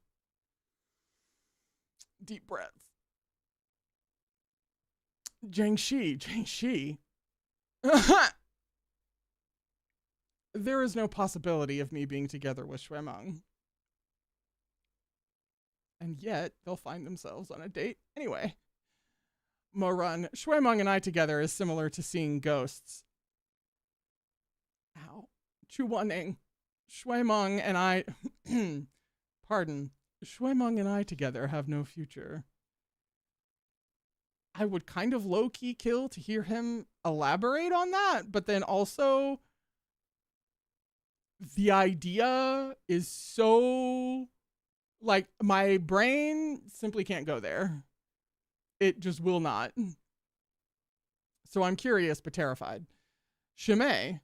Deep breath. Jiangxi. There is no possibility of me being together with Shui Meng. And yet, they'll find themselves on a date anyway. Mo-Run, Shui Meng and I together is similar to seeing ghosts. Ow. Chu Wanning, Shui Meng and I... Pardon. Shui Meng and I together have no future. I would kind of low-key kill to hear him elaborate on that, but then also... The idea is so... Like, my brain simply can't go there. It just will not. So I'm curious but terrified. Shimei.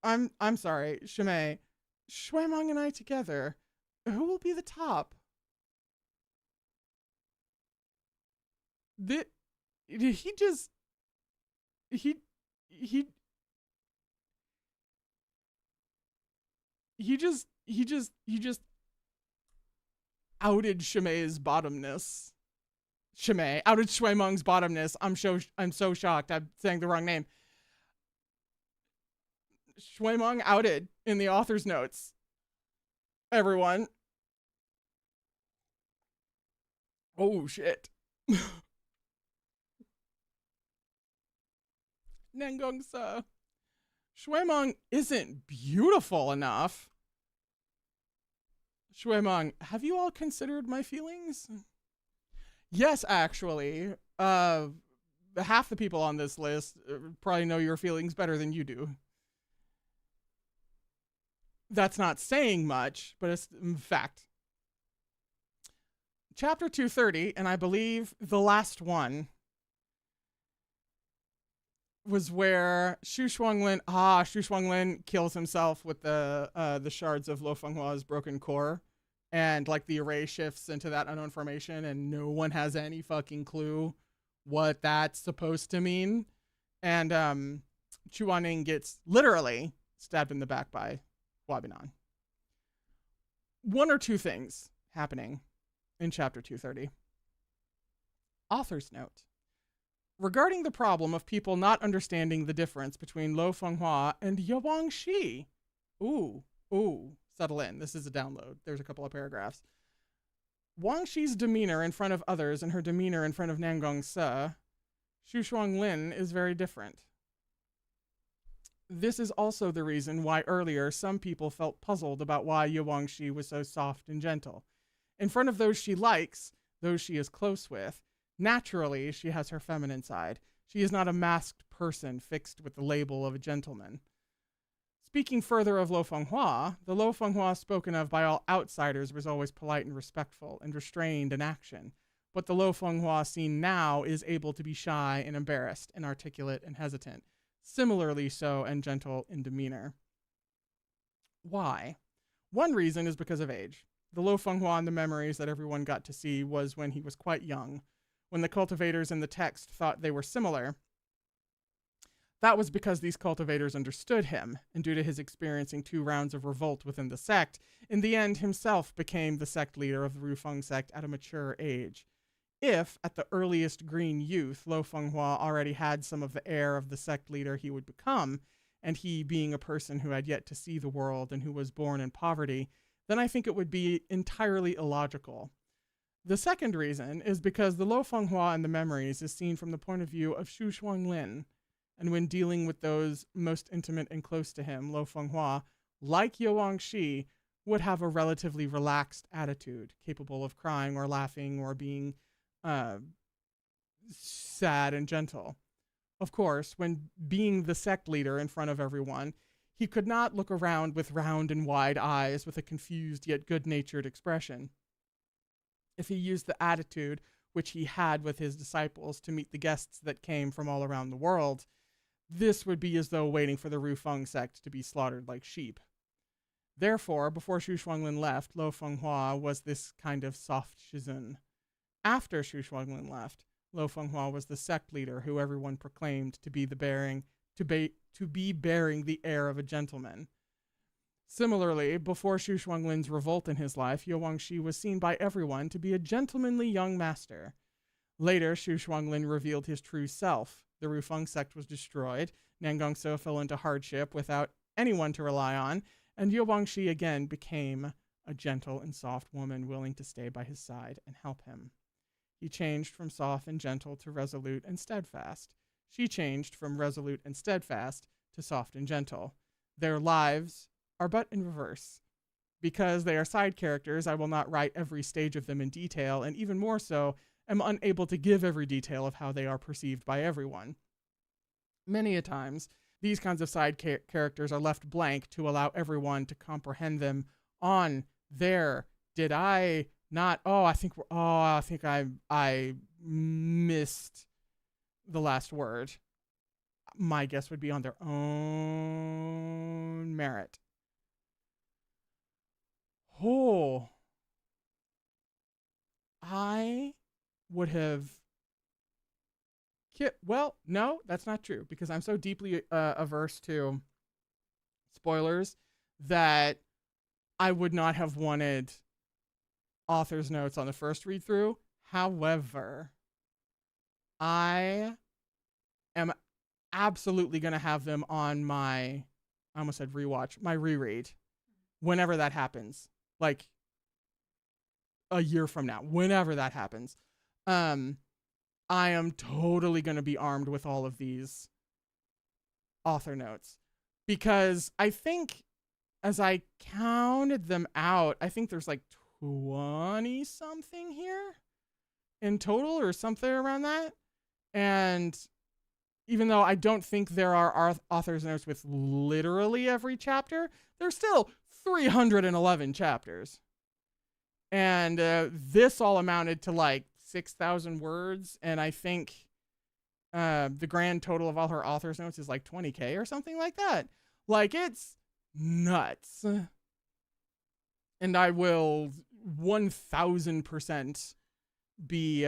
I'm sorry, Shimei. Shui Meng and I together. Who will be the top? He just outed Shimei's bottomness. Shimei outed Shui Meng's bottomness. I'm so shocked. I'm saying the wrong name. Shui Meng outed in the author's notes. Everyone. Oh shit. Nengongsa. Shui Meng isn't beautiful enough. Shui Meng, have you all considered my feelings? Yes, actually. Half the people on this list probably know your feelings better than you do. That's not saying much, but it's fact. Chapter 230, and I believe the last one, was where Xu Shuanglin kills himself with the shards of Lo Fenghua's broken core, and like the array shifts into that unknown formation, and no one has any fucking clue what that's supposed to mean. And Chu Wanning gets literally stabbed in the back by Hua Binan. One or two things happening in chapter 230. Author's note. Regarding the problem of people not understanding the difference between Lo Fenghua and Yuang Shi. Ooh, settle in. This is a download. There's a couple of paragraphs. Wang Shi's demeanor in front of others and her demeanor in front of Nangong Se, Xu Shuanglin, is very different. This is also the reason why earlier some people felt puzzled about why Yuang Shi was so soft and gentle. In front of those she likes, those she is close with, naturally, she has her feminine side. She is not a masked person fixed with the label of a gentleman. Speaking further of Lo Fenghua, the Lo Fenghua spoken of by all outsiders was always polite and respectful and restrained in action. But the Lo Fenghua seen now is able to be shy and embarrassed, inarticulate and hesitant, similarly so and gentle in demeanor. Why? One reason is because of age. The Lo Fenghua in the memories that everyone got to see was when he was quite young. When the cultivators in the text thought they were similar, that was because these cultivators understood him, and due to his experiencing 2 rounds of revolt within the sect, in the end himself became the sect leader of the Rufeng sect at a mature age. If, at the earliest green youth, Lo Fenghua already had some of the air of the sect leader he would become, and he being a person who had yet to see the world and who was born in poverty, then I think it would be entirely illogical. The second reason is because the Lo Fenghua in the memories is seen from the point of view of Xu Shuanglin, and when dealing with those most intimate and close to him, Lo Fenghua, like Yuang Shi, would have a relatively relaxed attitude, capable of crying or laughing or being sad and gentle. Of course, when being the sect leader in front of everyone, he could not look around with round and wide eyes with a confused yet good-natured expression. If he used the attitude which he had with his disciples to meet the guests that came from all around the world, this would be as though waiting for the Rufeng sect to be slaughtered like sheep. Therefore, before Xu Shuanglin left, Lo Fenghua was this kind of soft shizun. After Xu Shuanglin left, Lo Fenghua was the sect leader who everyone proclaimed to be bearing the air of a gentleman. Similarly, before Xu Shuanglin's revolt in his life, Yuang Shi was seen by everyone to be a gentlemanly young master. Later, Xu Shuanglin revealed his true self. The Rufeng sect was destroyed, Nangongso fell into hardship without anyone to rely on, and Yuang Shi again became a gentle and soft woman willing to stay by his side and help him. He changed from soft and gentle to resolute and steadfast. She changed from resolute and steadfast to soft and gentle. Their lives are but in reverse. Because they are side characters, I will not write every stage of them in detail, and even more so, am unable to give every detail of how they are perceived by everyone. Many a times, these kinds of side characters are left blank to allow everyone to comprehend them on their, did I not, I think I missed the last word. My guess would be on their own merit. Oh, I would have. Well, no, that's not true, because I'm so deeply averse to spoilers that I would not have wanted author's notes on the first read through. However, I am absolutely going to have them on my, I almost said rewatch, my reread, whenever that happens. Like a year from now, whenever that happens. I am totally going to be armed with all of these author notes, because I think, as I counted them out, I think there's like 20 something here in total or something around that. And even though I don't think there are author's notes with literally every chapter, there's still 311 chapters. And this all amounted to like 6,000 words, and I think the grand total of all her author's notes is like 20K or something like that. Like, it's nuts. And I will 1000% be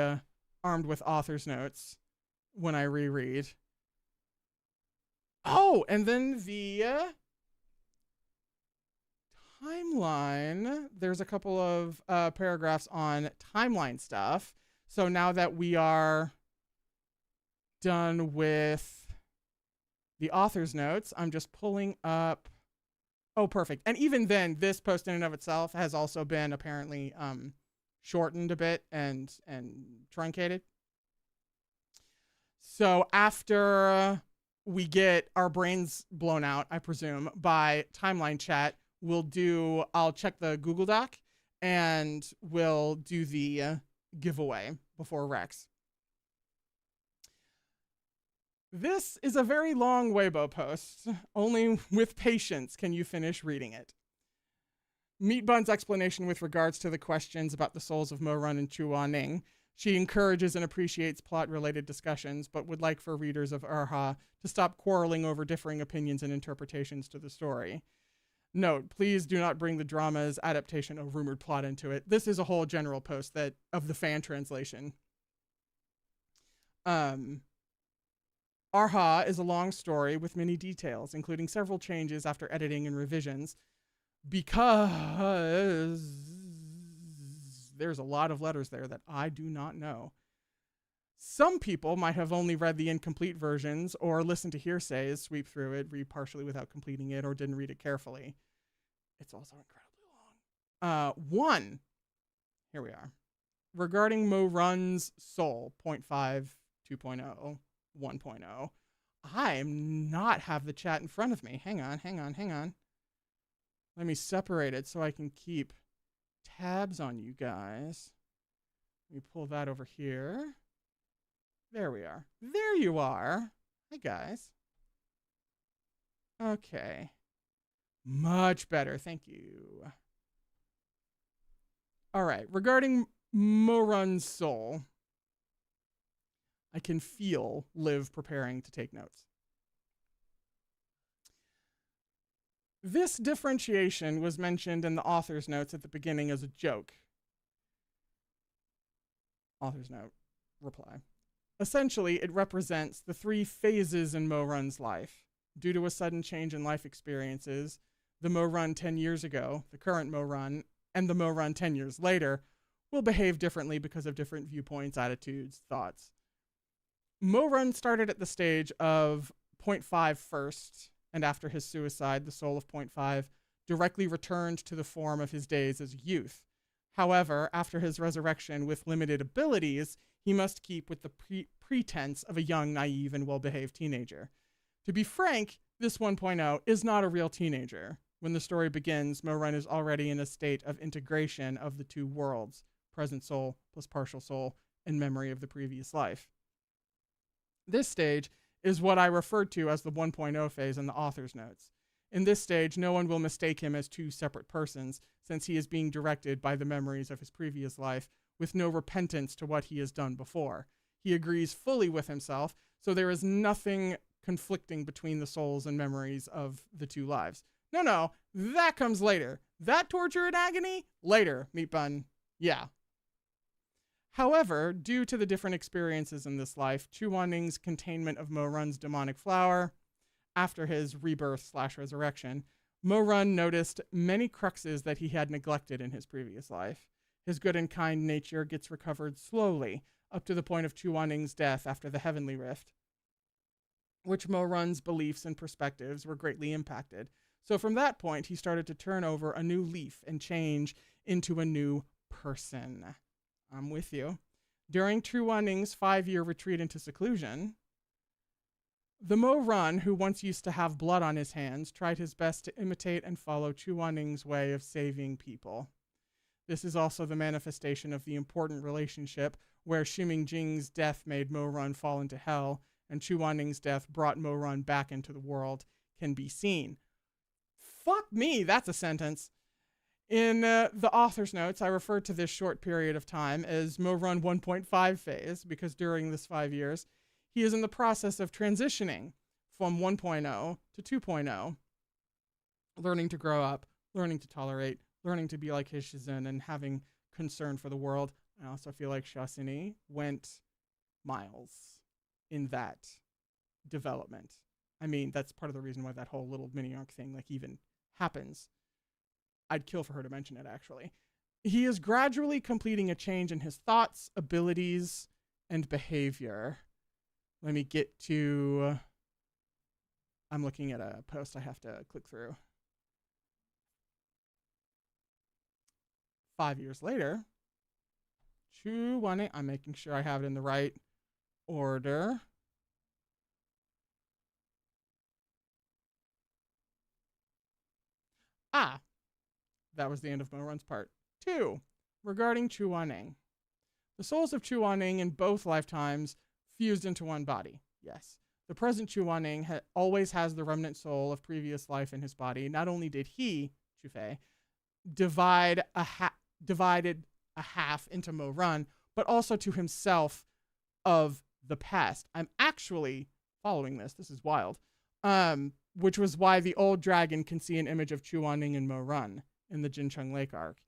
armed with author's notes when I reread. Oh, and then the timeline. There's a couple of paragraphs on timeline stuff. So now that we are done with the author's notes, I'm just pulling up. Oh, perfect. And even then, this post in and of itself has also been apparently shortened a bit and truncated. So after we get our brains blown out, I presume, by timeline chat, I'll check the Google Doc and we'll do the giveaway before Rex. This is a very long Weibo post. Only with patience can you finish reading it. Meet Bun's explanation with regards to the questions about the souls of Mo Run and Chua Ning. She encourages and appreciates plot-related discussions, but would like for readers of Erha to stop quarreling over differing opinions and interpretations to the story. Note, please do not bring the drama's adaptation or rumored plot into it. This is a whole general post that of the fan translation. Erha is a long story with many details, including several changes after editing and revisions, because there's a lot of letters there that I do not know. Some people might have only read the incomplete versions or listened to hearsays, sweep through it, read partially without completing it, or didn't read it carefully. It's also incredibly long. Here we are. Regarding Mo Run's soul, 0.5, 2.0, 1.0. I not have the chat in front of me. Hang on. Let me separate it so I can keep tabs on you guys. Let me pull that over here. There we are. There you are. Hi, guys. Okay. Much better. Thank you. All right. Regarding Morun's soul, I can feel Liv preparing to take notes. This differentiation was mentioned in the author's notes at the beginning as a joke. Author's note. Reply. Essentially, it represents the 3 phases in Mo Run's life. Due to a sudden change in life experiences, the Mo Run 10 years ago, the current Mo Run, and the Mo Run 10 years later will behave differently because of different viewpoints, attitudes, thoughts. Mo Run started at the stage of 0.5 first, and after his suicide, the soul of 0.5 directly returned to the form of his days as youth. However, after his resurrection with limited abilities, he must keep with the pretense of a young, naive, and well-behaved teenager. To be frank, this 1.0 is not a real teenager. When the story begins, Mo Run is already in a state of integration of the 2 worlds, present soul plus partial soul, and memory of the previous life. This stage is what I referred to as the 1.0 phase in the author's notes. In this stage, no one will mistake him as 2 separate persons, since he is being directed by the memories of his previous life, with no repentance to what he has done before. He agrees fully with himself, so there is nothing conflicting between the souls and memories of the 2 lives. No, that comes later. That torture and agony? Later, meat bun. Yeah. However, due to the different experiences in this life, Chuaning's containment of Mo Run's demonic flower, after his rebirth/resurrection, Mo Run noticed many cruxes that he had neglected in his previous life. His good and kind nature gets recovered slowly, up to the point of Chuaning's death after the Heavenly Rift, which Mo Run's beliefs and perspectives were greatly impacted. So from that point, he started to turn over a new leaf and change into a new person. I'm with you. During Chuaning's 5-year retreat into seclusion, the Mo Run, who once used to have blood on his hands, tried his best to imitate and follow Chuaning's way of saving people. This is also the manifestation of the important relationship where Ximing Jing's death made Mo Run fall into hell, and Chuaning's death brought Mo Run back into the world, can be seen. Fuck me, that's a sentence. In the author's notes, I referred to this short period of time as Mo Run 1.5 phase, because during this 5 years, he is in the process of transitioning from 1.0 to 2.0, learning to grow up, learning to tolerate, learning to be like his Shizun, and having concern for the world. I also feel like Shasini went miles in that development. I mean, that's part of the reason why that whole little mini arc thing even happens. I'd kill for her to mention it, actually. He is gradually completing a change in his thoughts, abilities, and behavior. Let me get to... I'm looking at a post I have to click through. 5 years later, I'm making sure I have it in the right order. That was the end of Mo Run's part 2. Regarding Chuaning. The souls of Chuaning in both lifetimes fused into one body. Yes. The present Chuaning always has the remnant soul of previous life in his body. Not only did he, Chufei, divided a half into Mo Run, but also to himself of the past. I'm actually following this. This is wild. which was why the old dragon can see an image of Chuaning and Mo Run in the Jincheng Lake arc.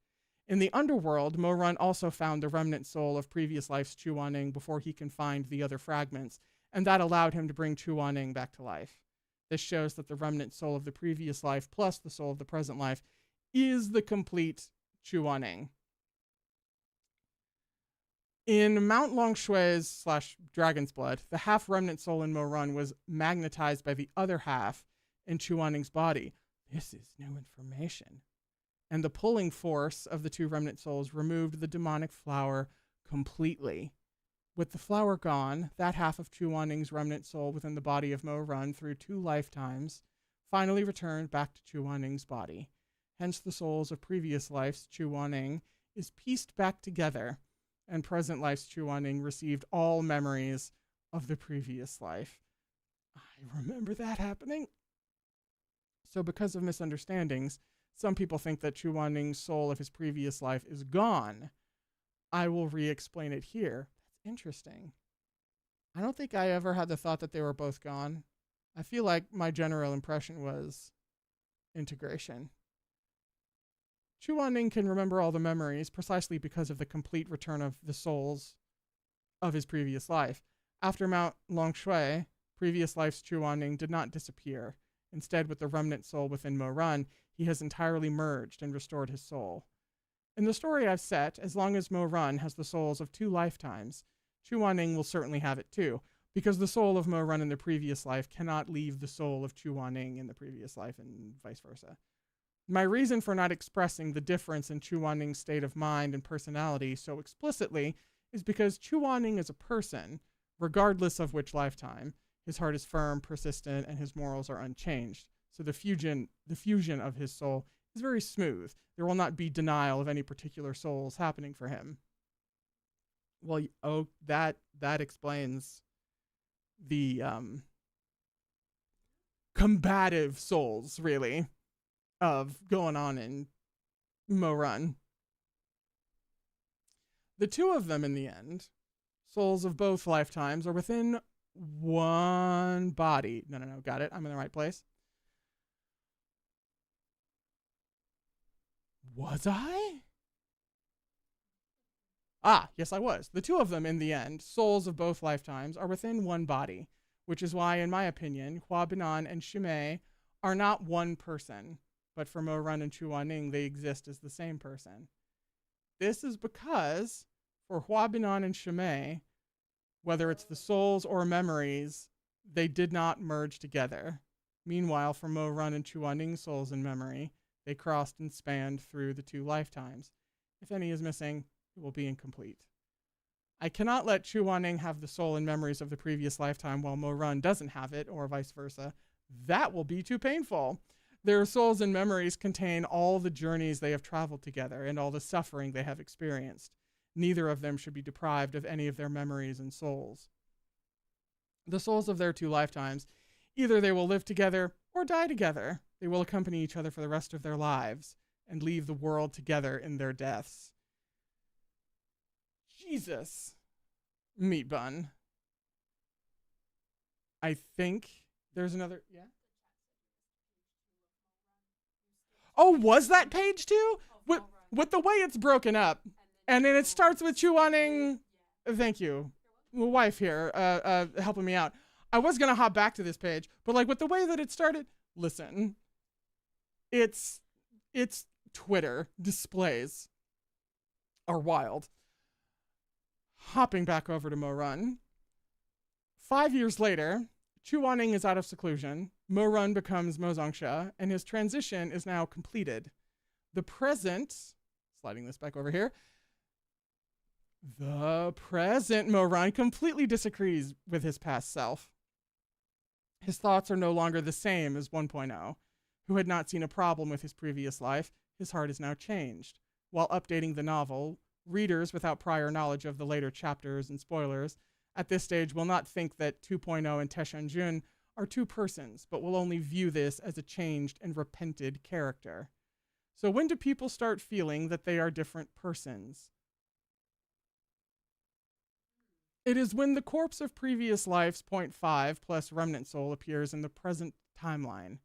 In the underworld, Mo Run also found the remnant soul of previous life's Chuaning before he can find the other fragments, and that allowed him to bring Chuaning back to life. This shows that the remnant soul of the previous life plus the soul of the present life is the complete Chuaning. In Mount Longshui's / Dragon's Blood, the half remnant soul in Mo Run was magnetized by the other half in Chuaning's body. This is new information. And the pulling force of the two remnant souls removed the demonic flower completely. With the flower gone, that half of Chuaning's remnant soul within the body of Mo Run through 2 lifetimes finally returned back to Chuaning's body. Hence the souls of previous lives, Chuaning, is pieced back together, and present life's Chuaning received all memories of the previous life. I remember that happening. So because of misunderstandings, some people think that Chuaning's soul of his previous life is gone. I will re-explain it here. That's interesting. I don't think I ever had the thought that they were both gone. I feel like my general impression was integration. Chuaning can remember all the memories precisely because of the complete return of the souls of his previous life. After Mount Longshui, previous life's Chuaning did not disappear. Instead, with the remnant soul within Mo Run, he has entirely merged and restored his soul. In the story I've set, as long as Mo Run has the souls of 2 lifetimes, Chuaning will certainly have it too, because the soul of Mo Run in the previous life cannot leave the soul of Chuaning in the previous life, and vice versa. My reason for not expressing the difference in Chuaning's state of mind and personality so explicitly is because Chuaning is a person, regardless of which lifetime. His heart is firm, persistent, and his morals are unchanged. So the fusion of his soul is very smooth. There will not be denial of any particular souls happening for him. Well, that explains the combative souls, really, of going on in Mo Run. The 2 of them, in the end, souls of both lifetimes, are within one body. No, got it. I'm in the right place. Was I? Yes, I was. The 2 of them, in the end, souls of both lifetimes, are within one body, which is why, in my opinion, Hua Binan and Shimei are not one person, but for Mo Run and Chuaning, they exist as the same person. This is because, for Hua Binan and Shimei, whether it's the souls or memories, they did not merge together. Meanwhile, for Mo Run and Chuaning's souls and memory, they crossed and spanned through the 2 lifetimes. If any is missing, it will be incomplete. I cannot let Chuaning have the soul and memories of the previous lifetime while Mo Run doesn't have it, or vice versa. That will be too painful. Their souls and memories contain all the journeys they have traveled together and all the suffering they have experienced. Neither of them should be deprived of any of their memories and souls. The souls of their 2 lifetimes, either they will live together or die together. They will accompany each other for the rest of their lives and leave the world together in their deaths. Jesus. Meat bun. I think there's another... Yeah? Oh, was that page 2? With the way it's broken up. And then it starts with Chuaning. Thank you. Wife here, helping me out. I was going to hop back to this page, but like with the way that it started, listen. It's Twitter displays are wild. Hopping back over to Mo Run. 5 years later, Chuaning is out of seclusion. Mo Run becomes Mo Zongsha, and his transition is now completed. The present, sliding this back over here, the present Mo Run completely disagrees with his past self. His thoughts are no longer the same as 1.0, who had not seen a problem with his previous life. His heart is now changed. While updating the novel, readers without prior knowledge of the later chapters and spoilers at this stage will not think that 2.0 and Teshan Jun are 2 persons, but will only view this as a changed and repented character. So when do people start feeling that they are different persons? It is when the corpse of previous life's 0.5 plus remnant soul appears in the present timeline.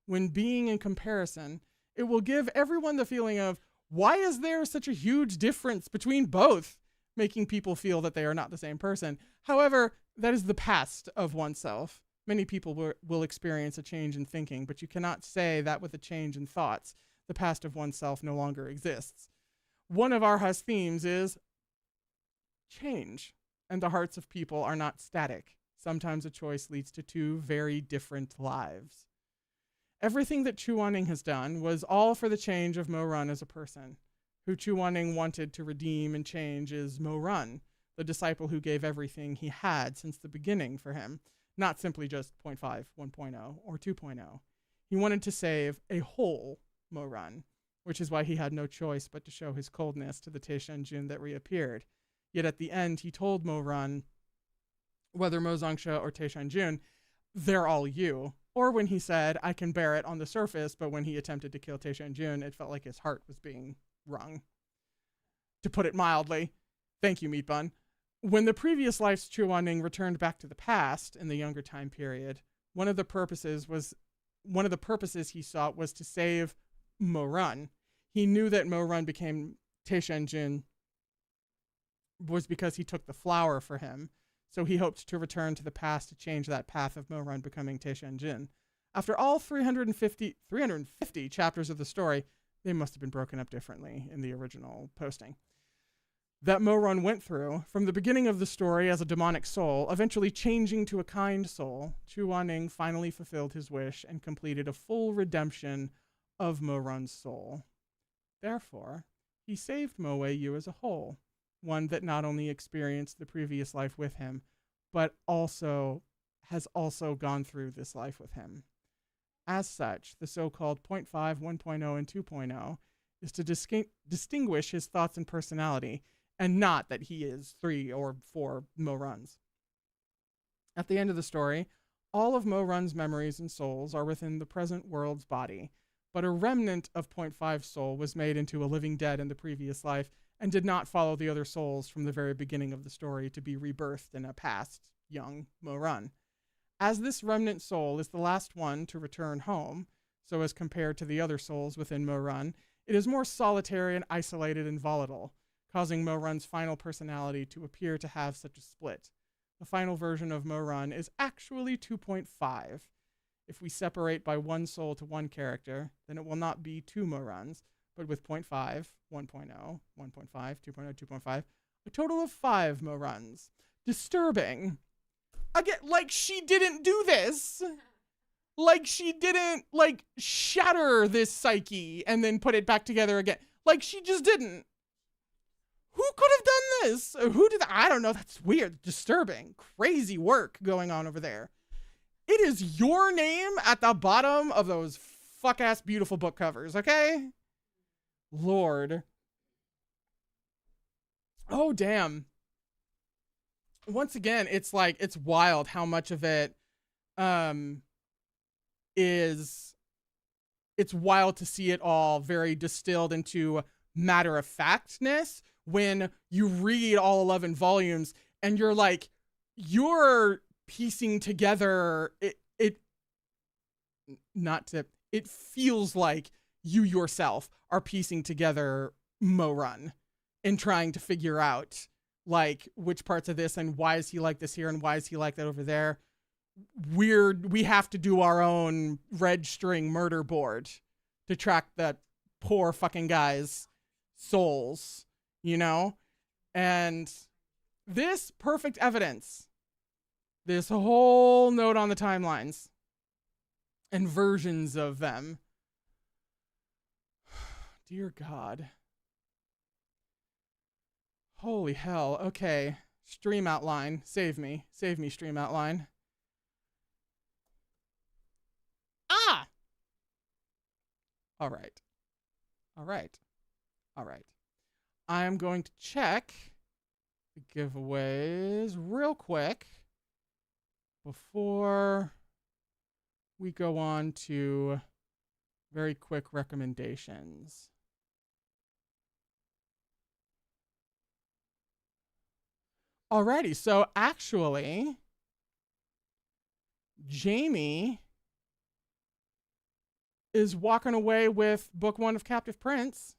When being in comparison, it will give everyone the feeling of, why is there such a huge difference between both, making people feel that they are not the same person. However, that is the past of oneself. Many people will experience a change in thinking, but you cannot say that with a change in thoughts. The past of oneself no longer exists. One of Erha's themes is change, and the hearts of people are not static. Sometimes a choice leads to two very different lives. Everything that Chuaning has done was all for the change of Mo Run as a person. Who Chuaning wanted to redeem and change is Mo Run, the disciple who gave everything he had since the beginning for him, not simply just 0.5, 1.0, or 2.0. He wanted to save a whole Mo Run, which is why he had no choice but to show his coldness to the Teishanjun that reappeared. Yet at the end, he told Mo Run, whether Mo Zongsha or Teishanjun, they're all you. Or when he said, I can bear it on the surface, but when he attempted to kill Teishanjun, it felt like his heart was being wrung. To put it mildly. Thank you, Meat Bun. When the previous life's Chuaning returned back to the past in the younger time period, one of the purposes he sought was to save Mo Run. He knew that Mo Run became Teishanjun was because he took the flower for him, so he hoped to return to the past to change that path of Mo Run becoming Teishanjun. After all 350 chapters of the story, they must have been broken up differently in the original posting, that Mo Run went through, from the beginning of the story as a demonic soul, eventually changing to a kind soul, Chuaning finally fulfilled his wish and completed a full redemption of Mo Run's soul. Therefore, he saved Mo Wei Yu as a whole, one that not only experienced the previous life with him, but has also gone through this life with him. As such, the so-called 0.5, 1.0, and 2.0 is to distinguish his thoughts and personality, and not that he is 3 or 4 Mo Runs. At the end of the story, all of Mo Run's memories and souls are within the present world's body, but a remnant of 0.5 soul was made into a living dead in the previous life and did not follow the other souls from the very beginning of the story to be rebirthed in a past young Mo Run. As this remnant soul is the last one to return home, so as compared to the other souls within Mo Run, it is more solitary and isolated and volatile, causing Mo Run's final personality to appear to have such a split. The final version of Mo Run is actually 2.5. If we separate by one soul to one character, then it will not be 2 Mo Runs, but with 0.5, 1.0, 1.5, 2.0, 2.5, a total of 5 Mo Runs. Disturbing. Again, like she didn't do this. Like she didn't, shatter this psyche and then put it back together again. Like she just didn't. Who could have done this? Who did that? I don't know. That's weird. Disturbing. Crazy work going on over there. It is your name at the bottom of those fuck-ass beautiful book covers, okay? Lord. Oh, damn. Once again, it's wild how much of it it's wild to see it all very distilled into matter-of-factness when you read all 11 volumes and you're piecing together it feels like you yourself are piecing together Mo Run and trying to figure out which parts of this and why is he like this here and why is he like that over there. We have to do our own red string murder board to track that poor fucking guy's souls, and this perfect evidence, this whole note on the timelines and versions of them. Dear God. Holy hell. Okay. Stream outline. Save me, stream outline. Ah! All right. I am going to check the giveaways real quick before we go on to very quick recommendations. Alrighty, so actually, Jamie is walking away with book 1 of Captive Prince.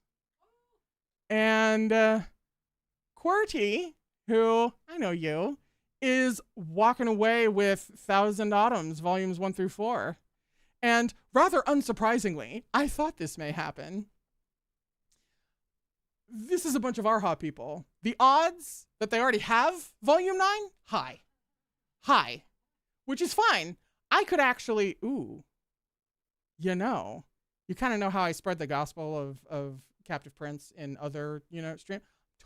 And QWERTY, who I know you, is walking away with Thousand Autumns, volumes 1 through 4. And rather unsurprisingly, I thought this may happen. This is a bunch of Erha people. The odds that they already have volume 9? High. High. Which is fine. I could actually, you kind of know how I spread the gospel of Captive Prince in other, stream.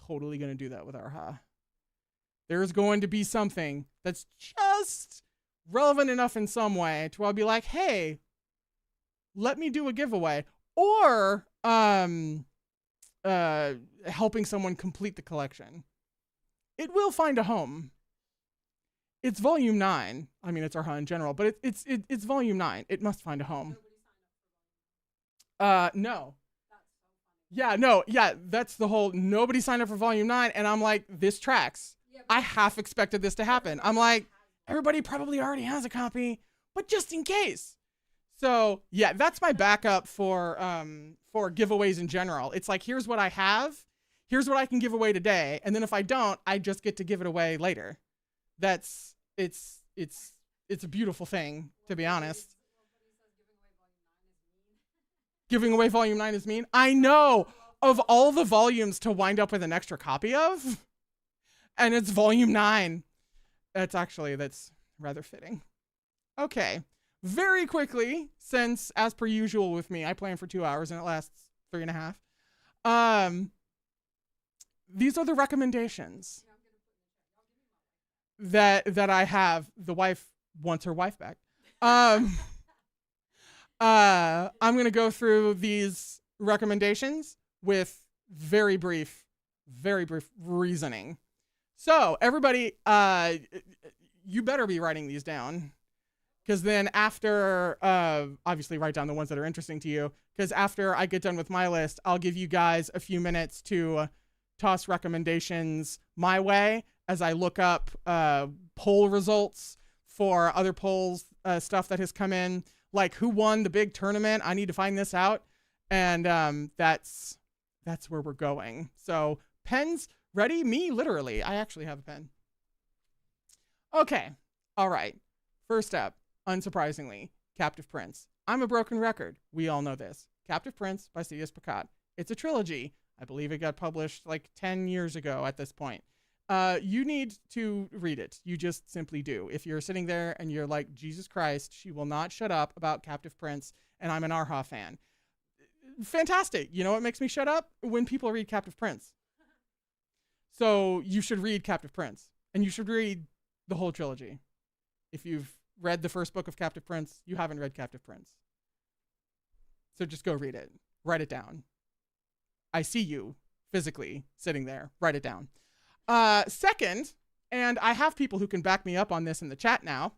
Totally going to do that with Erha. There's going to be something that's just relevant enough in some way to where I'll be like, hey, let me do a giveaway. Or helping someone complete the collection. It will find a home. It's volume 9. I mean, it's Erha in general, but it's volume 9. It must find a home. No. Yeah, no, yeah, that's the whole nobody signed up for volume 9, and I'm like, this tracks. I half expected this to happen. I'm like, everybody probably already has a copy, but just in case. So yeah, that's my backup for giveaways in general. It's like, here's what I have, here's what I can give away today, and then if I don't, I just get to give it away later. It's a beautiful thing, to be honest. Giving away volume 9 is mean? I know! Of all the volumes to wind up with an extra copy of, and it's volume 9. That's rather fitting. Okay. Very quickly, since, as per usual with me, I plan for 2 hours and it lasts 3.5. These are the recommendations that I have. The wife wants her wife back. I'm going to go through these recommendations with very brief reasoning. So, everybody, you better be writing these down. Because then after, obviously write down the ones that are interesting to you. Because after I get done with my list, I'll give you guys a few minutes to toss recommendations my way as I look up poll results for other polls, stuff that has come in. Like, who won the big tournament? I need to find this out. And that's where we're going. So, pens ready? Me, literally. I actually have a pen. Okay. All right. First up, unsurprisingly, Captive Prince. I'm a broken record. We all know this. Captive Prince by C.S. Pacat. It's a trilogy. I believe it got published like 10 years ago at this point. You need to read it. You just simply do. If you're sitting there and you're like, Jesus Christ, she will not shut up about Captive Prince, and I'm an Erha fan. Fantastic. You know what makes me shut up? When people read Captive Prince. So you should read Captive Prince, and you should read the whole trilogy. If you've read the first book of Captive Prince, you haven't read Captive Prince. So just go read it. Write it down. I see you physically sitting there. Write it down. Second, and I have people who can back me up on this in the chat now,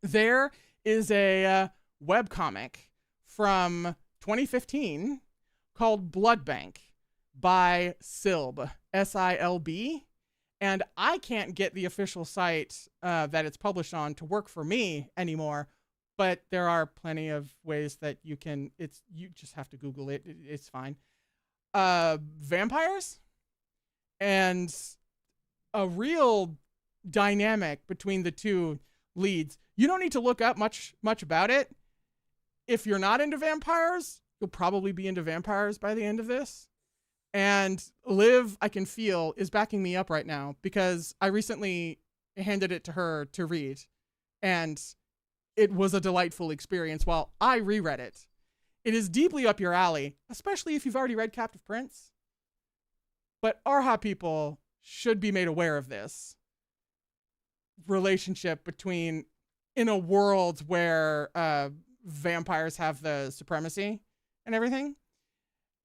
there is a webcomic from 2015 called Blood Bank by Silb, S-I-L-B. And I can't get the official site that it's published on to work for me anymore, but there are plenty of ways that you can, you just have to Google it. It's fine. Vampires? And a real dynamic between the two leads. You don't need to look up much about it. If you're not into vampires, you'll probably be into vampires by the end of this. And Liv, I can feel, is backing me up right now because I recently handed it to her to read. And it was a delightful experience while I reread it. It is deeply up your alley, especially if you've already read Captive Prince. But Erha people should be made aware of this relationship between, in a world where vampires have the supremacy and everything,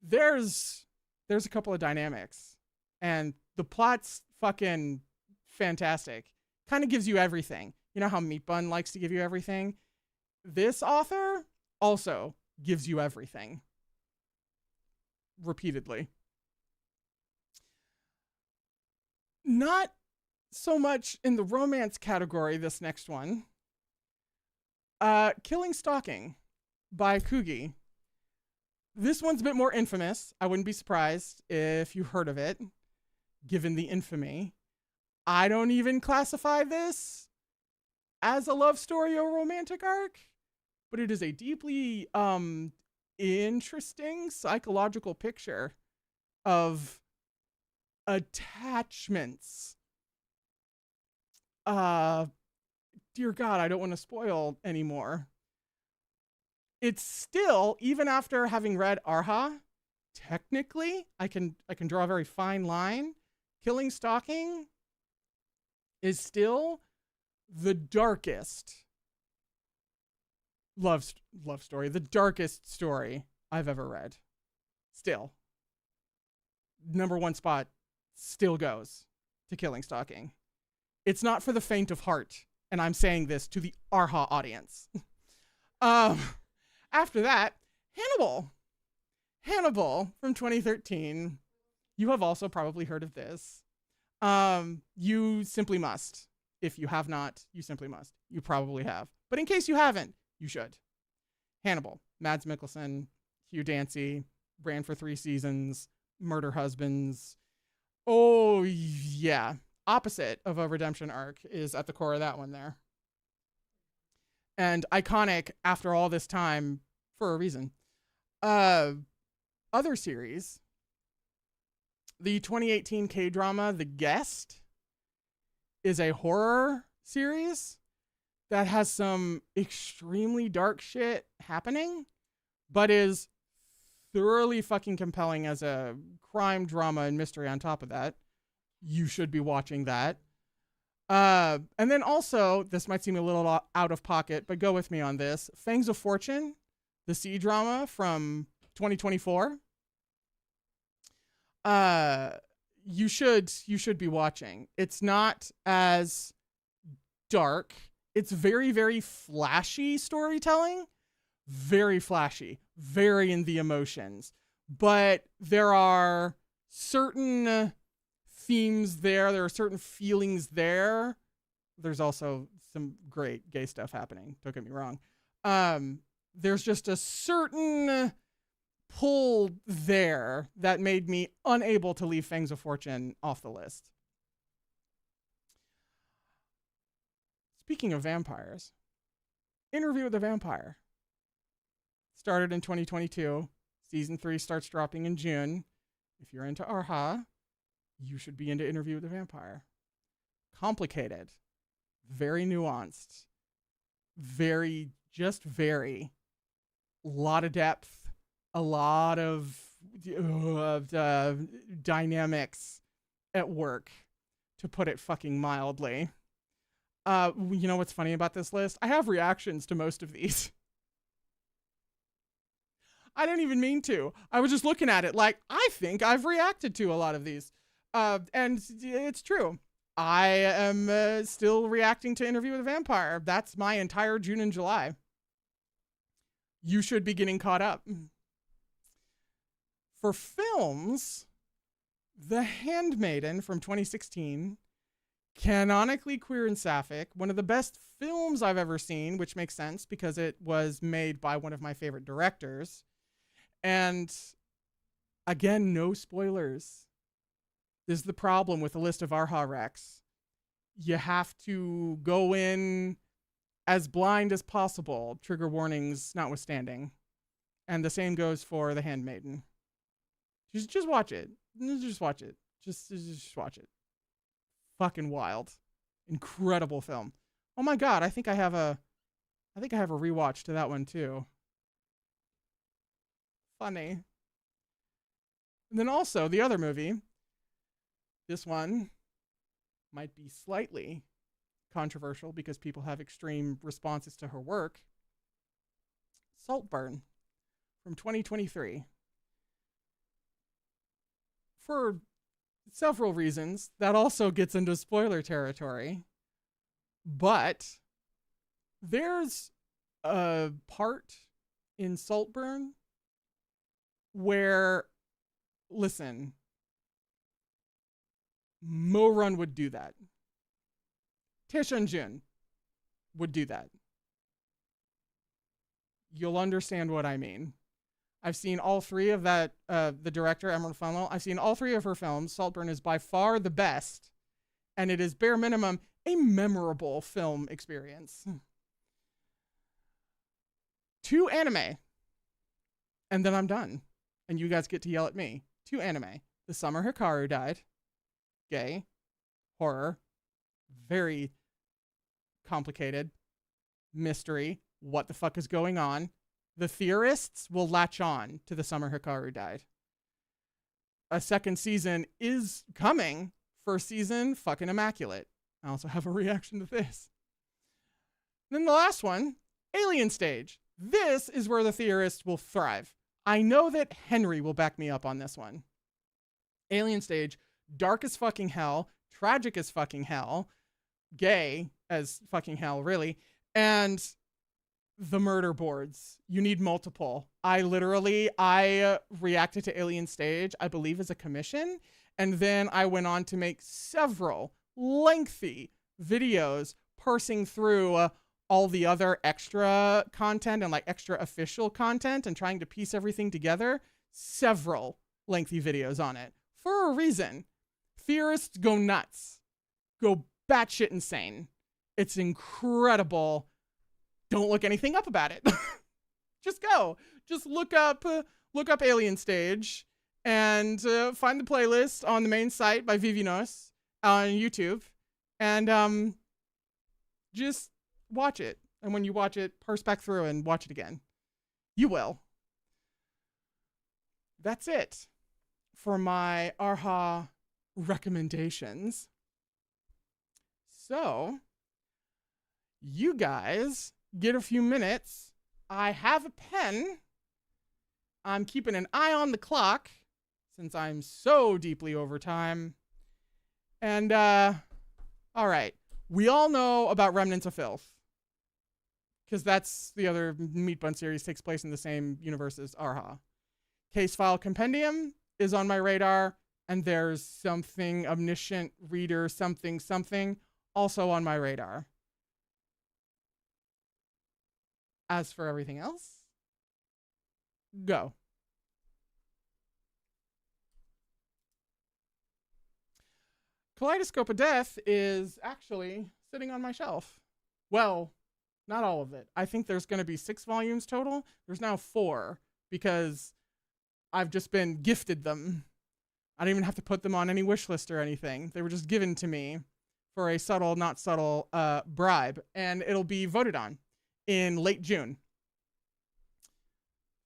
there's a couple of dynamics. And the plot's fucking fantastic. Kind of gives you everything. You know how Meat Bun likes to give you everything? This author also gives you everything. Repeatedly. Not so much in the romance category, this next one. Killing Stalking by Kugi. This one's a bit more infamous. I wouldn't be surprised if you heard of it, given the infamy. I don't even classify this as a love story or romantic arc, but it is a deeply interesting psychological picture of attachments. Dear God, I don't want to spoil anymore. It's still, even after having read Erha, technically, I can draw a very fine line. Killing Stalking is still the darkest love story, the darkest story I've ever read. Still. Number one spot still goes to Killing Stalking. It's not for the faint of heart, and I'm saying this to the Erha audience. After that, Hannibal from 2013. You have also probably heard of this. You simply must. If you have not, you simply must. You probably have. But in case you haven't, you should. Hannibal, Mads Mikkelsen, Hugh Dancy, ran for 3 seasons, murder husbands. Oh, yeah. Opposite of a redemption arc is at the core of that one there. And iconic after all this time for a reason. Other series. The 2018 K-drama The Guest is a horror series that has some extremely dark shit happening, but is thoroughly fucking compelling as a crime drama and mystery on top of that. You should be watching that. And then also, this might seem a little out of pocket, but go with me on this. Fangs of Fortune, the C-drama from 2024. You should be watching. It's not as dark. It's very, very flashy storytelling. Very flashy. Very in the emotions. But there are certain themes there. There are certain feelings there. There's also some great gay stuff happening. Don't get me wrong. There's just a certain pull there that made me unable to leave Fangs of Fortune off the list. Speaking of vampires, Interview with the Vampire started in 2022. Season 3 starts dropping in June. If you're into Erha, you should be into Interview with the Vampire. Complicated, very nuanced, very lot of depth, a lot of dynamics at work, to put it fucking mildly. You know what's funny about this list? I have reactions to most of these. I didn't even mean to. I was just looking at it like, I think I've reacted to a lot of these. And it's true. I am still reacting to Interview with a Vampire. That's my entire June and July. You should be getting caught up. For films, The Handmaiden from 2016, canonically queer and sapphic, one of the best films I've ever seen, which makes sense because it was made by one of my favorite directors. And again, no spoilers. This is the problem with a list of Erha recs. You have to go in as blind as possible, trigger warnings notwithstanding. And the same goes for The Handmaiden. Just watch it. Just watch it. Just watch it. Fucking wild. Incredible film. Oh my God, I think I have a rewatch to that one too. Funny. And then also the other movie. This one might be slightly controversial because people have extreme responses to her work. Saltburn from 2023. For several reasons, that also gets into spoiler territory. But there's a part in Saltburn where, listen, Mo Run would do that. Tae Shun Jun would do that. you'll understand what I mean. I've seen all three of that, the director, Emerald Fennell. I've seen all three of her films. Saltburn is by far the best, and it is bare minimum a memorable film experience. 2 anime, and then I'm done. And you guys get to yell at me. 2 anime. The Summer Hikaru Died. Gay. Horror. Very complicated. Mystery. What the fuck is going on? The theorists will latch on to The Summer Hikaru Died. A second season is coming. First season, fucking immaculate. I also have a reaction to this. Then the last one, Alien Stage. This is where the theorists will thrive. I know that Henry will back me up on this one. Alien Stage, dark as fucking hell, tragic as fucking hell, gay as fucking hell, really, and the murder boards. You need multiple. I reacted to Alien Stage, I believe, as a commission, and then I went on to make several lengthy videos parsing through all the other extra content and like extra official content and trying to piece everything together. Several lengthy videos on it for a reason. Theorists go nuts, go batshit insane. It's incredible. Don't look anything up about it. Just go. Just look up Alien Stage and find the playlist on the main site by Vivinos on YouTube, and just watch it. And when you watch it, parse back through and watch it again. You will. That's it for my Erha recommendations. So, you guys get a few minutes. I have a pen. I'm keeping an eye on the clock since I'm so deeply over time. And, all right. We all know about Remnants of Filth, because that's the other Meat Bun series, takes place in the same universe as Erha. Case File Compendium is on my radar, and there's something Omniscient Reader something also on my radar. As for everything else, go. Kaleidoscope of Death is actually sitting on my shelf. Well, not all of it. I think there's going to be 6 volumes total. There's now 4 because I've just been gifted them. I didn't even have to put them on any wish list or anything. They were just given to me for a subtle, not subtle bribe. And it'll be voted on in late June.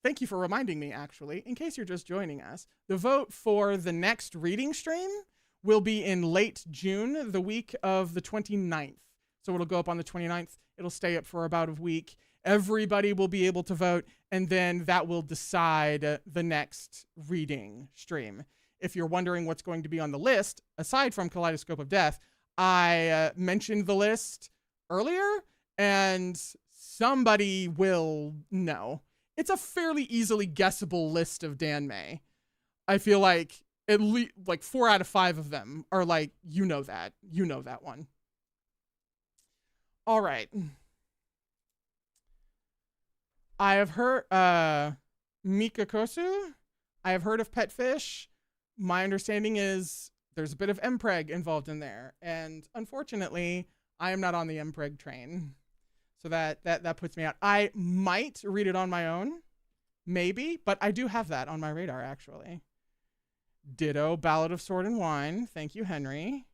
Thank you for reminding me, actually. In case you're just joining us, the vote for the next reading stream will be in late June, the week of the 29th. So it'll go up on the 29th. It'll stay up for about a week. Everybody will be able to vote, and then that will decide the next reading stream. If you're wondering what's going to be on the list, aside from Kaleidoscope of Death, I mentioned the list earlier, and somebody will know. It's a fairly easily guessable list of danmei. I feel like at least like 4 out of 5 of them are like, you know that one. All right. I have heard Mikakosu. I have heard of Pet Fish. My understanding is there's a bit of mpreg involved in there, and unfortunately, I am not on the mpreg train. So that puts me out. I might read it on my own, maybe, but I do have that on my radar actually. Ditto, Ballad of Sword and Wine. Thank you, Henry.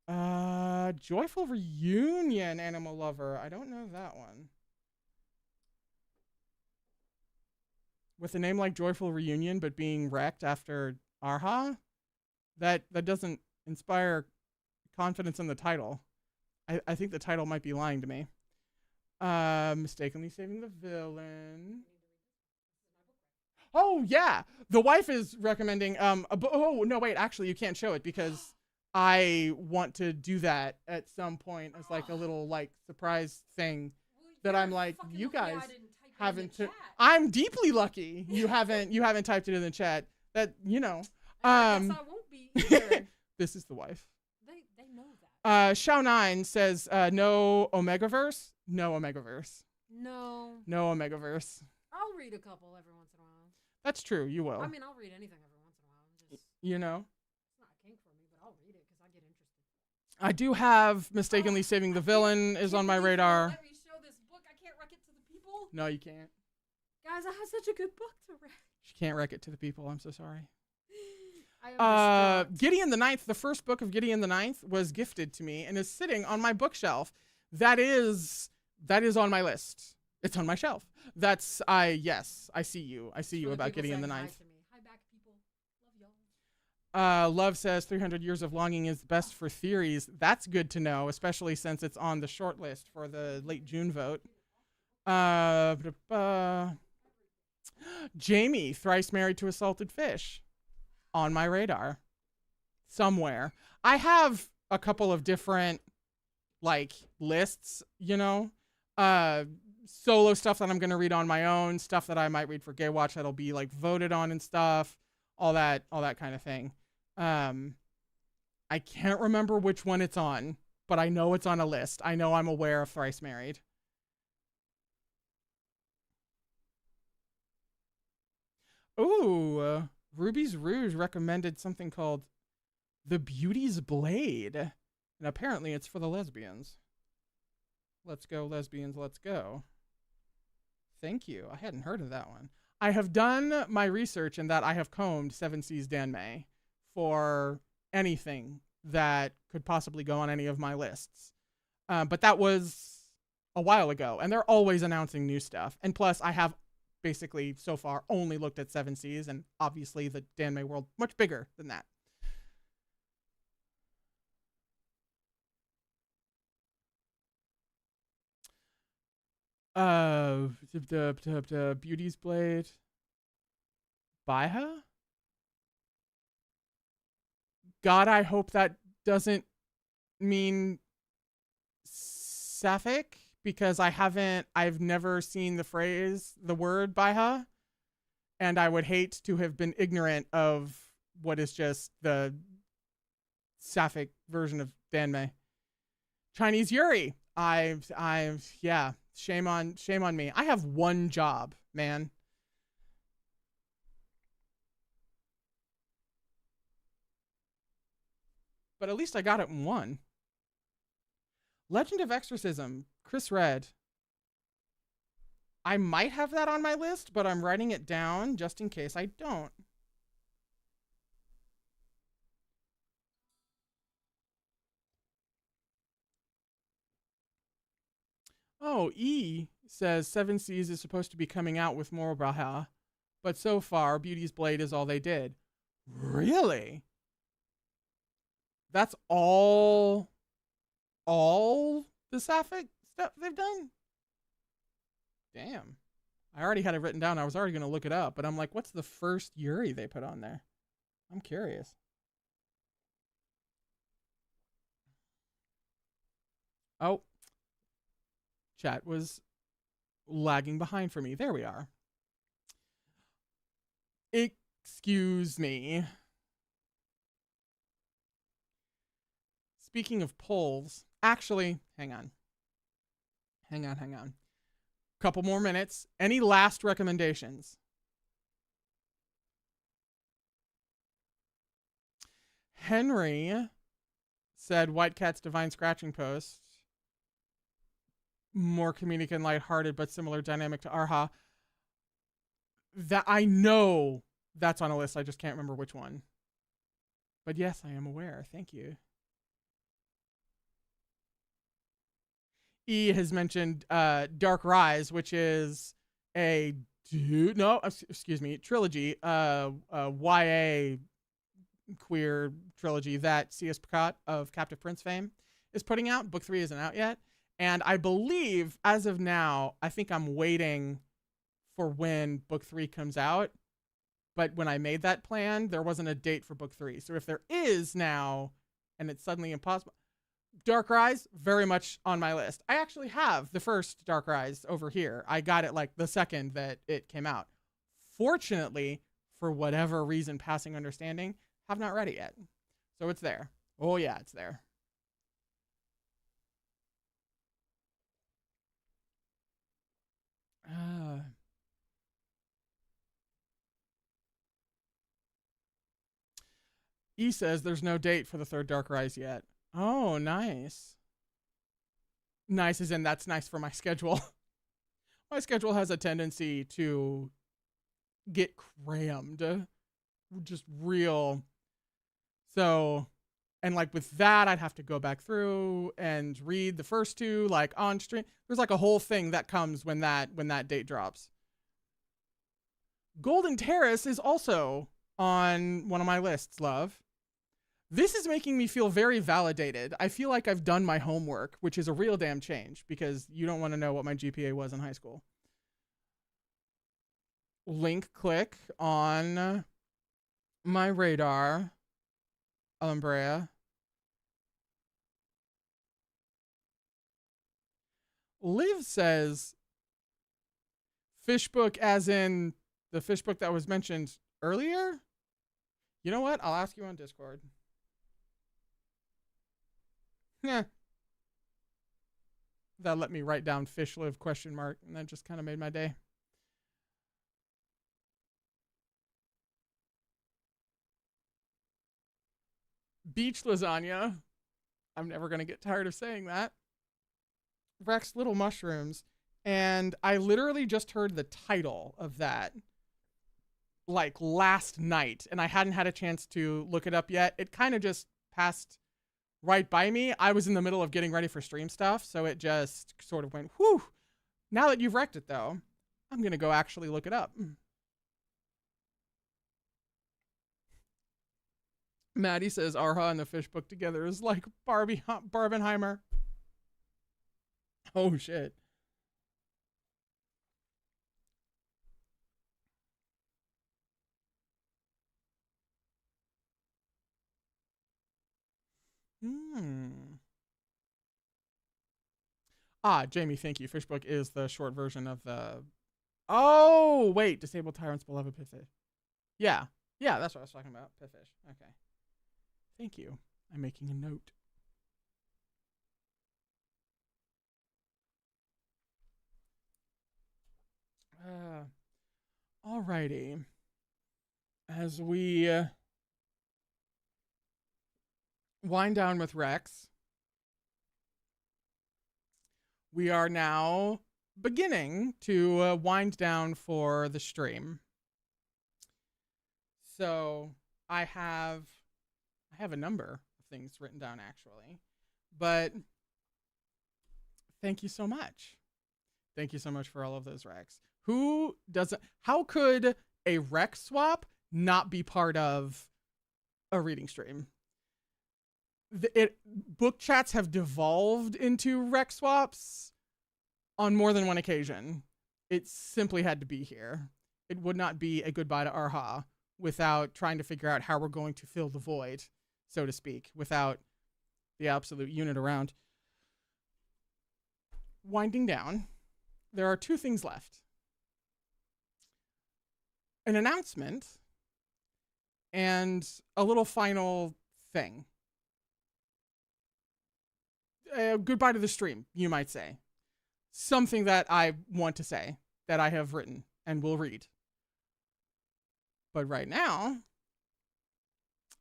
Joyful Reunion, Animal Lover. I don't know that one. With a name like Joyful Reunion, but being wrecked after Erha, that doesn't inspire confidence in the title. I think the title might be lying to me. Mistakenly Saving the Villain. Oh, yeah. The wife is recommending, oh, no, wait, actually, you can't show it because I want to do that at some point as like a little like surprise thing that I'm like, you guys haven't. I'm deeply lucky you haven't typed it in the chat. That, you know. I guess I won't be either. This is the wife. They know that. Shao9 says, no Omegaverse. No Omegaverse. No. No Omegaverse. I'll read a couple every once in a while. That's true. You will. I mean, I'll read anything every once in a while. Just, you know. it's not a kink for me, but I'll read it because I get interested. I do have Mistakenly Saving the Villain is on my radar. Let me show this book. I can't wreck it to the people. No, you can't. Guys, I have such a good book to read. She can't wreck it to the people. I'm so sorry. I am Gideon the Ninth, the first book of Gideon the Ninth was gifted to me and is sitting on my bookshelf. That is on my list. It's on my shelf. Yes, I see you. I see you about Gideon the Ninth. Hi back, people. Love y'all. Love says 300 Years of Longing is best for theories. That's good to know, especially since it's on the short list for the late June vote. Jamie, Thrice Married to a Salted Fish, on my radar somewhere. I have a couple of different lists, solo stuff that I'm going to read on my own, stuff that I might read for Gaywatch that'll be voted on and stuff, all that kind of thing. I can't remember which one it's on, but I know it's on a list. I know I'm aware of Thrice Married. Ooh, Ruby's Rouge recommended something called The Beauty's Blade. And apparently it's for the lesbians. Let's go, lesbians, let's go. Thank you. I hadn't heard of that one. I have done my research in that I have combed Seven Seas danmei for anything that could possibly go on any of my lists. But that was a while ago, and they're always announcing new stuff. And plus, I have basically so far only looked at Seven Seas, and obviously the danmei world much bigger than that. The Beauty's Blade. Baiha? God, I hope that doesn't mean sapphic, because I've never seen the word Baiha, and I would hate to have been ignorant of what is just the sapphic version of danmei. Chinese Yuri. Yeah, shame on me. I have one job, man. But at least I got it in one. Legend of Exorcism, Chris read. I might have that on my list, but I'm writing it down just in case I don't. Oh, E says Seven Seas is supposed to be coming out with more Braha, but so far, Beauty's Blade is all they did. Really? That's all the sapphic stuff they've done? Damn. I already had it written down. I was already going to look it up, but I'm like, what's the first Yuri they put on there? I'm curious. Oh. Chat was lagging behind for me. There we are. Excuse me. Speaking of polls, actually, hang on. Couple more minutes. Any last recommendations? Henry said White Cat's Divine Scratching Post. More comedic and lighthearted, but similar dynamic to Erha. That I know that's on a list. I just can't remember which one. But yes, I am aware. Thank you. E has mentioned Dark Rise, which is a trilogy, YA queer trilogy that C.S. Picot of Captive Prince fame is putting out. Book 3 isn't out yet. And I believe, as of now, I think I'm waiting for when book 3 comes out. But when I made that plan, there wasn't a date for book 3. So if there is now, and it's suddenly impossible, Dark Rise, very much on my list. I actually have the first Dark Rise over here. I got it the second that it came out. Fortunately, for whatever reason, passing understanding, have not read it yet. So it's there. Oh yeah, it's there. Uh, E says there's no date for the third Dark Rise yet. Oh, nice. Nice as in that's nice for my schedule. My schedule has a tendency to get crammed. Just real. So, and like with that, I'd have to go back through and read the first two, like on stream. There's like a whole thing that comes when that date drops. Golden Terrace is also on one of my lists, love. This is making me feel very validated. I feel like I've done my homework, which is a real damn change because you don't want to know what my GPA was in high school. Link click on my radar, Umbrea. Liv says fish book as in the fish book that was mentioned earlier. You know what? I'll ask you on Discord. Yeah. That let me write down fish live ? And that just kind of made my day. Beach lasagna. I'm never going to get tired of saying that. Rex Little Mushrooms. And I literally just heard the title of that like last night, and I hadn't had a chance to look it up yet. It kind of just passed right by me. I was in the middle of getting ready for stream stuff, so it just sort of went, whew. Now that you've wrecked it, though, I'm going to go actually look it up. Maddie says Erha and the fish book together is like Barbenheimer. Oh, shit. Jamie, thank you. Fishbook is the short version of the... Oh, wait. Disabled Tyrant's Beloved Pitfish. Yeah. Yeah, that's what I was talking about. Pitfish. Okay. Thank you. I'm making a note. Alrighty. As we wind down with Rex, we are now beginning to wind down for the stream. So I have a number of things written down actually, but thank you so much. Thank you so much for all of those Rex. How could a Rex swap not be part of a reading stream? Book chats have devolved into Rex swaps on more than one occasion. It simply had to be here. It would not be a goodbye to Erha without trying to figure out how we're going to fill the void, so to speak, without the absolute unit around. Winding down, there are two things left. An announcement and a little final thing. Goodbye to the stream, you might say. Something that I want to say, that I have written and will read. But right now,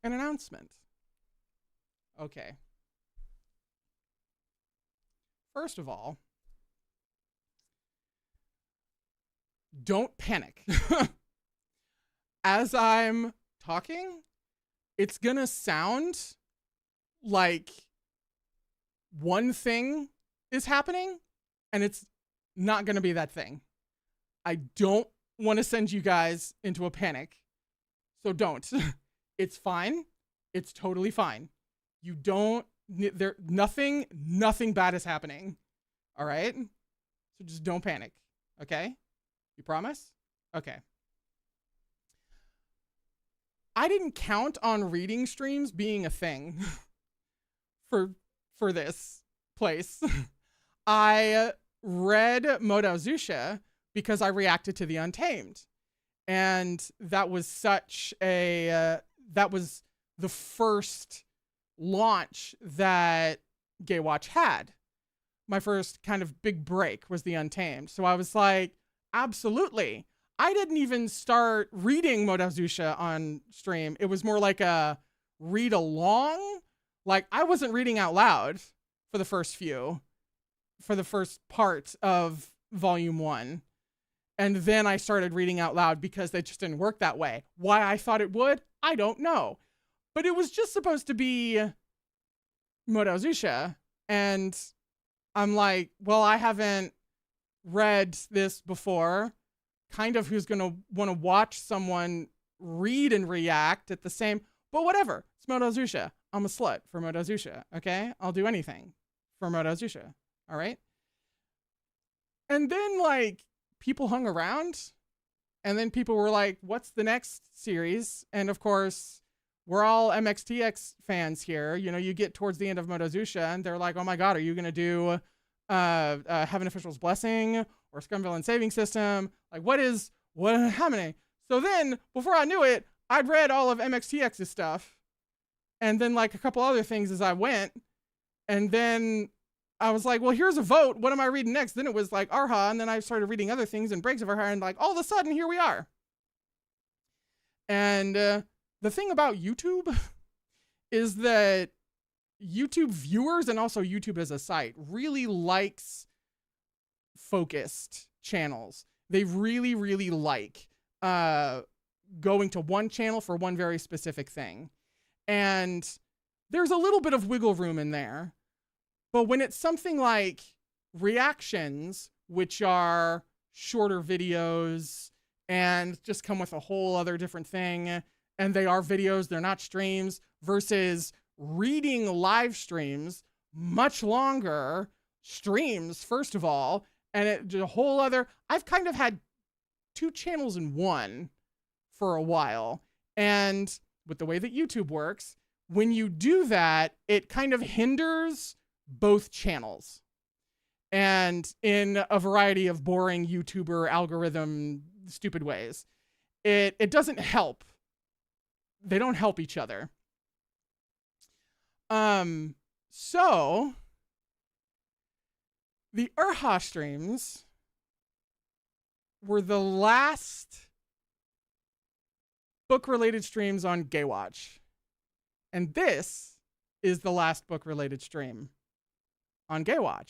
an announcement. Okay. First of all, don't panic. As I'm talking, it's gonna sound like one thing is happening, and it's not gonna be that thing. I don't want to send you guys into a panic, so don't. It's fine. It's totally fine. You don't, nothing bad is happening. All right? So just don't panic. Okay? You promise? Okay. I didn't count on reading streams being a thing for this place. I read Modao Zusha because I reacted to the Untamed. And that was such a, that was the first launch that Gaywatch had. My first kind of big break was the Untamed. So I was like, Absolutely. I didn't even start reading Modazusha on stream. It was more like a read along. Like, I wasn't reading out loud for the first part of volume 1. And then I started reading out loud because they just didn't work that way. Why I thought it would, I don't know. But it was just supposed to be Modazusha. And I'm like, well, I haven't read this before. Kind of who's going to want to watch someone read and react at the same, but whatever. It's Modazusha. I'm a slut for Modazusha, okay? I'll do anything for Modazusha, all right? And then, like, people hung around, and then people were like, what's the next series? And, of course, we're all MXTX fans here. You know, you get towards the end of Modazusha, and they're like, oh my god, are you going to do Heaven Official's Blessing or Scum Villain Saving System? Like, what happening? So then, before I knew it, I'd read all of MXTX's stuff, and then like a couple other things as I went, and then I was like, well, here's a vote. What am I reading next? Then it was like Erha, and then I started reading other things and breaks of Erha, and like all of a sudden, here we are. And the thing about YouTube is that YouTube viewers and also YouTube as a site really likes focused channels. They really, really like going to one channel for one very specific thing. And there's a little bit of wiggle room in there. But when it's something like reactions, which are shorter videos and just come with a whole other different thing, and they are videos, they're not streams, versus reading live streams, much longer streams, first of all, and it a whole other, I've kind of had 2 channels in one for a while. And with the way that YouTube works, when you do that, it kind of hinders both channels. And in a variety of boring YouTuber algorithm stupid ways, it doesn't help. They don't help each other. So the Erha streams were the last book-related streams on Gaywatch. And this is the last book-related stream on Gaywatch.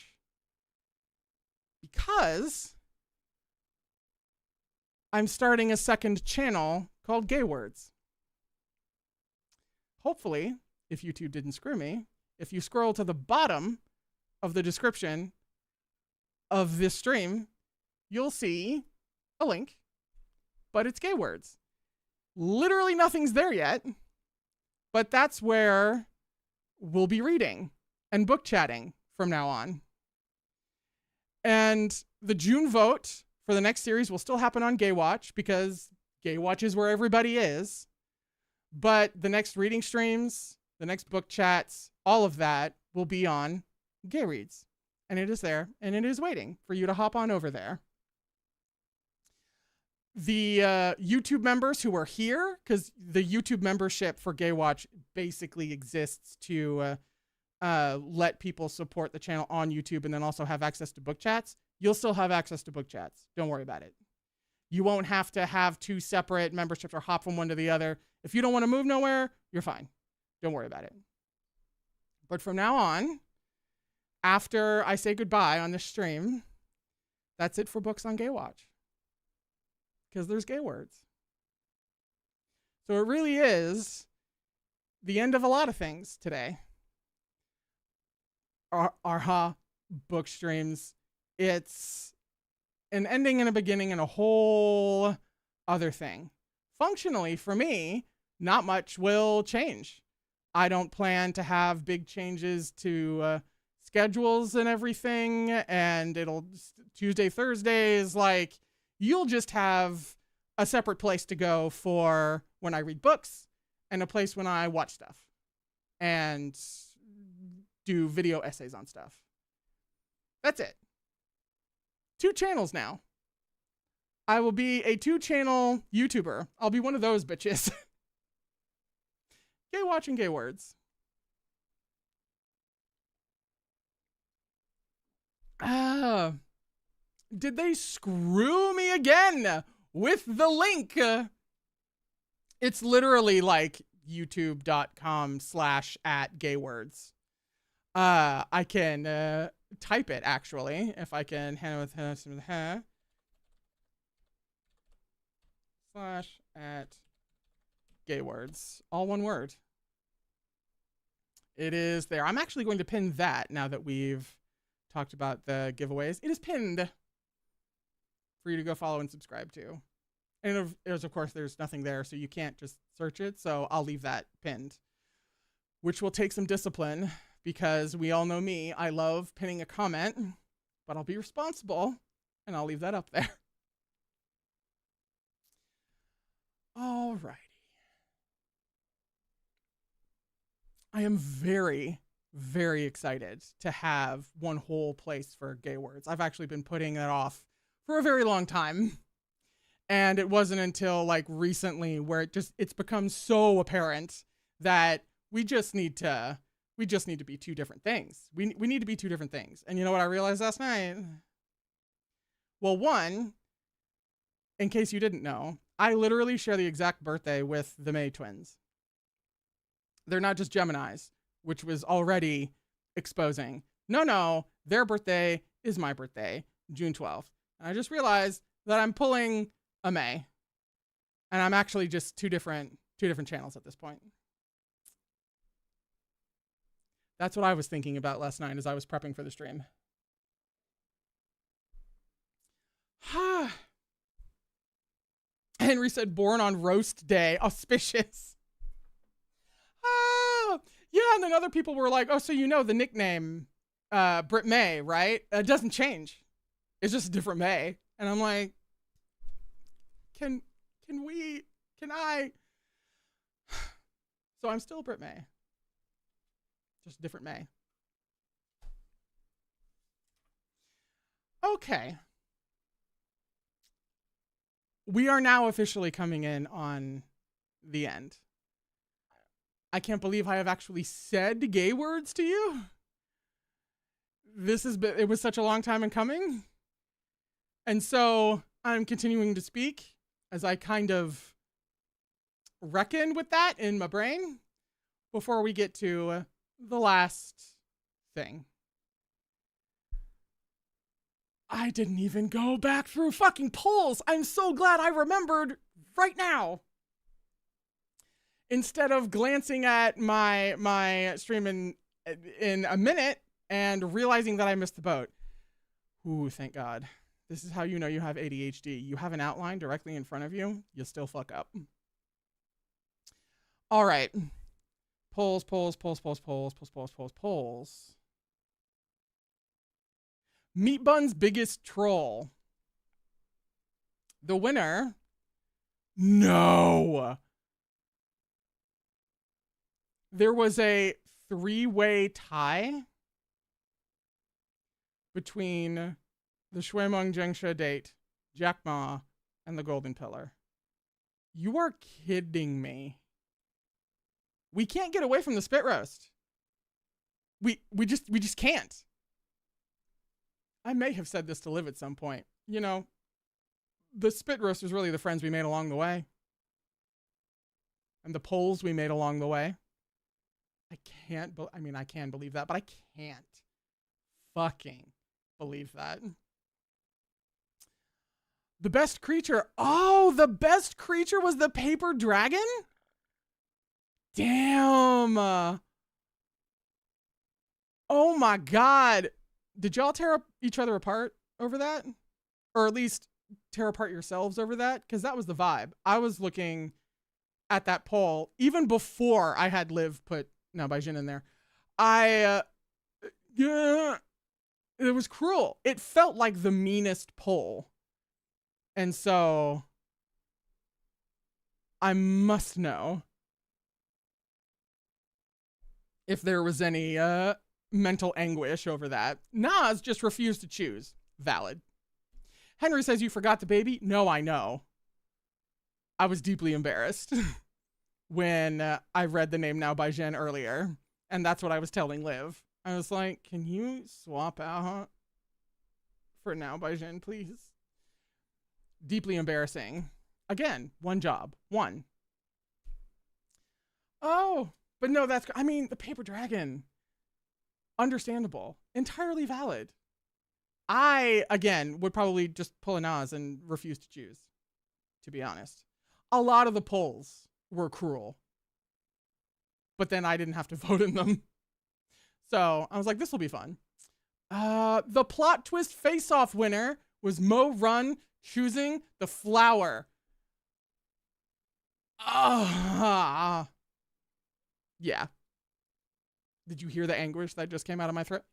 Because I'm starting a second channel called Gaywords. Hopefully, if YouTube didn't screw me, if you scroll to the bottom of the description of this stream, you'll see a link, but it's Gaywords. Literally nothing's there yet, but that's where we'll be reading and book chatting from now on. And the June vote for the next series will still happen on Gaywatch because Gaywatch is where everybody is. But the next reading streams, the next book chats, all of that will be on Gay Reads. And it is there, and it is waiting for you to hop on over there. The YouTube members who are here, because the YouTube membership for Gaywatch basically exists to let people support the channel on YouTube and then also have access to book chats. You'll still have access to book chats. Don't worry about it. You won't have to have 2 separate memberships or hop from one to the other. If you don't want to move nowhere, you're fine. Don't worry about it. But from now on, after I say goodbye on this stream, that's it for books on Gaywatch. Because there's Gaywords. So it really is the end of a lot of things today. Erha book streams. It's an ending and a beginning and a whole other thing. Functionally, for me, not much will change. I don't plan to have big changes to schedules and everything, and it'll Tuesday, Thursdays, like, you'll just have a separate place to go for when I read books and a place when I watch stuff and do video essays on stuff. That's it. 2 channels now. I will be a 2-channel YouTuber. I'll be one of those bitches. Gaywatch and Gaywords. did they screw me again with the link? It's literally like youtube.com/@gaywords. I can type it actually if I can /@gaywords, all one word. It is there. I'm actually going to pin that now that we've talked about the giveaways. It is pinned for you to go follow and subscribe to. And of course, there's nothing there, so you can't just search it. So I'll leave that pinned, which will take some discipline because we all know me. I love pinning a comment, but I'll be responsible and I'll leave that up there. All righty. I am very, very excited to have one whole place for gay words. I've actually been putting that off for a very long time. And it wasn't until like recently where it's become so apparent that we just need to be two different things. We need to be two different things. And you know what I realized last night? Well, one, in case you didn't know, I literally share the exact birthday with the May twins. They're not just Geminis, which was already exposing. No, their birthday is my birthday, June 12th. And I just realized that I'm pulling a May. And I'm actually just two different channels at this point. That's what I was thinking about last night as I was prepping for the stream. Henry said born on roast day, auspicious. Yeah, and then other people were like, oh, so you know the nickname Brit May, right? It doesn't change. It's just a different May. And I'm like, can I? So I'm still Brit May. Just a different May. Okay. We are now officially coming in on the end. I can't believe I have actually said gay words to you. It was such a long time in coming. And so I'm continuing to speak as I kind of reckon with that in my brain before we get to the last thing. I didn't even go back through fucking polls. I'm so glad I remembered right now. Instead of glancing at my stream in a minute and realizing that I missed the boat. Ooh, thank God. This is how you know you have ADHD. You have an outline directly in front of you, you still fuck up. All right. Polls. Meat Bun's biggest troll. The winner. No. There was a 3-way tie between the Shuemeng Jengshe date, Jack Ma, and the Golden Pillar. You are kidding me. We can't get away from the spit roast. We just can't. I may have said this to Liv at some point. You know, the spit roast was really the friends we made along the way. And the polls we made along the way. I can believe that, but I can't fucking believe that. The best creature. Oh, the best creature was the paper dragon? Damn. Oh my God. Did y'all tear each other apart over that? Or at least tear apart yourselves over that? Because that was the vibe. I was looking at that poll even before I had Liv put Baijin in there. It was cruel. It felt like the meanest poll. And so I must know if there was any mental anguish over that. Nas just refused to choose. Valid. Henry says you forgot the baby. No, I know. I was deeply embarrassed when I read the name Now by Jen earlier. And that's what I was telling Liv. I was like, can you swap out for now, Baijin, please. Deeply embarrassing. Again, one job. One. Oh, but no, I mean, the paper dragon. Understandable. Entirely valid. I, again, would probably just pull a Nas and refuse to choose, to be honest. A lot of the polls were cruel. But then I didn't have to vote in them. So I was like, this will be fun. The plot twist face-off winner was Mo Run choosing the flower. Yeah. Did you hear the anguish that just came out of my throat?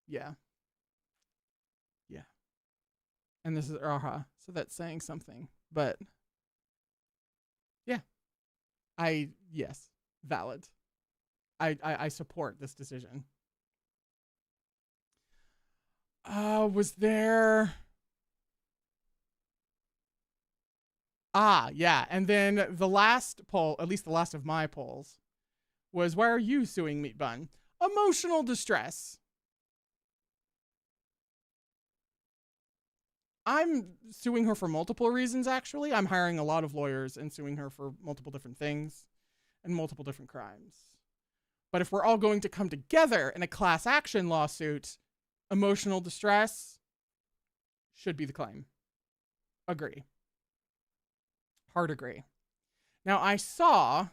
Yeah. Yeah. And this is Erha, so that's saying something. But yeah. Yes, valid. I support this decision. Was there... yeah. And then the last poll, at least the last of my polls, was, why are you suing Meat Bun? Emotional distress. I'm suing her for multiple reasons, actually. I'm hiring a lot of lawyers and suing her for multiple different things and multiple different crimes. But if we're all going to come together in a class action lawsuit, emotional distress should be the claim. Agree. Hard agree. Now, I saw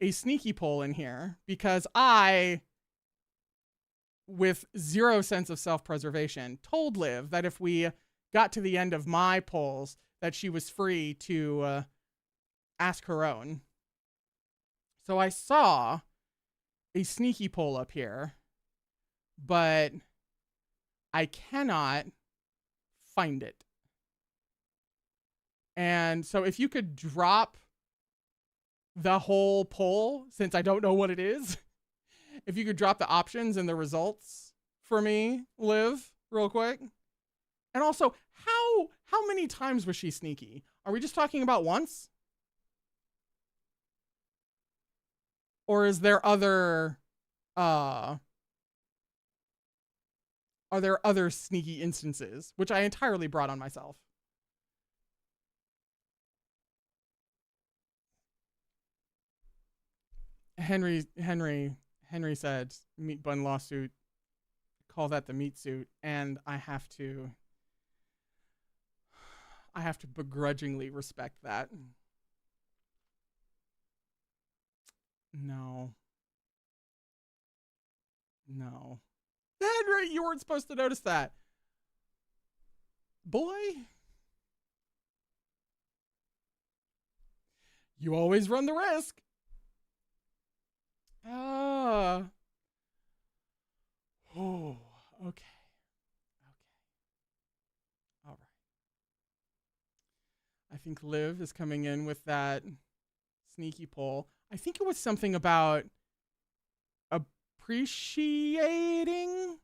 a sneaky poll in here because I, with zero sense of self-preservation, told Liv that if we got to the end of my polls, that she was free to ask her own. So I saw a sneaky poll up here, but I cannot find it. And so if you could drop the whole poll, since I don't know what it is, if you could drop the options and the results for me, Liv, real quick. And also, how many times was she sneaky? Are we just talking about once? Or is there other are there other sneaky instances, which I entirely brought on myself? Henry said, Meat Bun lawsuit, call that the meat suit, and I have to begrudgingly respect that. No. Henry, you weren't supposed to notice that. Boy. You always run the risk. Oh, okay. All right. I think Liv is coming in with that sneaky poll. I think it was something about appreciating.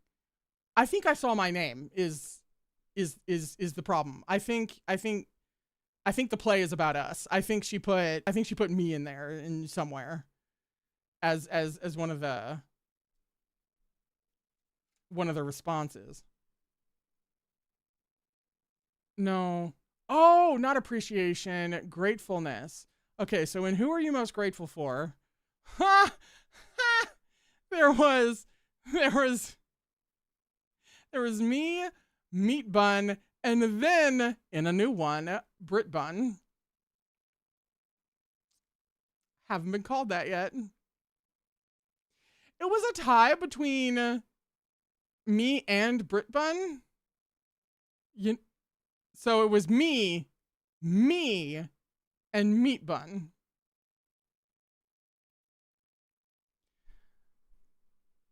I think I saw my name is the problem. I think the play is about us. I think she put me in there in somewhere as one of the responses. No. Oh, not appreciation, gratefulness. Okay, so in who are you most grateful for? Ha! Ha! There was me, Meat Bun, and then in a new one, Brit Bun. Haven't been called that yet. It was a tie between me and Brit Bun. So it was me, and Meat Bun.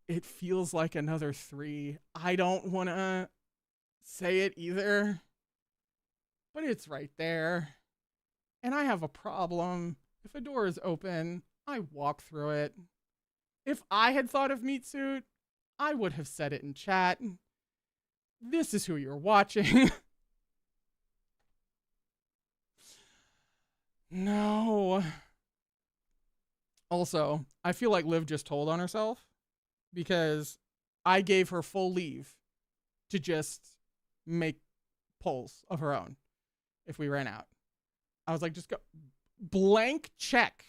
It feels like another 3. I don't want to say it either, but it's right there. And I have a problem. If a door is open, I walk through it. If I had thought of Meat Suit, I would have said it in chat. This is who you're watching. No. Also, I feel like Liv just told on herself because I gave her full leave to just make polls of her own if we ran out. I was like, just go blank check.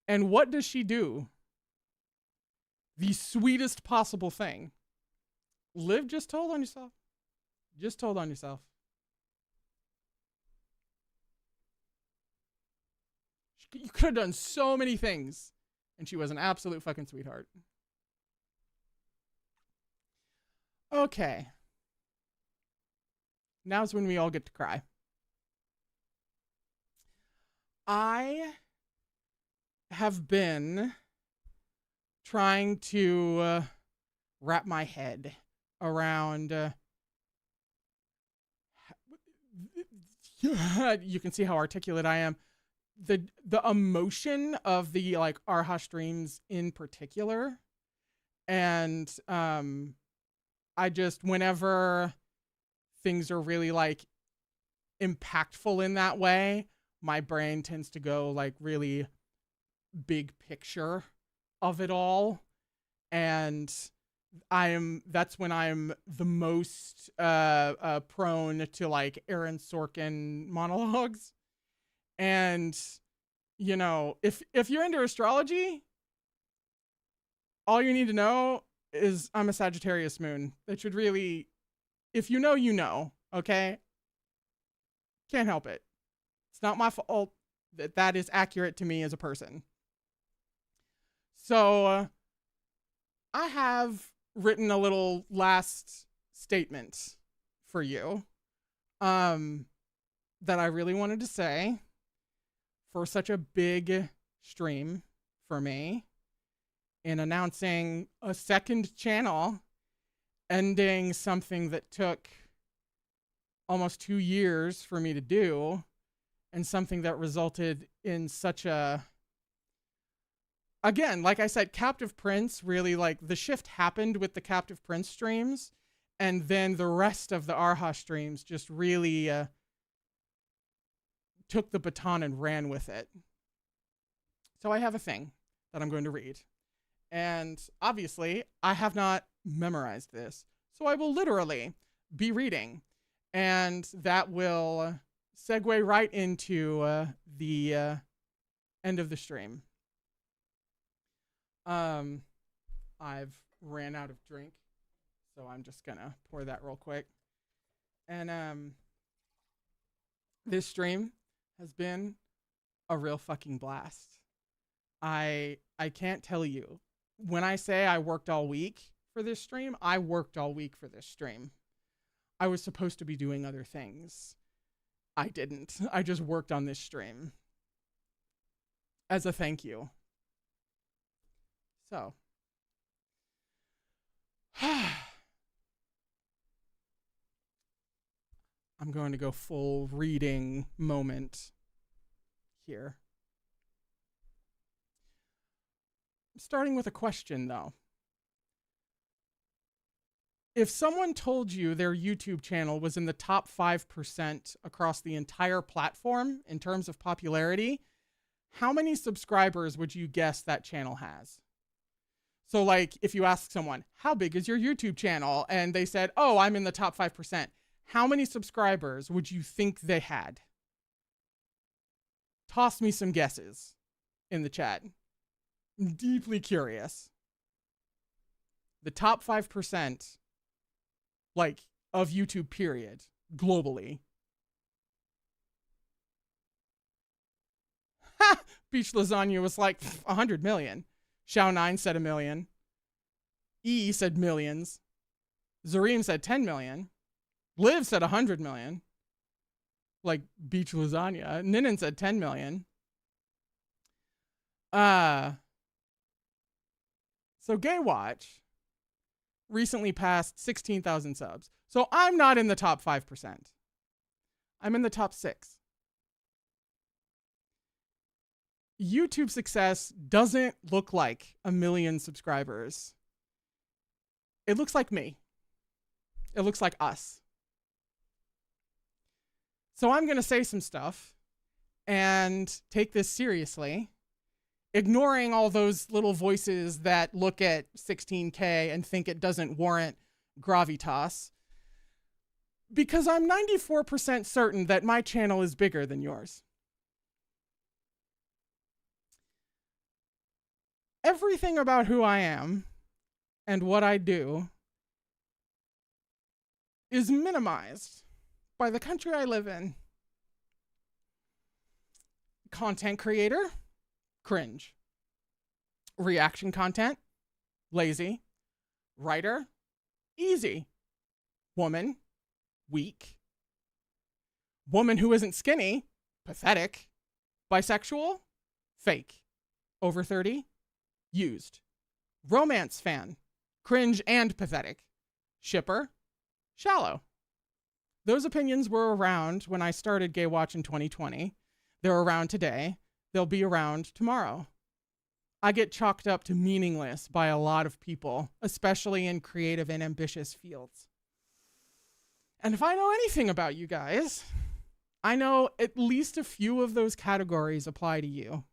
And what does she do? The sweetest possible thing. Live just told on yourself. Just told on yourself. You could have done so many things. And she was an absolute fucking sweetheart. Okay. Now's when we all get to cry. I have been trying to wrap my head around you can see how articulate I am. The emotion of the like Erha streams in particular. And I just, whenever things are really like impactful in that way, my brain tends to go like really big picture of it all. And that's when I'm the most prone to like Aaron Sorkin monologues. And, you know, if you're into astrology, all you need to know is I'm a Sagittarius moon. That should really, if you know, you know, okay? Can't help it. It's not my fault that is accurate to me as a person. So I have written a little last statement for you that I really wanted to say for such a big stream for me in announcing a second channel, ending something that took almost 2 years for me to do, and something that resulted in such a, again, like I said, Captive Prince really, like, the shift happened with the Captive Prince streams, and then the rest of the Erha streams just really took the baton and ran with it. So I have a thing that I'm going to read. And obviously, I have not memorized this. So I will literally be reading. And that will segue right into the end of the stream. I've ran out of drink, so I'm just gonna pour that real quick. And this stream has been a real fucking blast. I can't tell you. When I say I worked all week for this stream, I worked all week for this stream. I was supposed to be doing other things. I didn't. I just worked on this stream as a thank you. So, I'm going to go full reading moment here. Starting with a question, though. If someone told you their YouTube channel was in the top 5% across the entire platform in terms of popularity, how many subscribers would you guess that channel has? So, like, if you ask someone, how big is your YouTube channel? And they said, oh, I'm in the top 5%. How many subscribers would you think they had? Toss me some guesses in the chat. I'm deeply curious. The top 5%, like, of YouTube, period, globally. Ha! Beach Lasagna was like 100 million. Shao9 said 1 million. E said millions. Zareem said 10 million. Liv said 100 million. Like Beach Lasagna. Ninan said 10 million. So Gaywatch recently passed 16,000 subs. So I'm not in the top 5%. I'm in the top 6. YouTube success doesn't look like 1 million subscribers. It looks like me. It looks like us. So I'm going to say some stuff and take this seriously, ignoring all those little voices that look at 16K and think it doesn't warrant gravitas, because I'm 94% certain that my channel is bigger than yours. Everything about who I am and what I do is minimized by the country I live in. Content creator, cringe. Reaction content, lazy. Writer, easy. Woman, weak. Woman who isn't skinny, pathetic. Bisexual, fake. Over 30, used. Romance fan, cringe and pathetic. Shipper, shallow. Those opinions were around when I started Gaywatch in 2020. They're around today. They'll be around tomorrow. I get chalked up to meaningless by a lot of people, especially in creative and ambitious fields. And if I know anything about you guys, I know at least a few of those categories apply to you.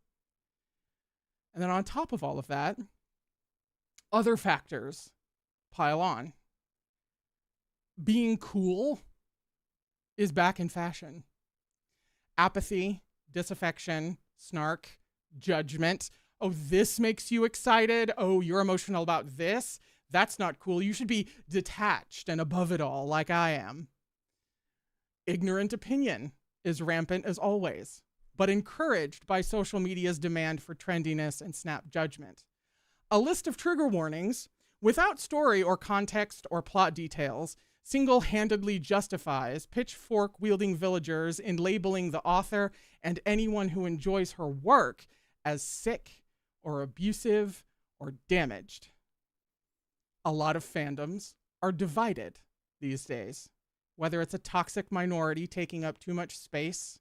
And then on top of all of that, other factors pile on. Being cool is back in fashion. Apathy, disaffection, snark, judgment. Oh, this makes you excited. Oh, you're emotional about this. That's not cool. You should be detached and above it all like I am. Ignorant opinion is rampant as always, but encouraged by social media's demand for trendiness and snap judgment. A list of trigger warnings, without story or context or plot details, single-handedly justifies pitchfork-wielding villagers in labeling the author and anyone who enjoys her work as sick or abusive or damaged. A lot of fandoms are divided these days, whether it's a toxic minority taking up too much space,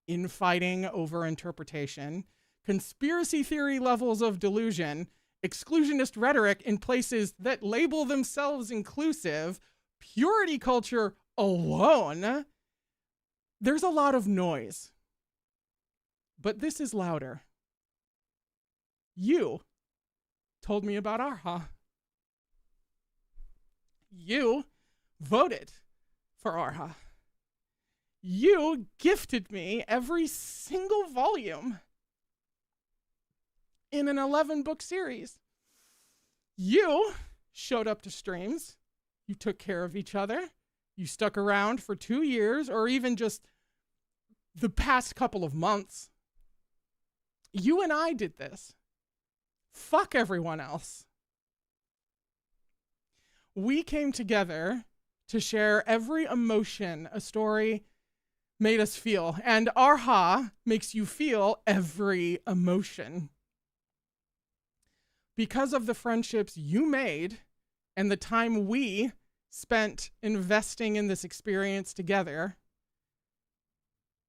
infighting over interpretation, conspiracy theory levels of delusion, exclusionist rhetoric in places that label themselves inclusive, purity culture alone. There's a lot of noise. But this is louder. You told me about Erha. You voted for Erha. You gifted me every single volume in an 11-book series. You showed up to streams. You took care of each other. You stuck around for 2 years or even just the past couple of months. You and I did this. Fuck everyone else. We came together to share every emotion a story made us feel, and Erha makes you feel every emotion. Because of the friendships you made and the time we spent investing in this experience together,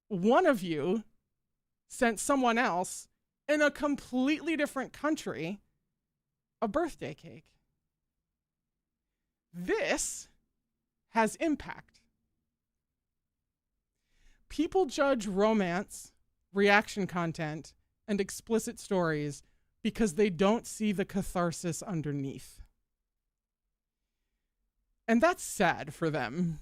one of you sent someone else in a completely different country a birthday cake. This has impact. People judge romance, reaction content, and explicit stories because they don't see the catharsis underneath. And that's sad for them.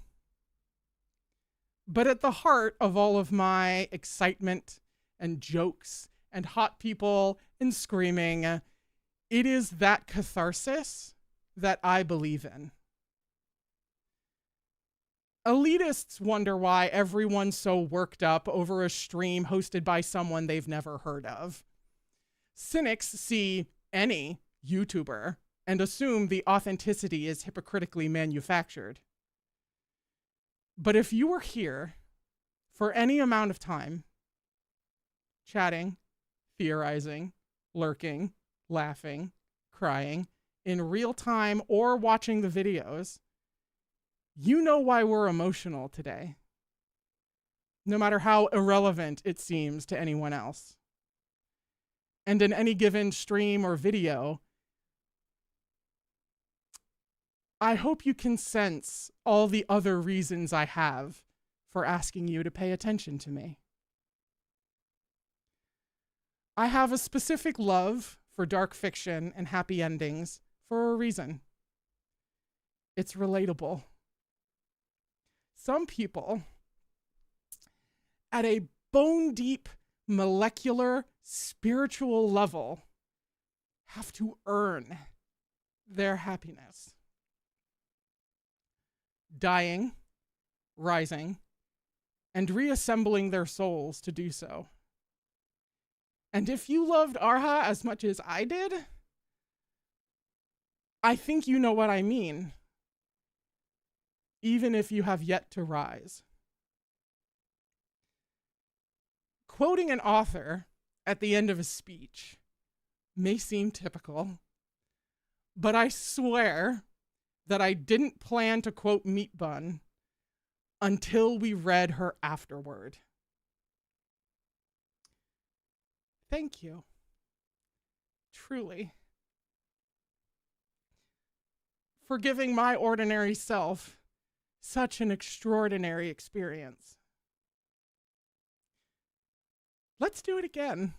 But at the heart of all of my excitement and jokes and hot people and screaming, it is that catharsis that I believe in. Elitists wonder why everyone's so worked up over a stream hosted by someone they've never heard of. Cynics see any YouTuber and assume the authenticity is hypocritically manufactured. But if you were here for any amount of time, chatting, theorizing, lurking, laughing, crying, in real time or watching the videos, you know why we're emotional today, no matter how irrelevant it seems to anyone else. And in any given stream or video, I hope you can sense all the other reasons I have for asking you to pay attention to me. I have a specific love for dark fiction and happy endings for a reason. It's relatable. Some people, at a bone deep, molecular, spiritual level, have to earn their happiness. Dying, rising, and reassembling their souls to do so. And if you loved Erha as much as I did, I think you know what I mean, even if you have yet to rise. Quoting an author at the end of a speech may seem typical, but I swear that I didn't plan to quote Meat Bun until we read her afterword. Thank you. Truly. For giving my ordinary self such an extraordinary experience. Let's do it again.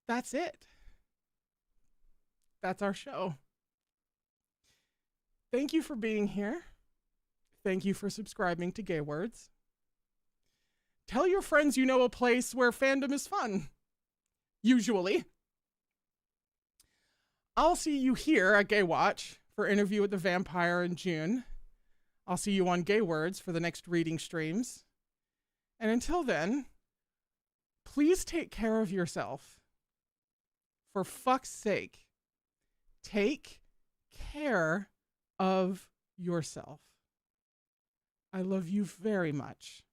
That's it. That's our show. Thank you for being here. Thank you for subscribing to Gay Words. Tell your friends you know a place where fandom is fun. Usually. I'll see you here at Gaywatch for Interview with the Vampire in June. I'll see you on Gay Words for the next reading streams. And until then, please take care of yourself. For fuck's sake, take care of yourself. I love you very much.